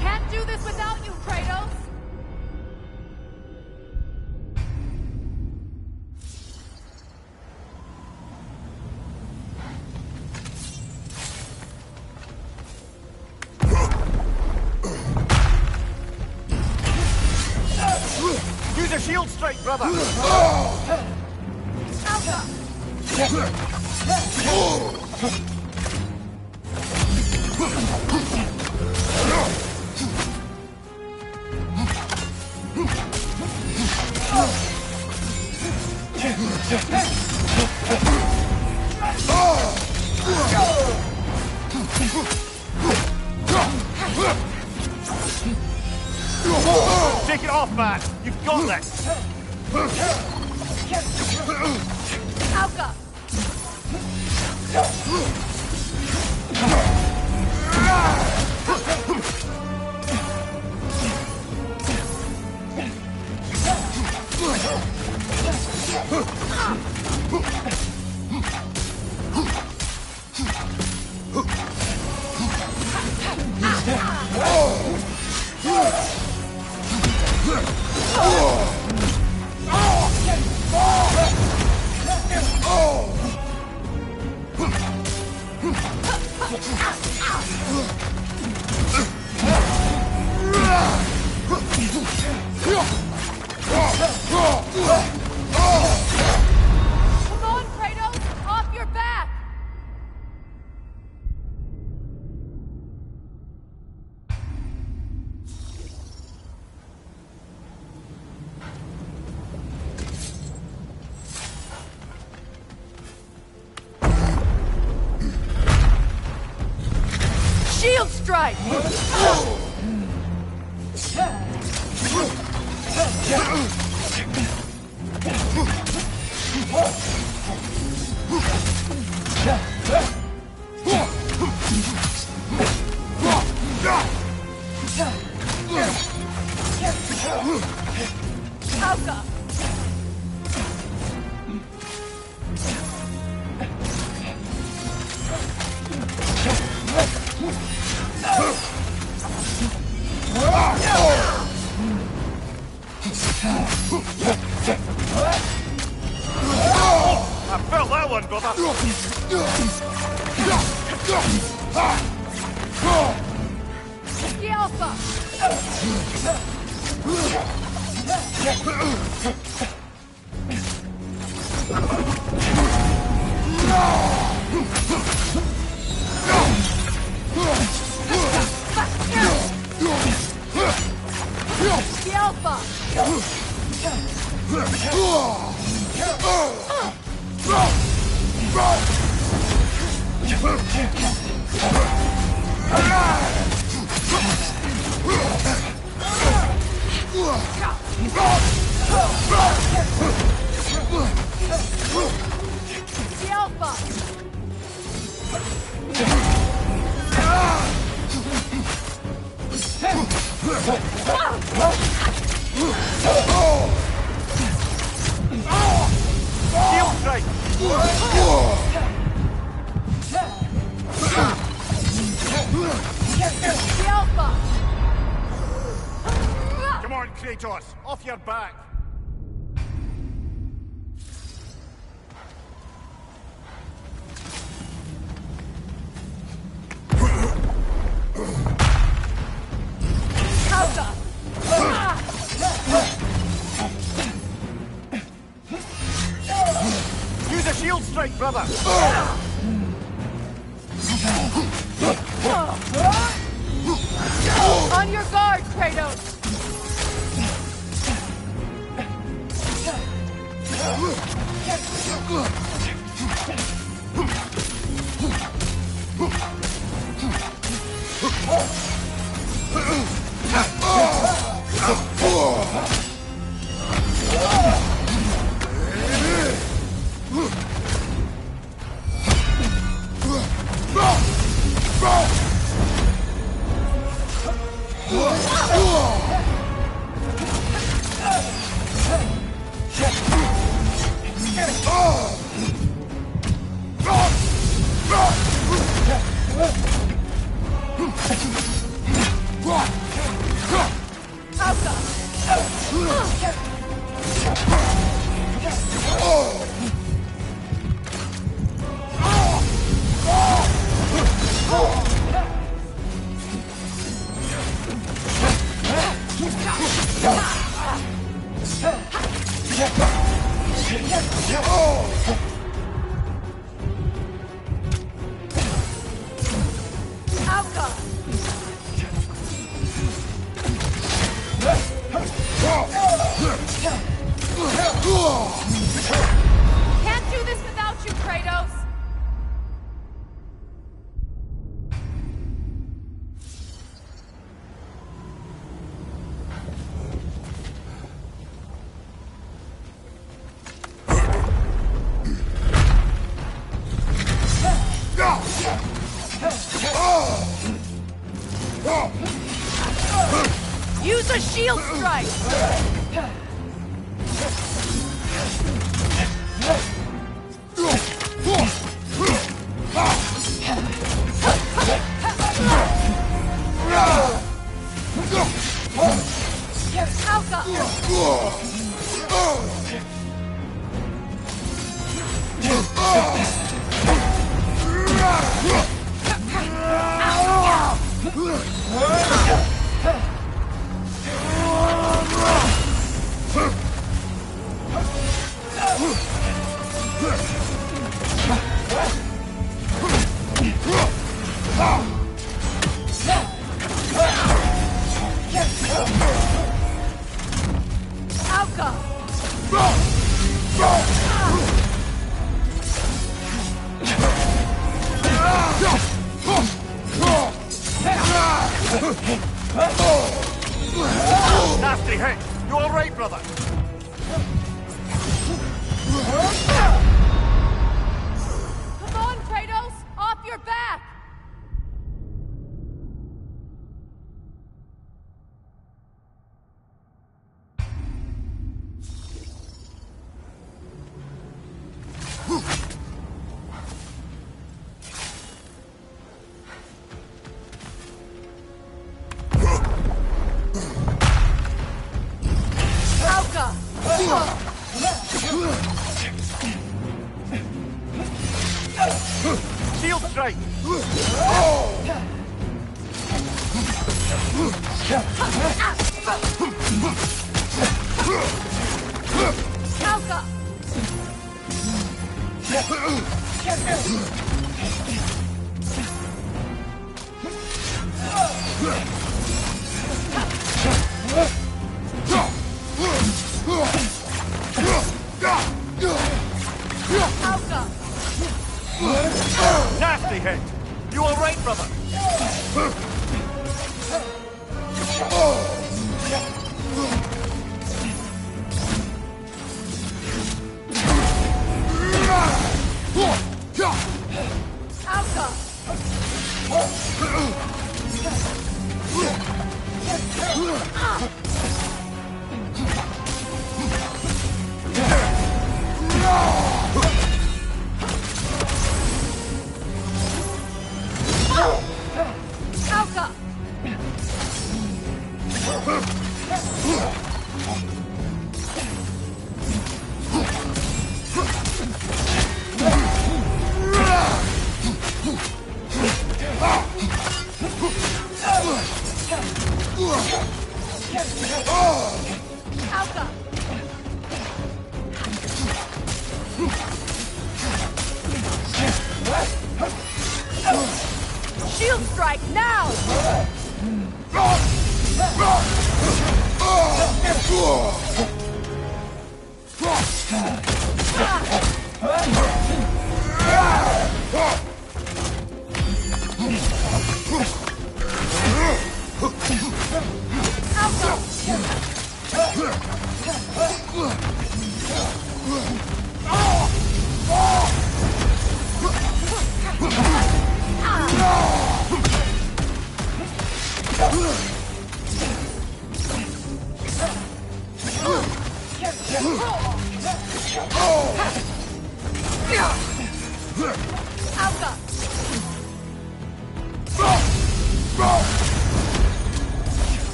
Can't do this without you, Kratos! Use a shield strike, brother! Take it off, man! You've got this! Alka! Come on, Kratos! Off your back! Shield strike! Alka! I felt that one, brother! The Alpha! The Alpha! The Alpha! Shield strike! The Alpha! Come on, Kratos! Off your back! Alka! Use a shield strike, brother! On your guard, Kratos! Can't do this without you, Kratos! Use a shield strike! Nasty hit! You all right, brother? Come on, Kratos! Off your back! Shield strike! Nasty hit! You all right, brother? Shield strike now!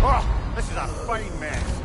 Oh, this is a fine mess.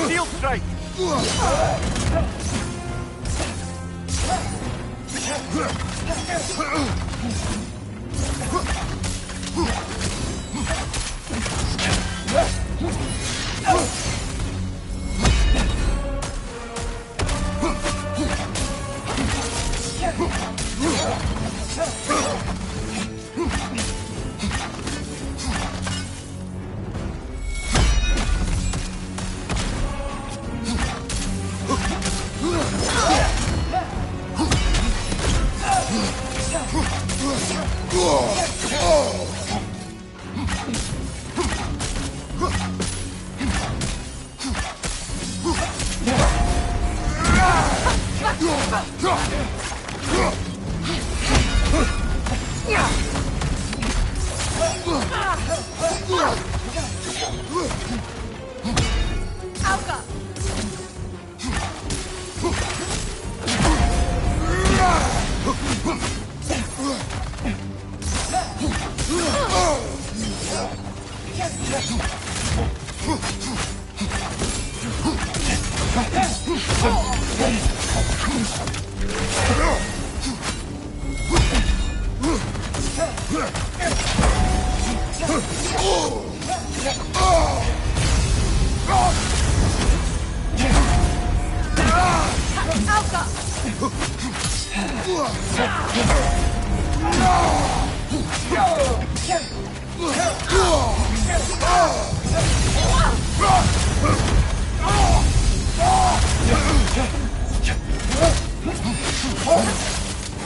Shield strike!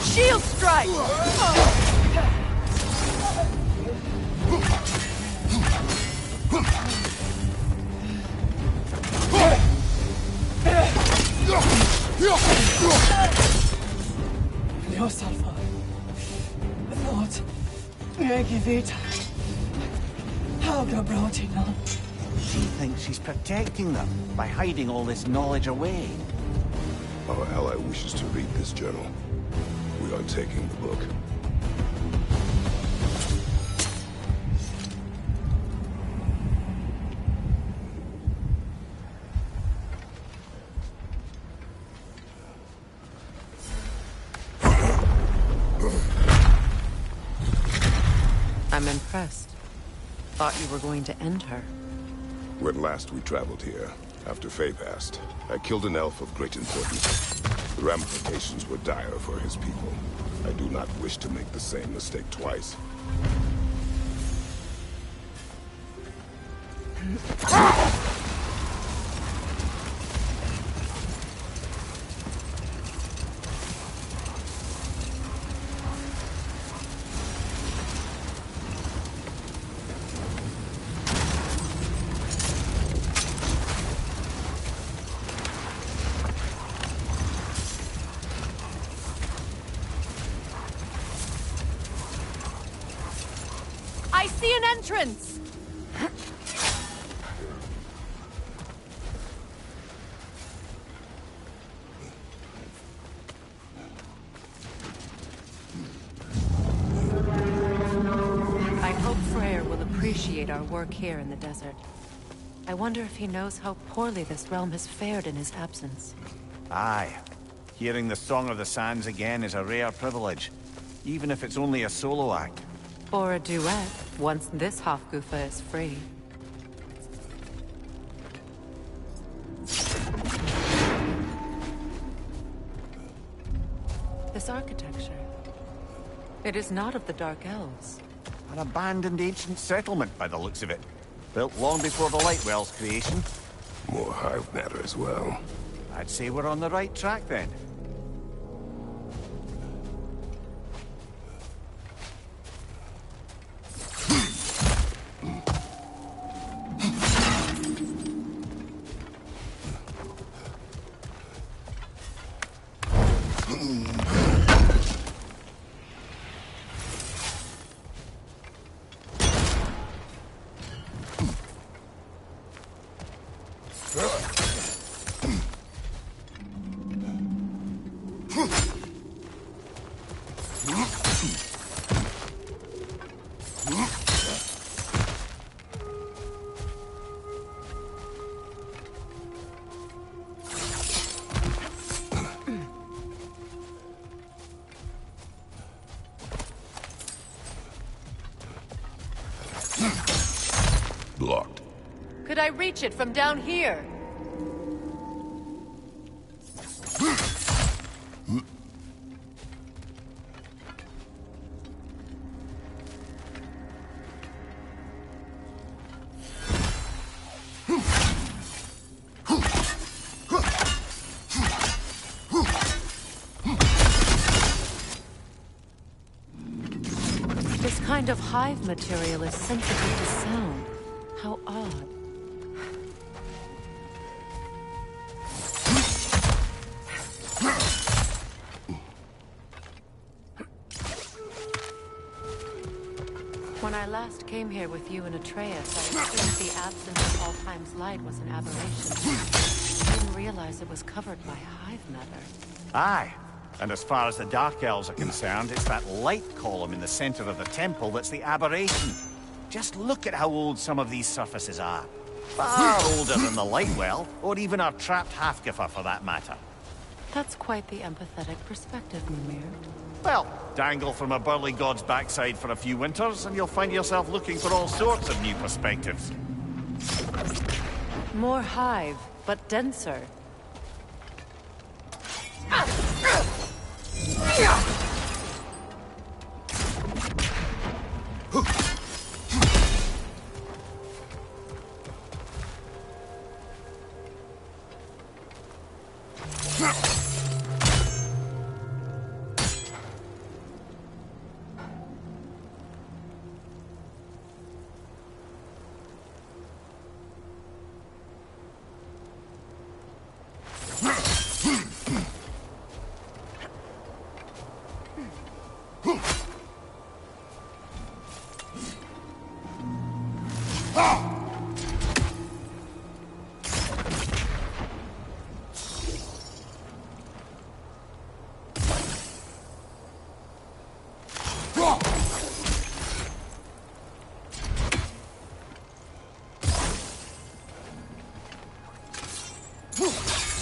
Shield strike! Dios Alpha. Thought. Megivita. Helga Brotina. She thinks she's protecting them by hiding all this knowledge away. Our ally wishes to read this journal. We are taking the book. I'm impressed. Thought you were going to end her. When last we traveled here, after Faye passed, I killed an elf of great importance. The ramifications were dire for his people. I do not wish to make the same mistake twice. I see an entrance! I hope Freyr will appreciate our work here in the desert. I wonder if he knows how poorly this realm has fared in his absence. Aye. Hearing the Song of the Sands again is a rare privilege, even if it's only a solo act. Or a duet, once this Hofgufa is free. This architecture. It is not of the Dark Elves. An abandoned ancient settlement, by the looks of it. Built long before the Lightwell's creation. More hive matter as well. I'd say we're on the right track then. Blocked. Could I reach it from down here? This kind of hive material is sensitive to sound. How odd. When I last came here with you and Atreus, I assumed the absence of All-Time's light was an aberration. I didn't realize it was covered by hive matter. Aye. And as far as the Dark Elves are concerned, it's that light column in the center of the temple that's the aberration. Just look at how old some of these surfaces are. Far older than the Lightwell, or even our trapped Hafgifa for that matter. That's quite the empathetic perspective, Mimir. Well, dangle from a burly god's backside for a few winters, and you'll find yourself looking for all sorts of new perspectives. More hive, but denser.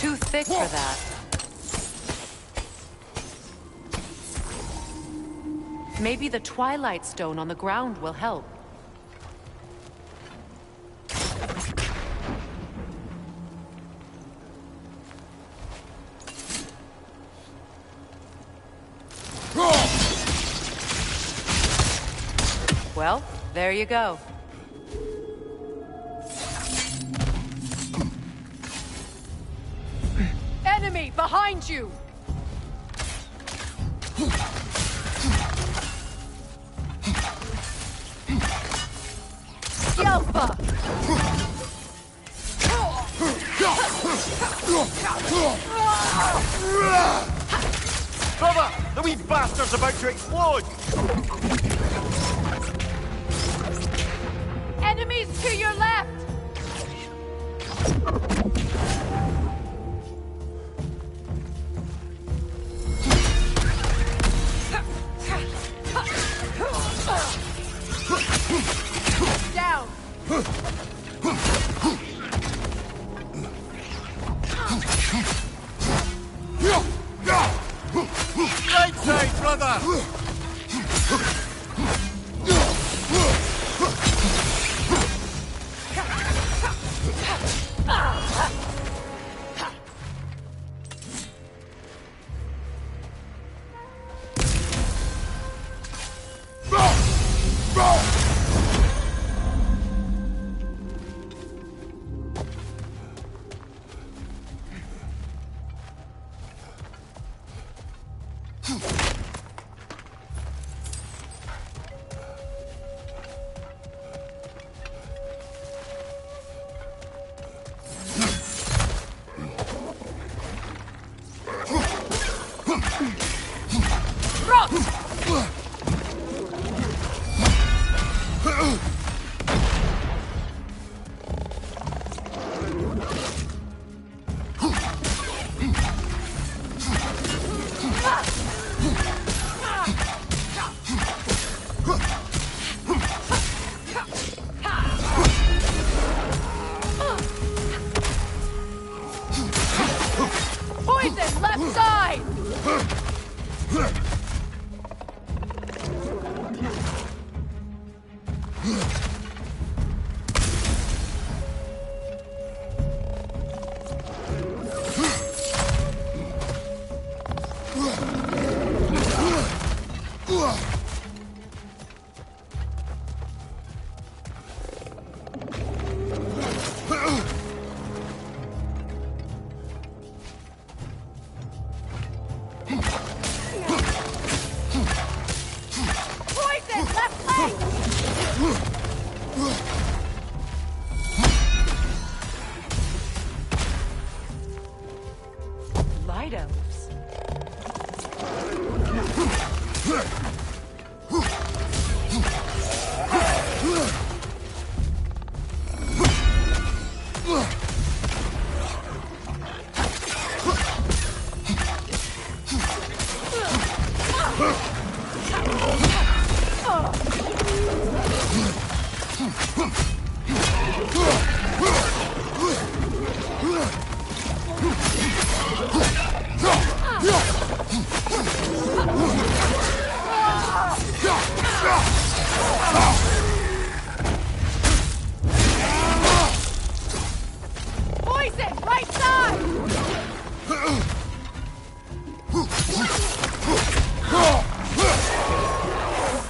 Too thick for that. Maybe the Twilight Stone on the ground will help. Well, there you go. Enemy behind you! Yelpa! Brother! The wee bastard's about to explode! Enemies to your left! Down! Right side, brother! Poison left side! Poison left leg! Light elves. Poison right side!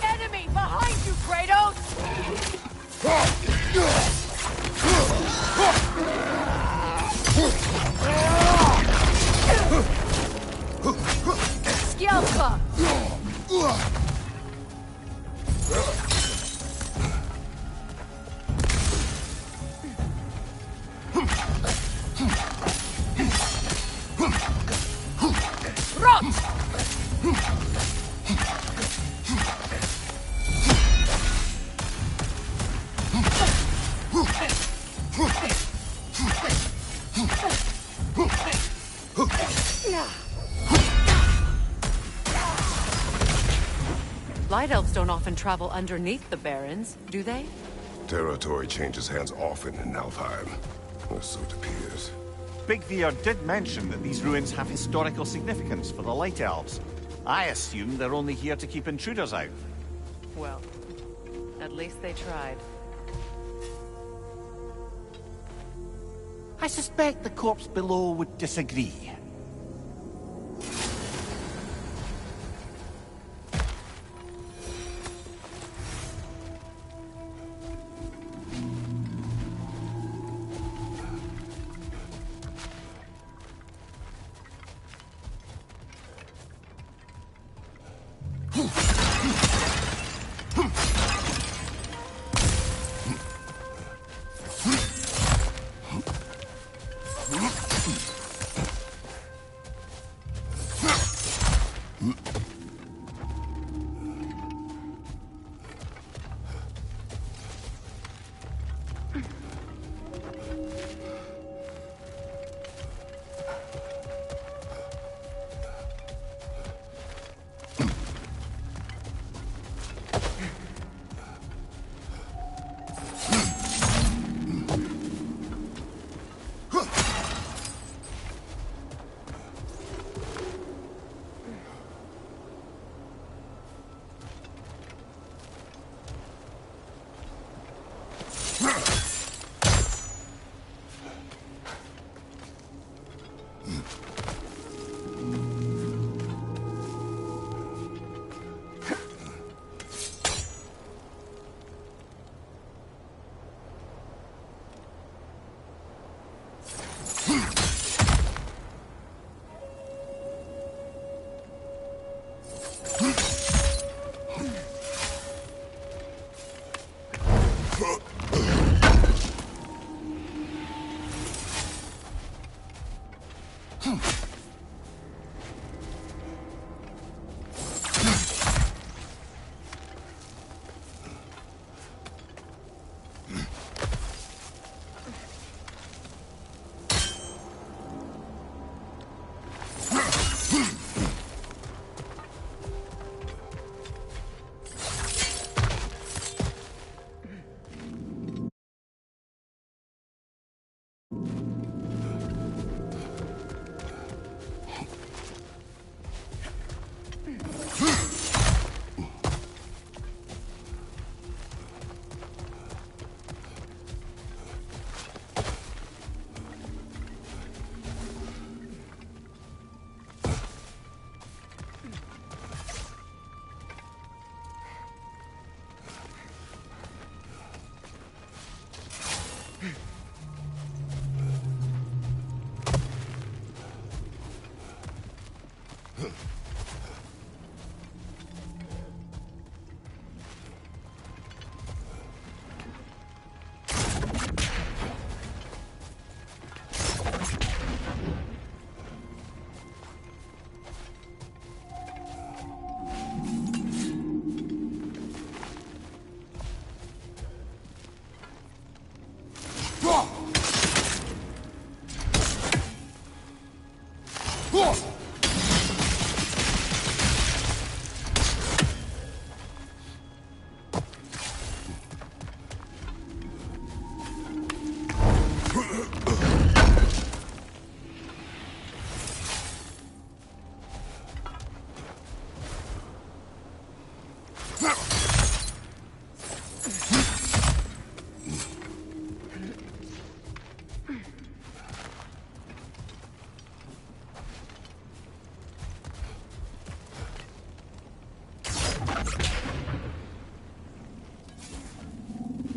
Enemy behind you, Kratos! Skjelpa! Rot! Light elves don't often travel underneath the barrens, do they? Territory changes hands often in Nalfheim. Or so it appears. Big Veer did mention that these ruins have historical significance for the Light Elves. I assume they're only here to keep intruders out. Well, at least they tried. I suspect the corpse below would disagree.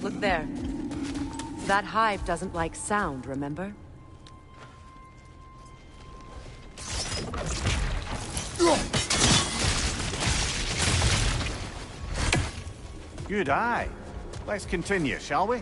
Look there. That hive doesn't like sound, remember? Good eye. Let's continue, shall we?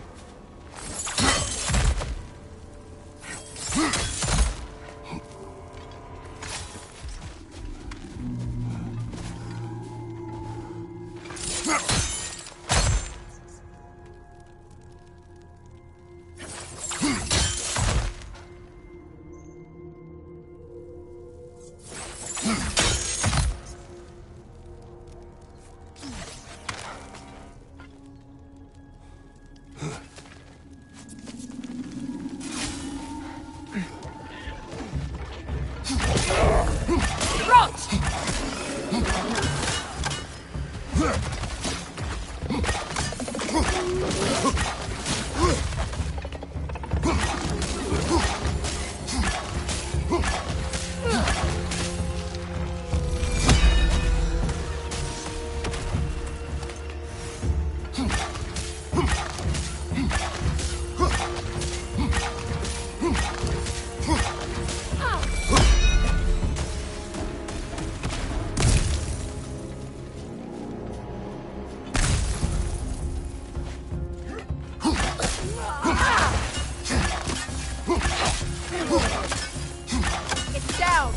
It's down!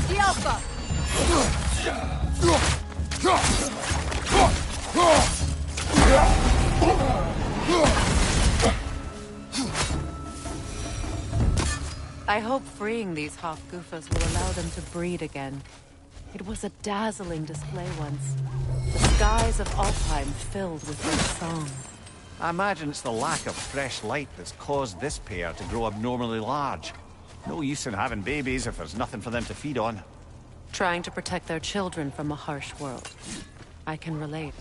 The Alpha! I hope freeing these half-goofers will allow them to breed again. It was a dazzling display once. The skies of Alfheim filled with their song. I imagine it's the lack of fresh light that's caused this pair to grow abnormally large. No use in having babies if there's nothing for them to feed on. Trying to protect their children from a harsh world. I can relate.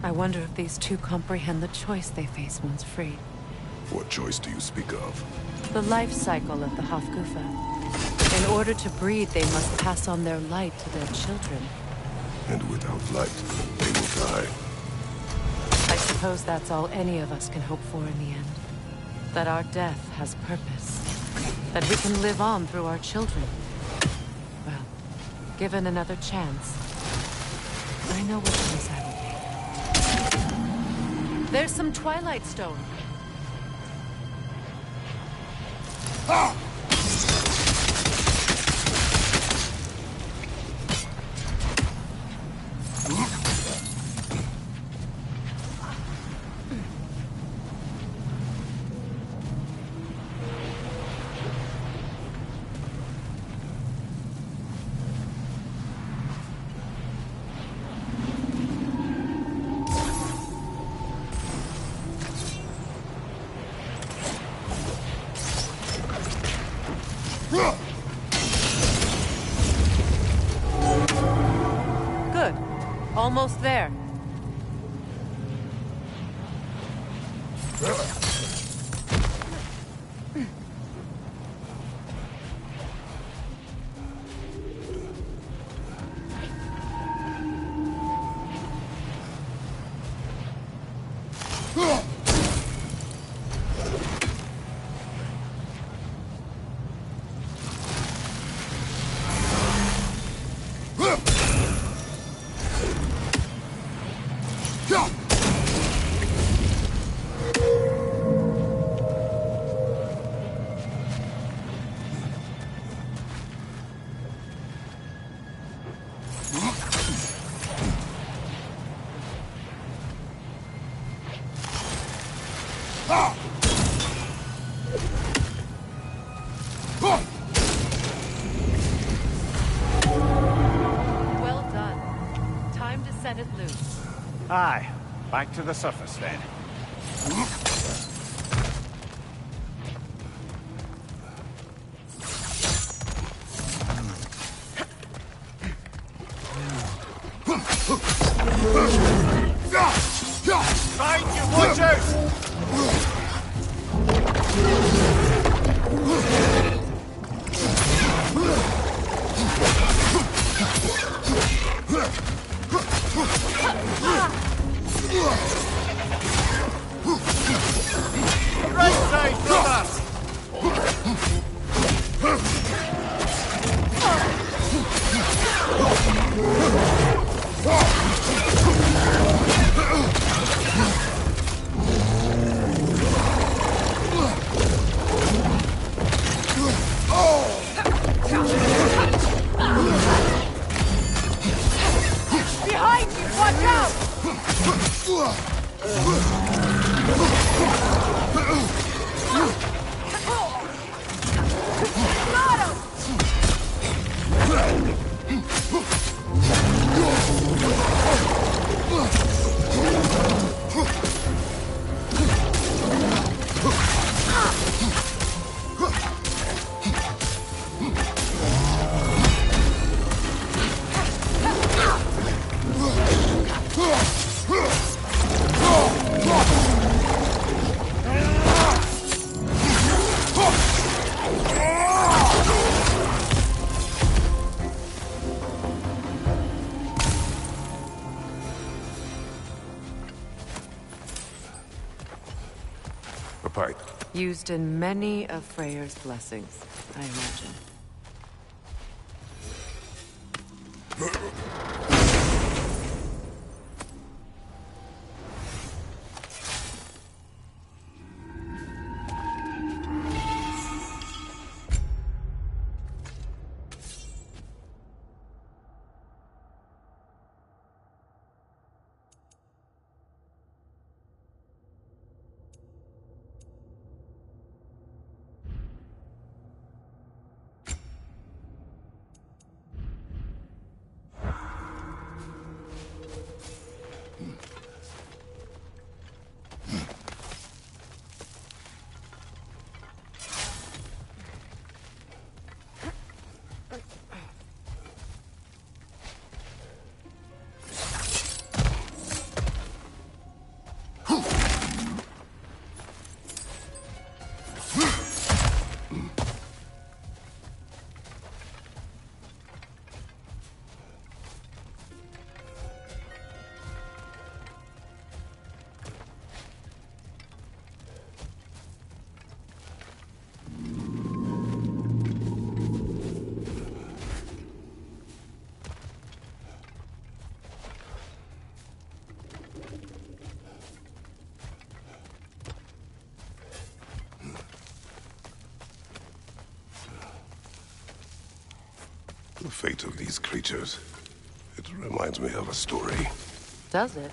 I wonder if these two comprehend the choice they face once freed. What choice do you speak of? The life cycle of the Hofgufa. In order to breed, they must pass on their light to their children. And without light, they will die. I suppose that's all any of us can hope for in the end. That our death has purpose. That we can live on through our children. Well, given another chance, I know what choice I will make. There's some Twilight Stone. Ah! Good. Almost there. Well done. Time to set it loose. Aye. Back to the surface then. Behind you, watch out! Right side, brother! Behind you! Watch out! Got him! A pipe. Used in many of Freyr's blessings, I imagine. The fate of these creatures. It reminds me of a story. Does it?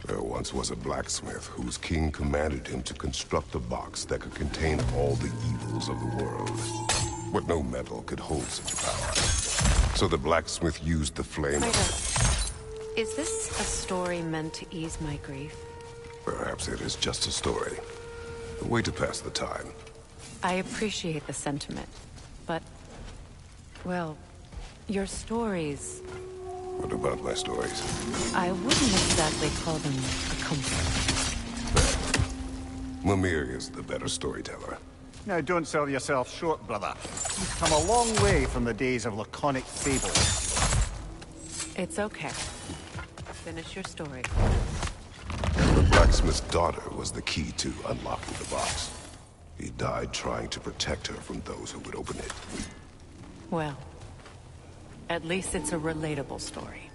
There once was a blacksmith whose king commanded him to construct a box that could contain all the evils of the world. But no metal could hold such power. So the blacksmith used the flame. Is this a story meant to ease my grief? Perhaps it is just a story. A way to pass the time. I appreciate the sentiment, but... well, your stories... What about my stories? I wouldn't exactly call them a comfort. Mimir is the better storyteller. Now, don't sell yourself short, brother. You've come a long way from the days of laconic fable. It's okay. Finish your story. The blacksmith's daughter was the key to unlocking the box. He died trying to protect her from those who would open it. Well, at least it's a relatable story.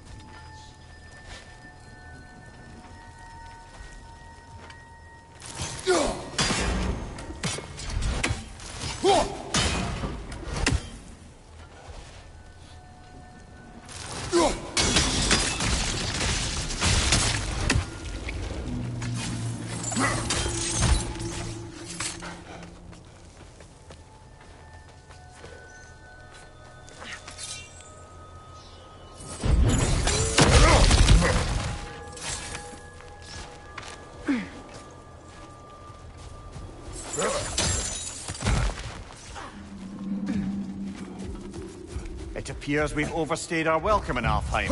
It appears we've overstayed our welcome in Alfheim.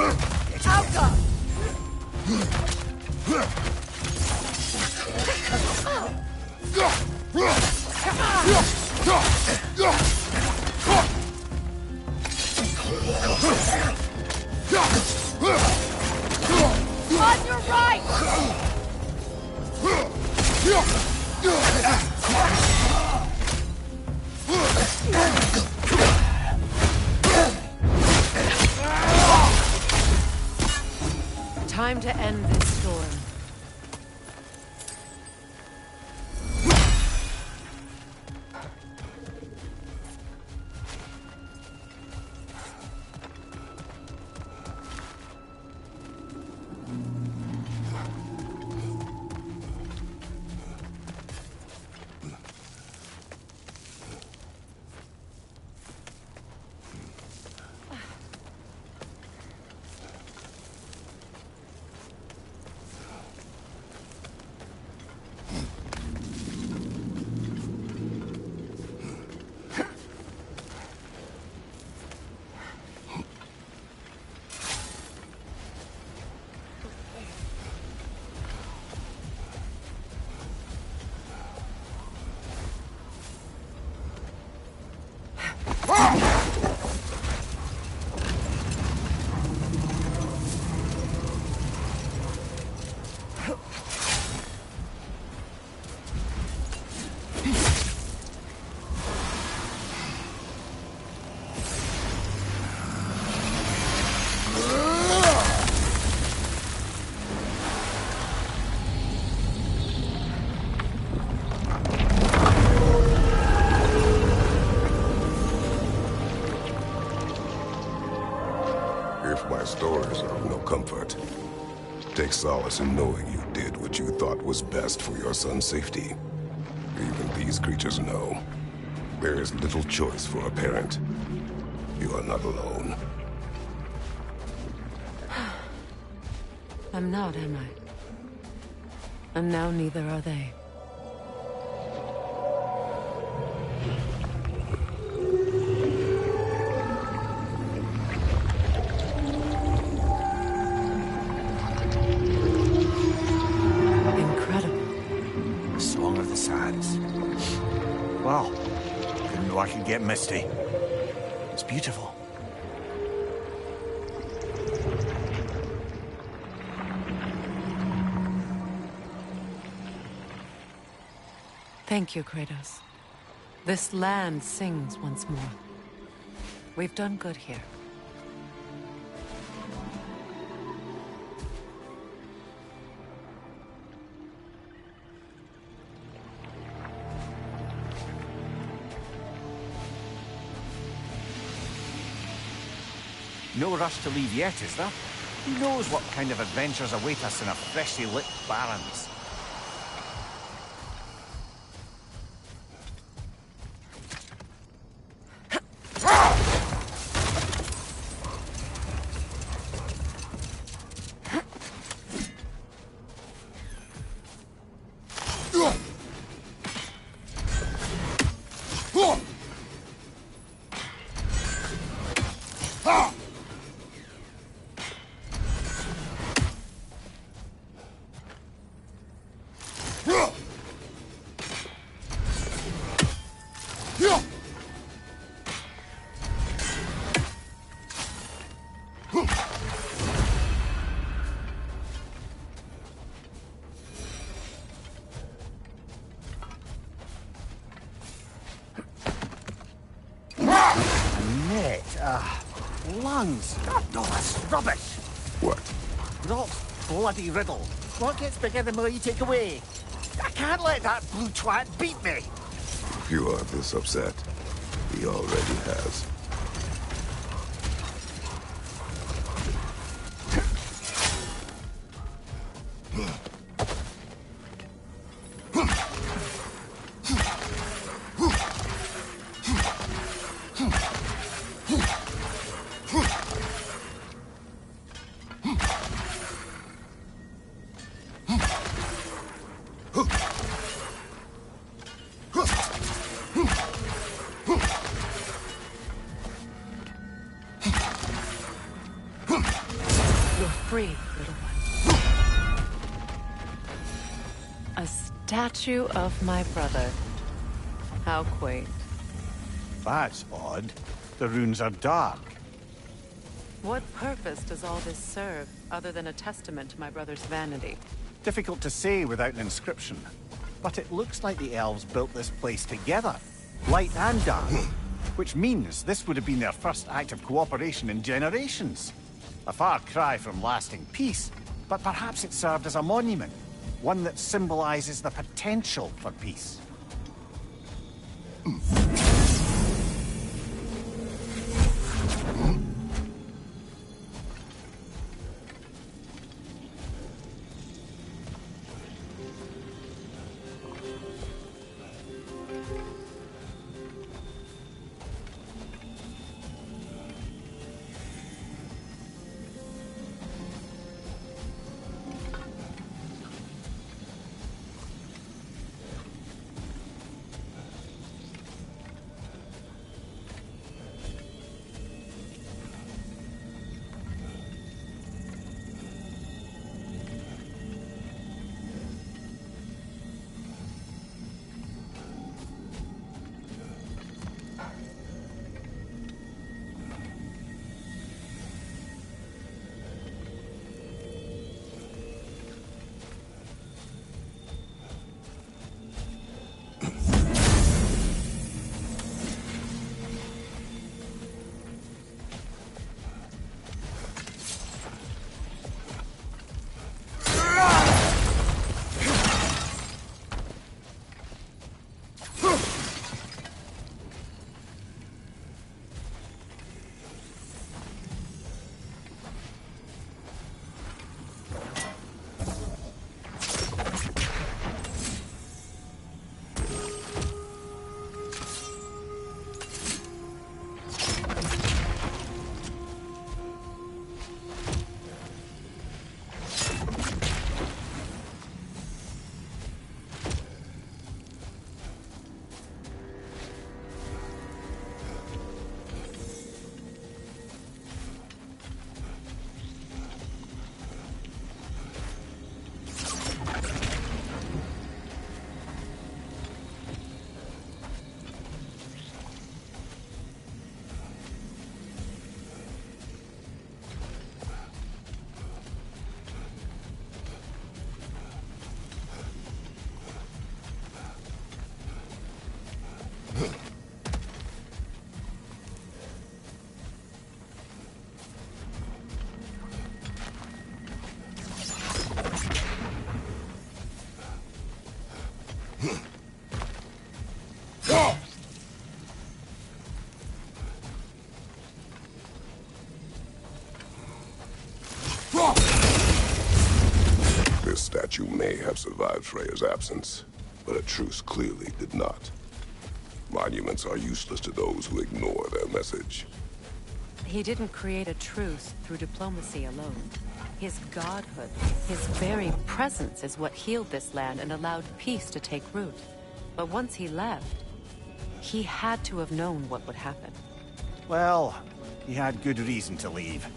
Alka! On your right! Time to end this storm. If my stories are of no comfort, take solace in knowing you did what you thought was best for your son's safety. Even these creatures know. There is little choice for a parent. You are not alone. I'm not, am I? And now neither are they. The Song of the Sands. Wow. Didn't know I could get misty. It's beautiful. Thank you, Kratos. This land sings once more. We've done good here. No rush to leave yet, is there? Who knows what kind of adventures await us in our freshly lit barrens? Lungs! God, no, that's rubbish! What? Rot's bloody riddle. What gets bigger the more you take away? I can't let that blue twat beat me! If you are this upset, he already has. Free, little one. A statue of my brother. How quaint. That's odd. The runes are dark. What purpose does all this serve, other than a testament to my brother's vanity? Difficult to say without an inscription. But it looks like the elves built this place together. Light and dark. Which means this would have been their first act of cooperation in generations. A far cry from lasting peace, but perhaps it served as a monument. One that symbolizes the potential for peace. This statue may have survived Freya's absence, but a truce clearly did not. Monuments are useless to those who ignore their message. He didn't create a truce through diplomacy alone. His godhood, his very presence is what healed this land and allowed peace to take root. But once he left, He had to have known what would happen. Well, he had good reason to leave.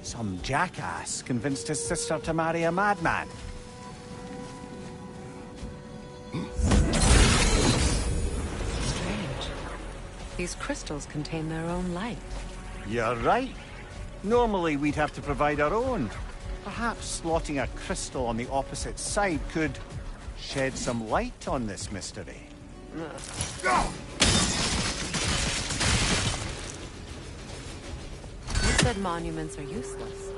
Some jackass convinced his sister to marry a madman. Strange. These crystals contain their own light. You're right. Normally we'd have to provide our own. Perhaps slotting a crystal on the opposite side could shed some light on this mystery. You said monuments are useless.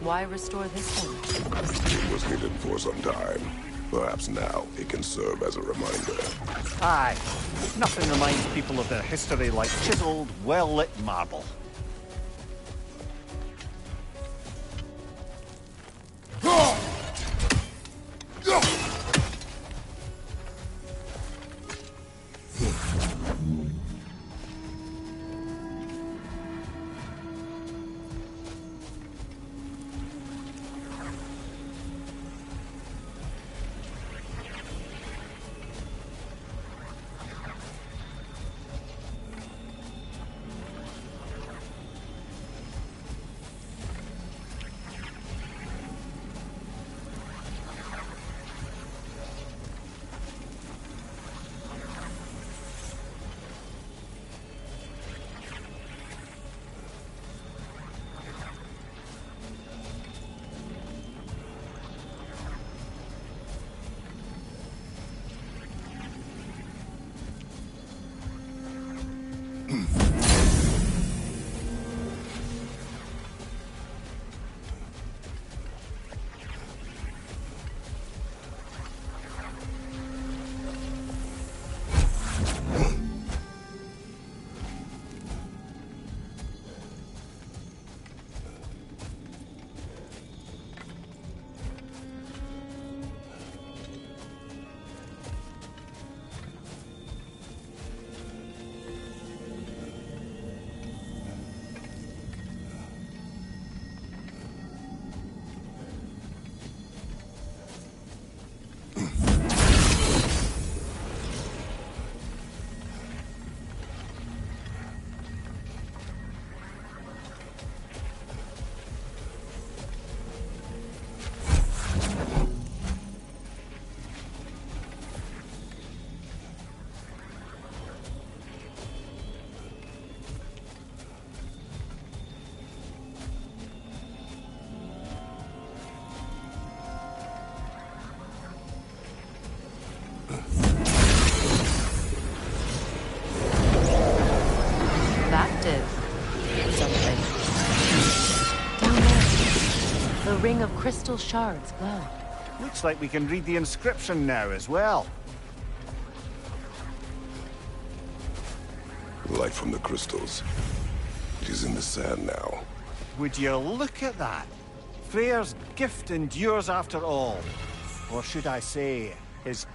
Why restore this one? It was needed for some time. Perhaps now it can serve as a reminder. Aye. Nothing reminds people of their history like chiseled, well-lit marble. ring of crystal shards glow. Looks like we can read the inscription now as well. Light from the crystals. It is in the sand now. Would you look at that? Freyr's gift endures after all. Or should I say, his...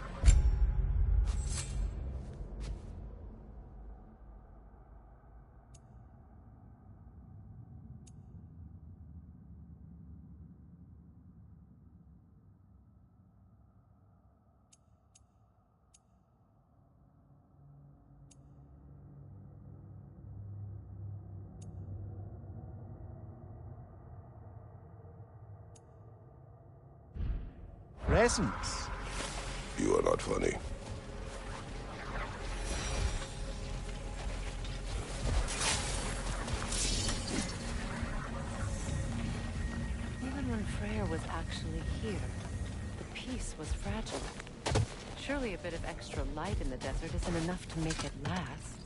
presence. You are not funny. Even when Freyr was actually here, the peace was fragile. Surely a bit of extra light in the desert isn't enough to make it last.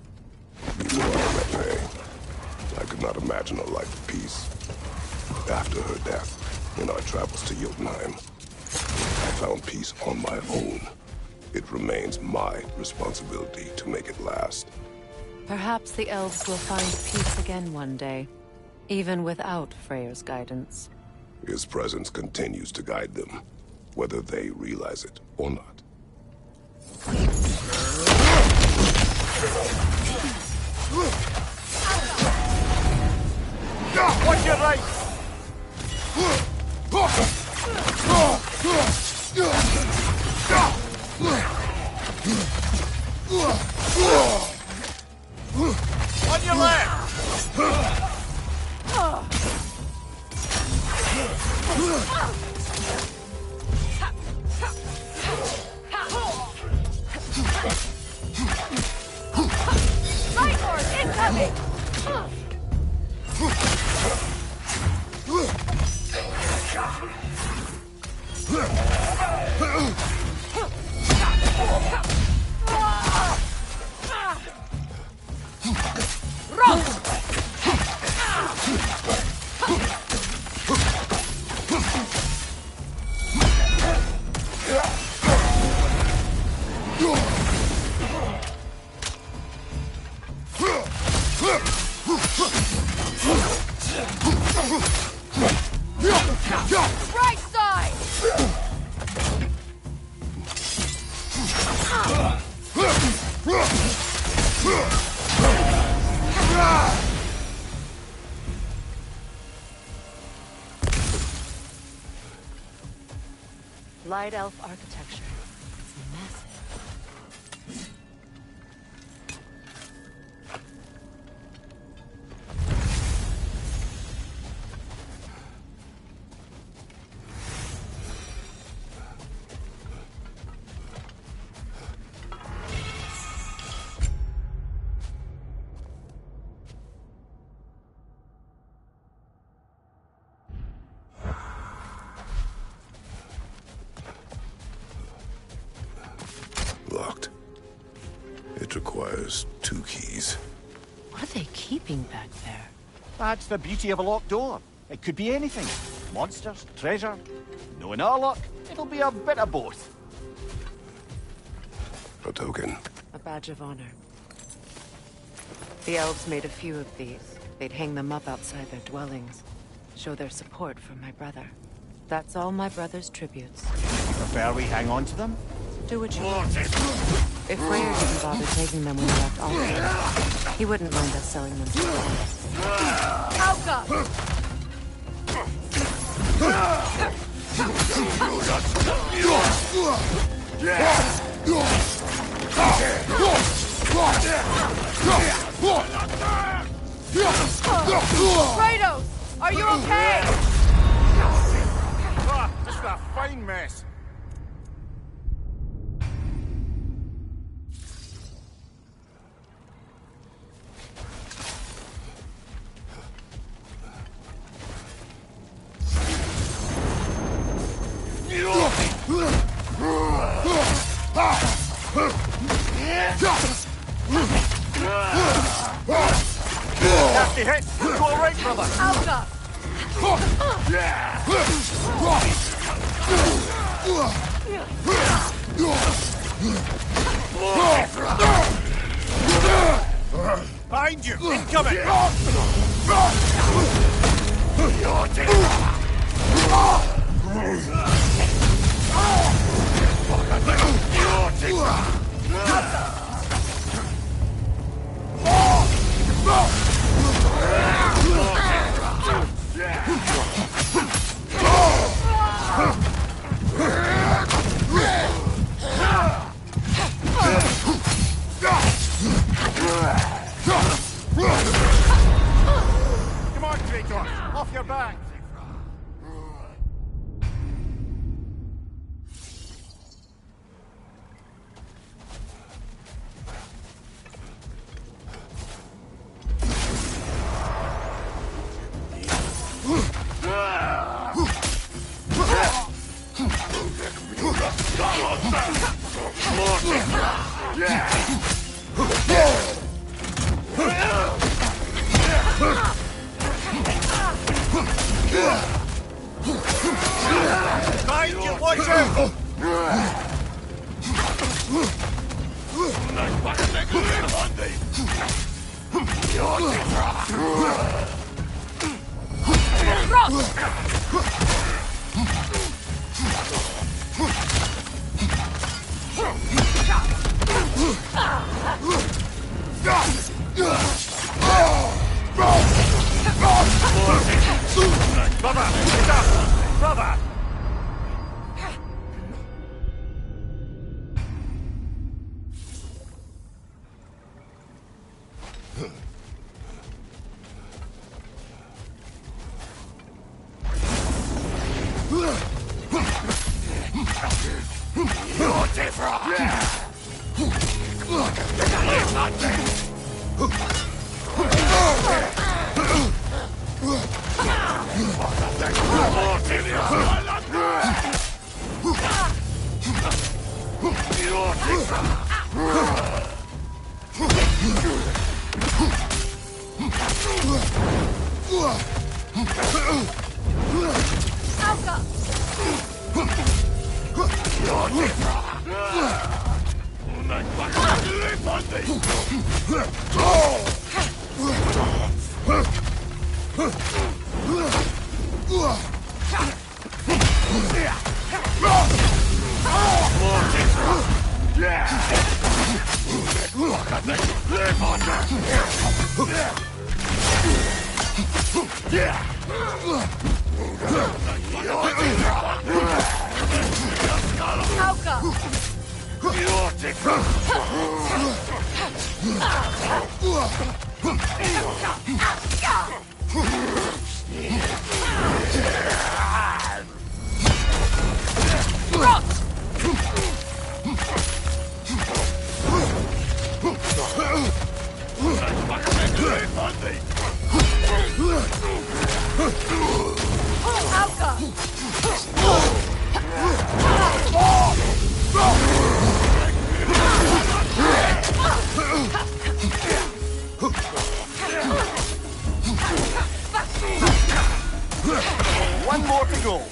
You are Repe. I could not imagine a life of peace. After her death, in our travels to Jotunheim, I found peace on my own. It remains my responsibility to make it last. Perhaps the elves will find peace again one day, even without Freyr's guidance. His presence continues to guide them, whether they realize it or not. Watch your right! Right side! Light elf architecture. It's massive. Locked. It requires 2 keys. What are they keeping back there? That's the beauty of a locked door. It could be anything. Monsters, treasure. Knowing our luck, it'll be a bit of both. A token. A badge of honor. The elves made a few of these. They'd hang them up outside their dwellings. Show their support for my brother. That's all my brother's tributes. Prefer we hang on to them? Do what you want. If Freyr didn't bother taking them when we left Alta, he wouldn't mind us selling them to us. Alka! Kratos! Are you okay? Just a fine mess. Nasty hit! You all right, brother? Alka! Behind you! Incoming! Come on, Kratos! Off your back! Behind you! Watch out! Brother! Get up! Brother! One more to go.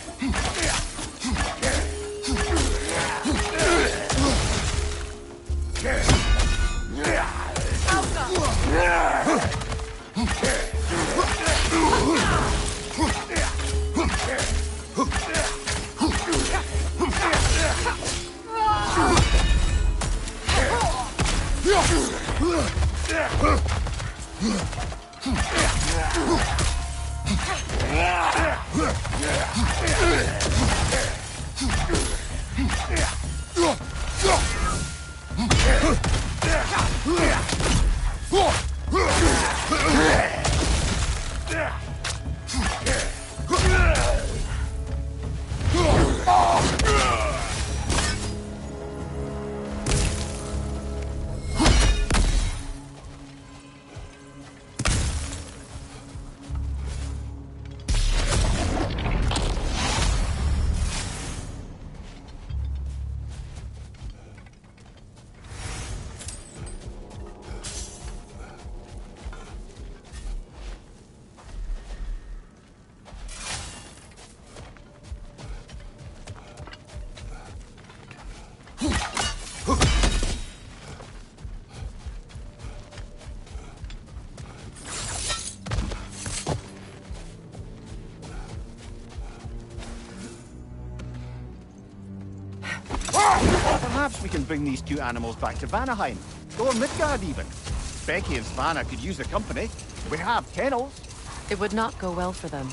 Perhaps we can bring these two animals back to Vanaheim, or Midgard even. Becky and Svanna could use the company. We have kennels. It would not go well for them.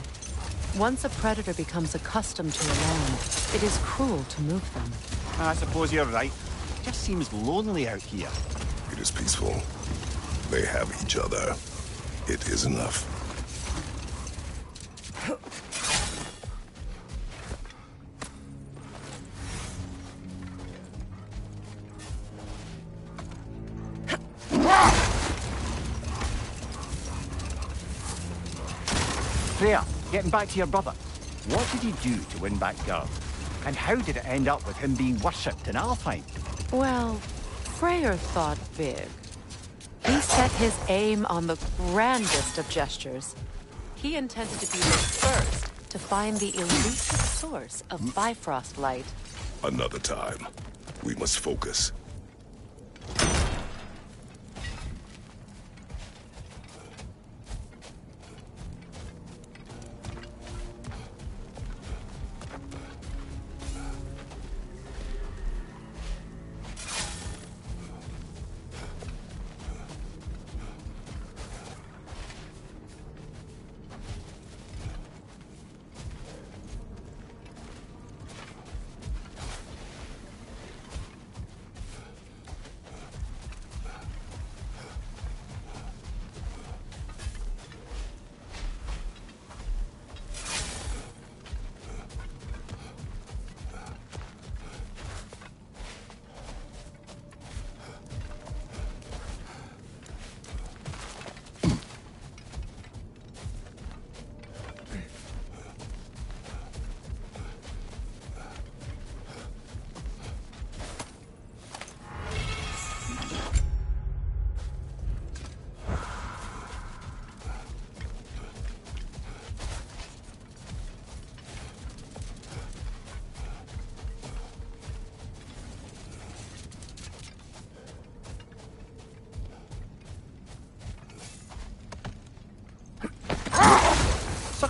Once a predator becomes accustomed to a land, it is cruel to move them. I suppose you're right. It just seems lonely out here. It is peaceful. They have each other. It is enough. Freya, getting back to your brother. What did he do to win back Gerd? And how did it end up with him being worshipped in Alfheim? Well, Freyr thought big. He set his aim on the grandest of gestures. He intended to be the first to find the elusive source of Bifrost light. Another time. We must focus.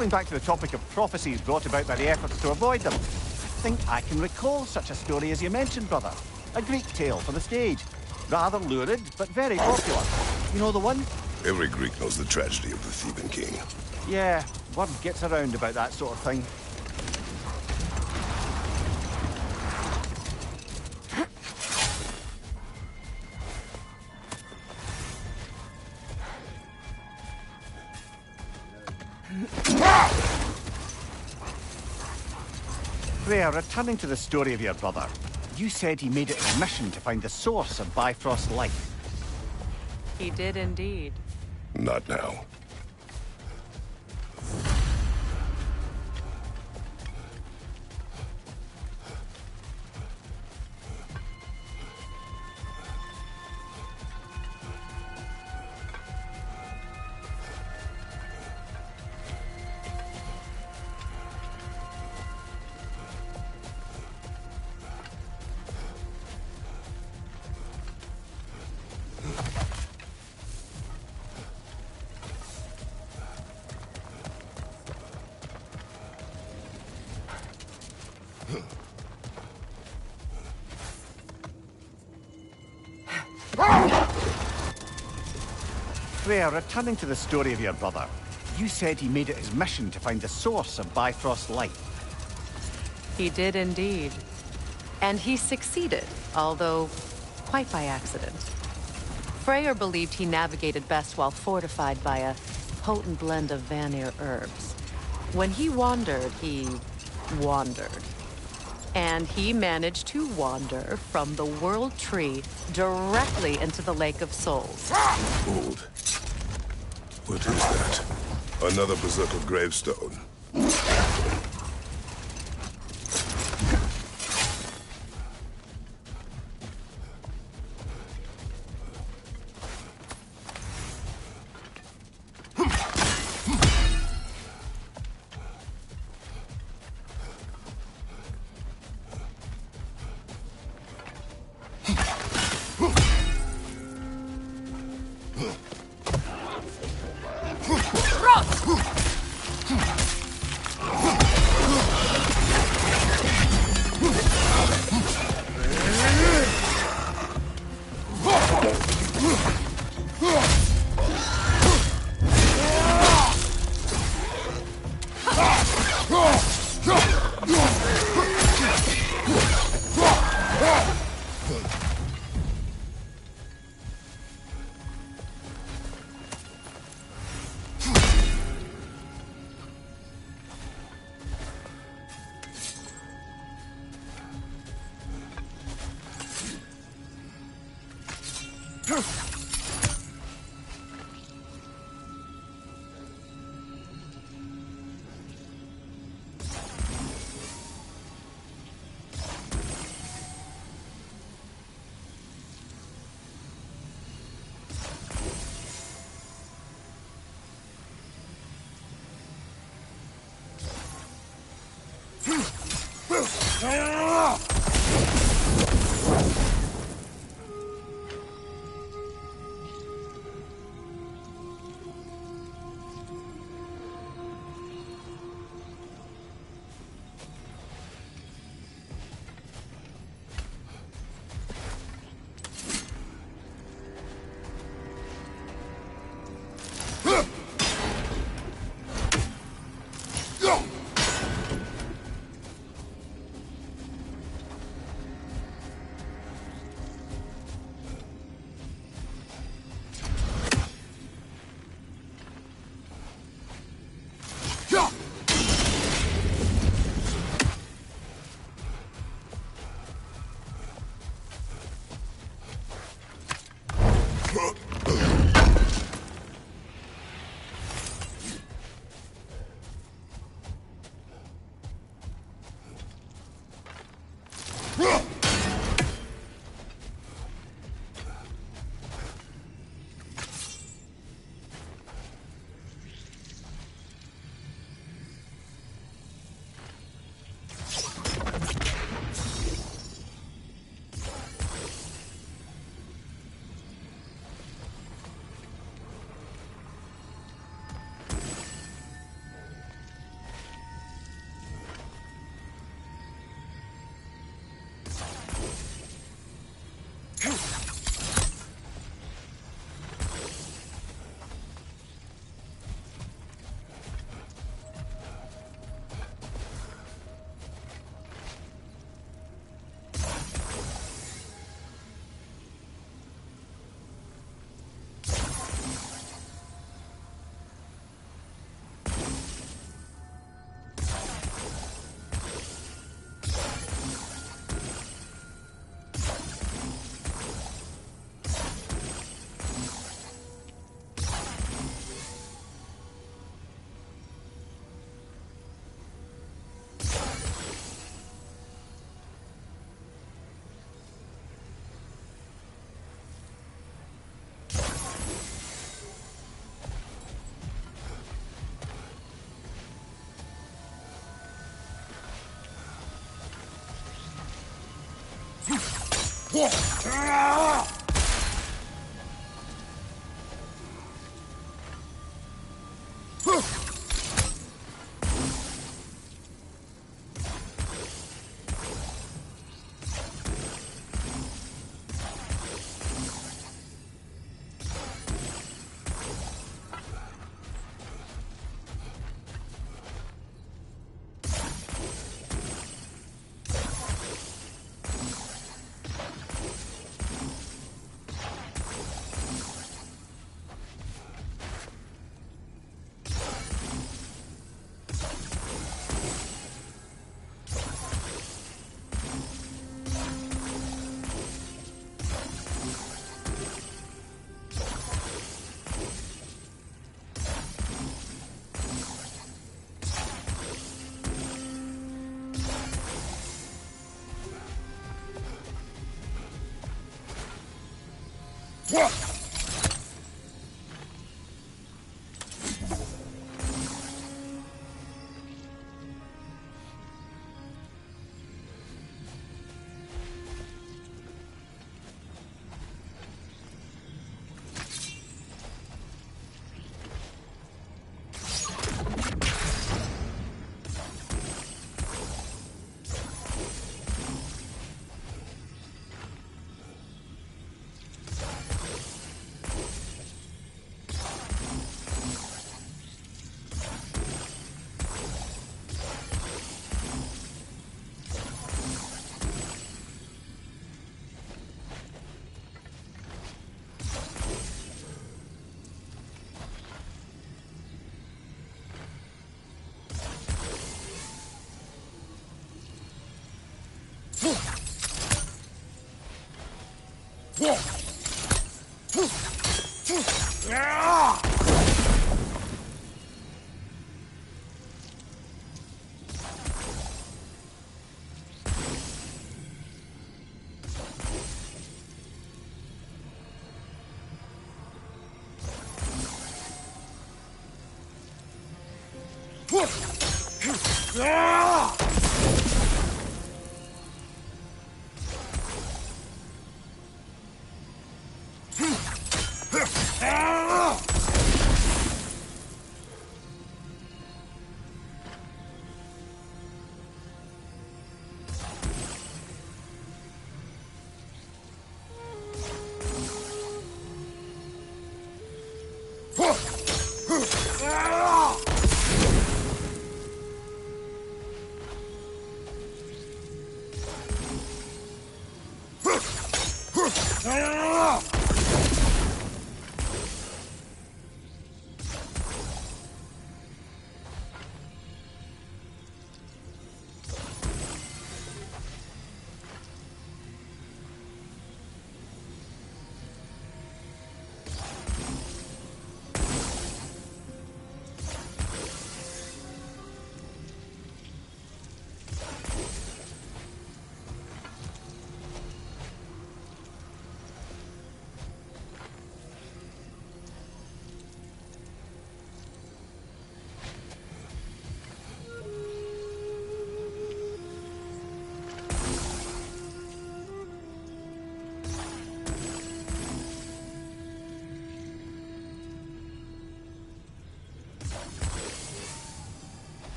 Circling back to the topic of prophecies brought about by the efforts to avoid them, I think I can recall such a story as you mentioned, brother. A Greek tale for the stage. Rather lurid, but very popular. You know the one? Every Greek knows the tragedy of the Theban king. Yeah, word gets around about that sort of thing. Freya, returning to the story of your brother, you said he made it his mission to find the source of Bifrost's life. He did indeed. Not now. Freya, returning to the story of your brother, you said he made it his mission to find the source of Bifrost's life. He did indeed. And he succeeded, although quite by accident. Freyr believed he navigated best while fortified by a potent blend of Vanir herbs. When he wandered, he wandered. And he managed to wander from the World Tree directly into the Lake of Souls. Hold. What is that? Another berserker gravestone.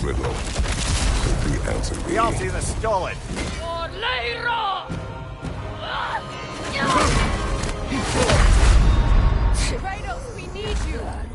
riddle. Simply answer me. The Ultima stolen. Kratos, we need you!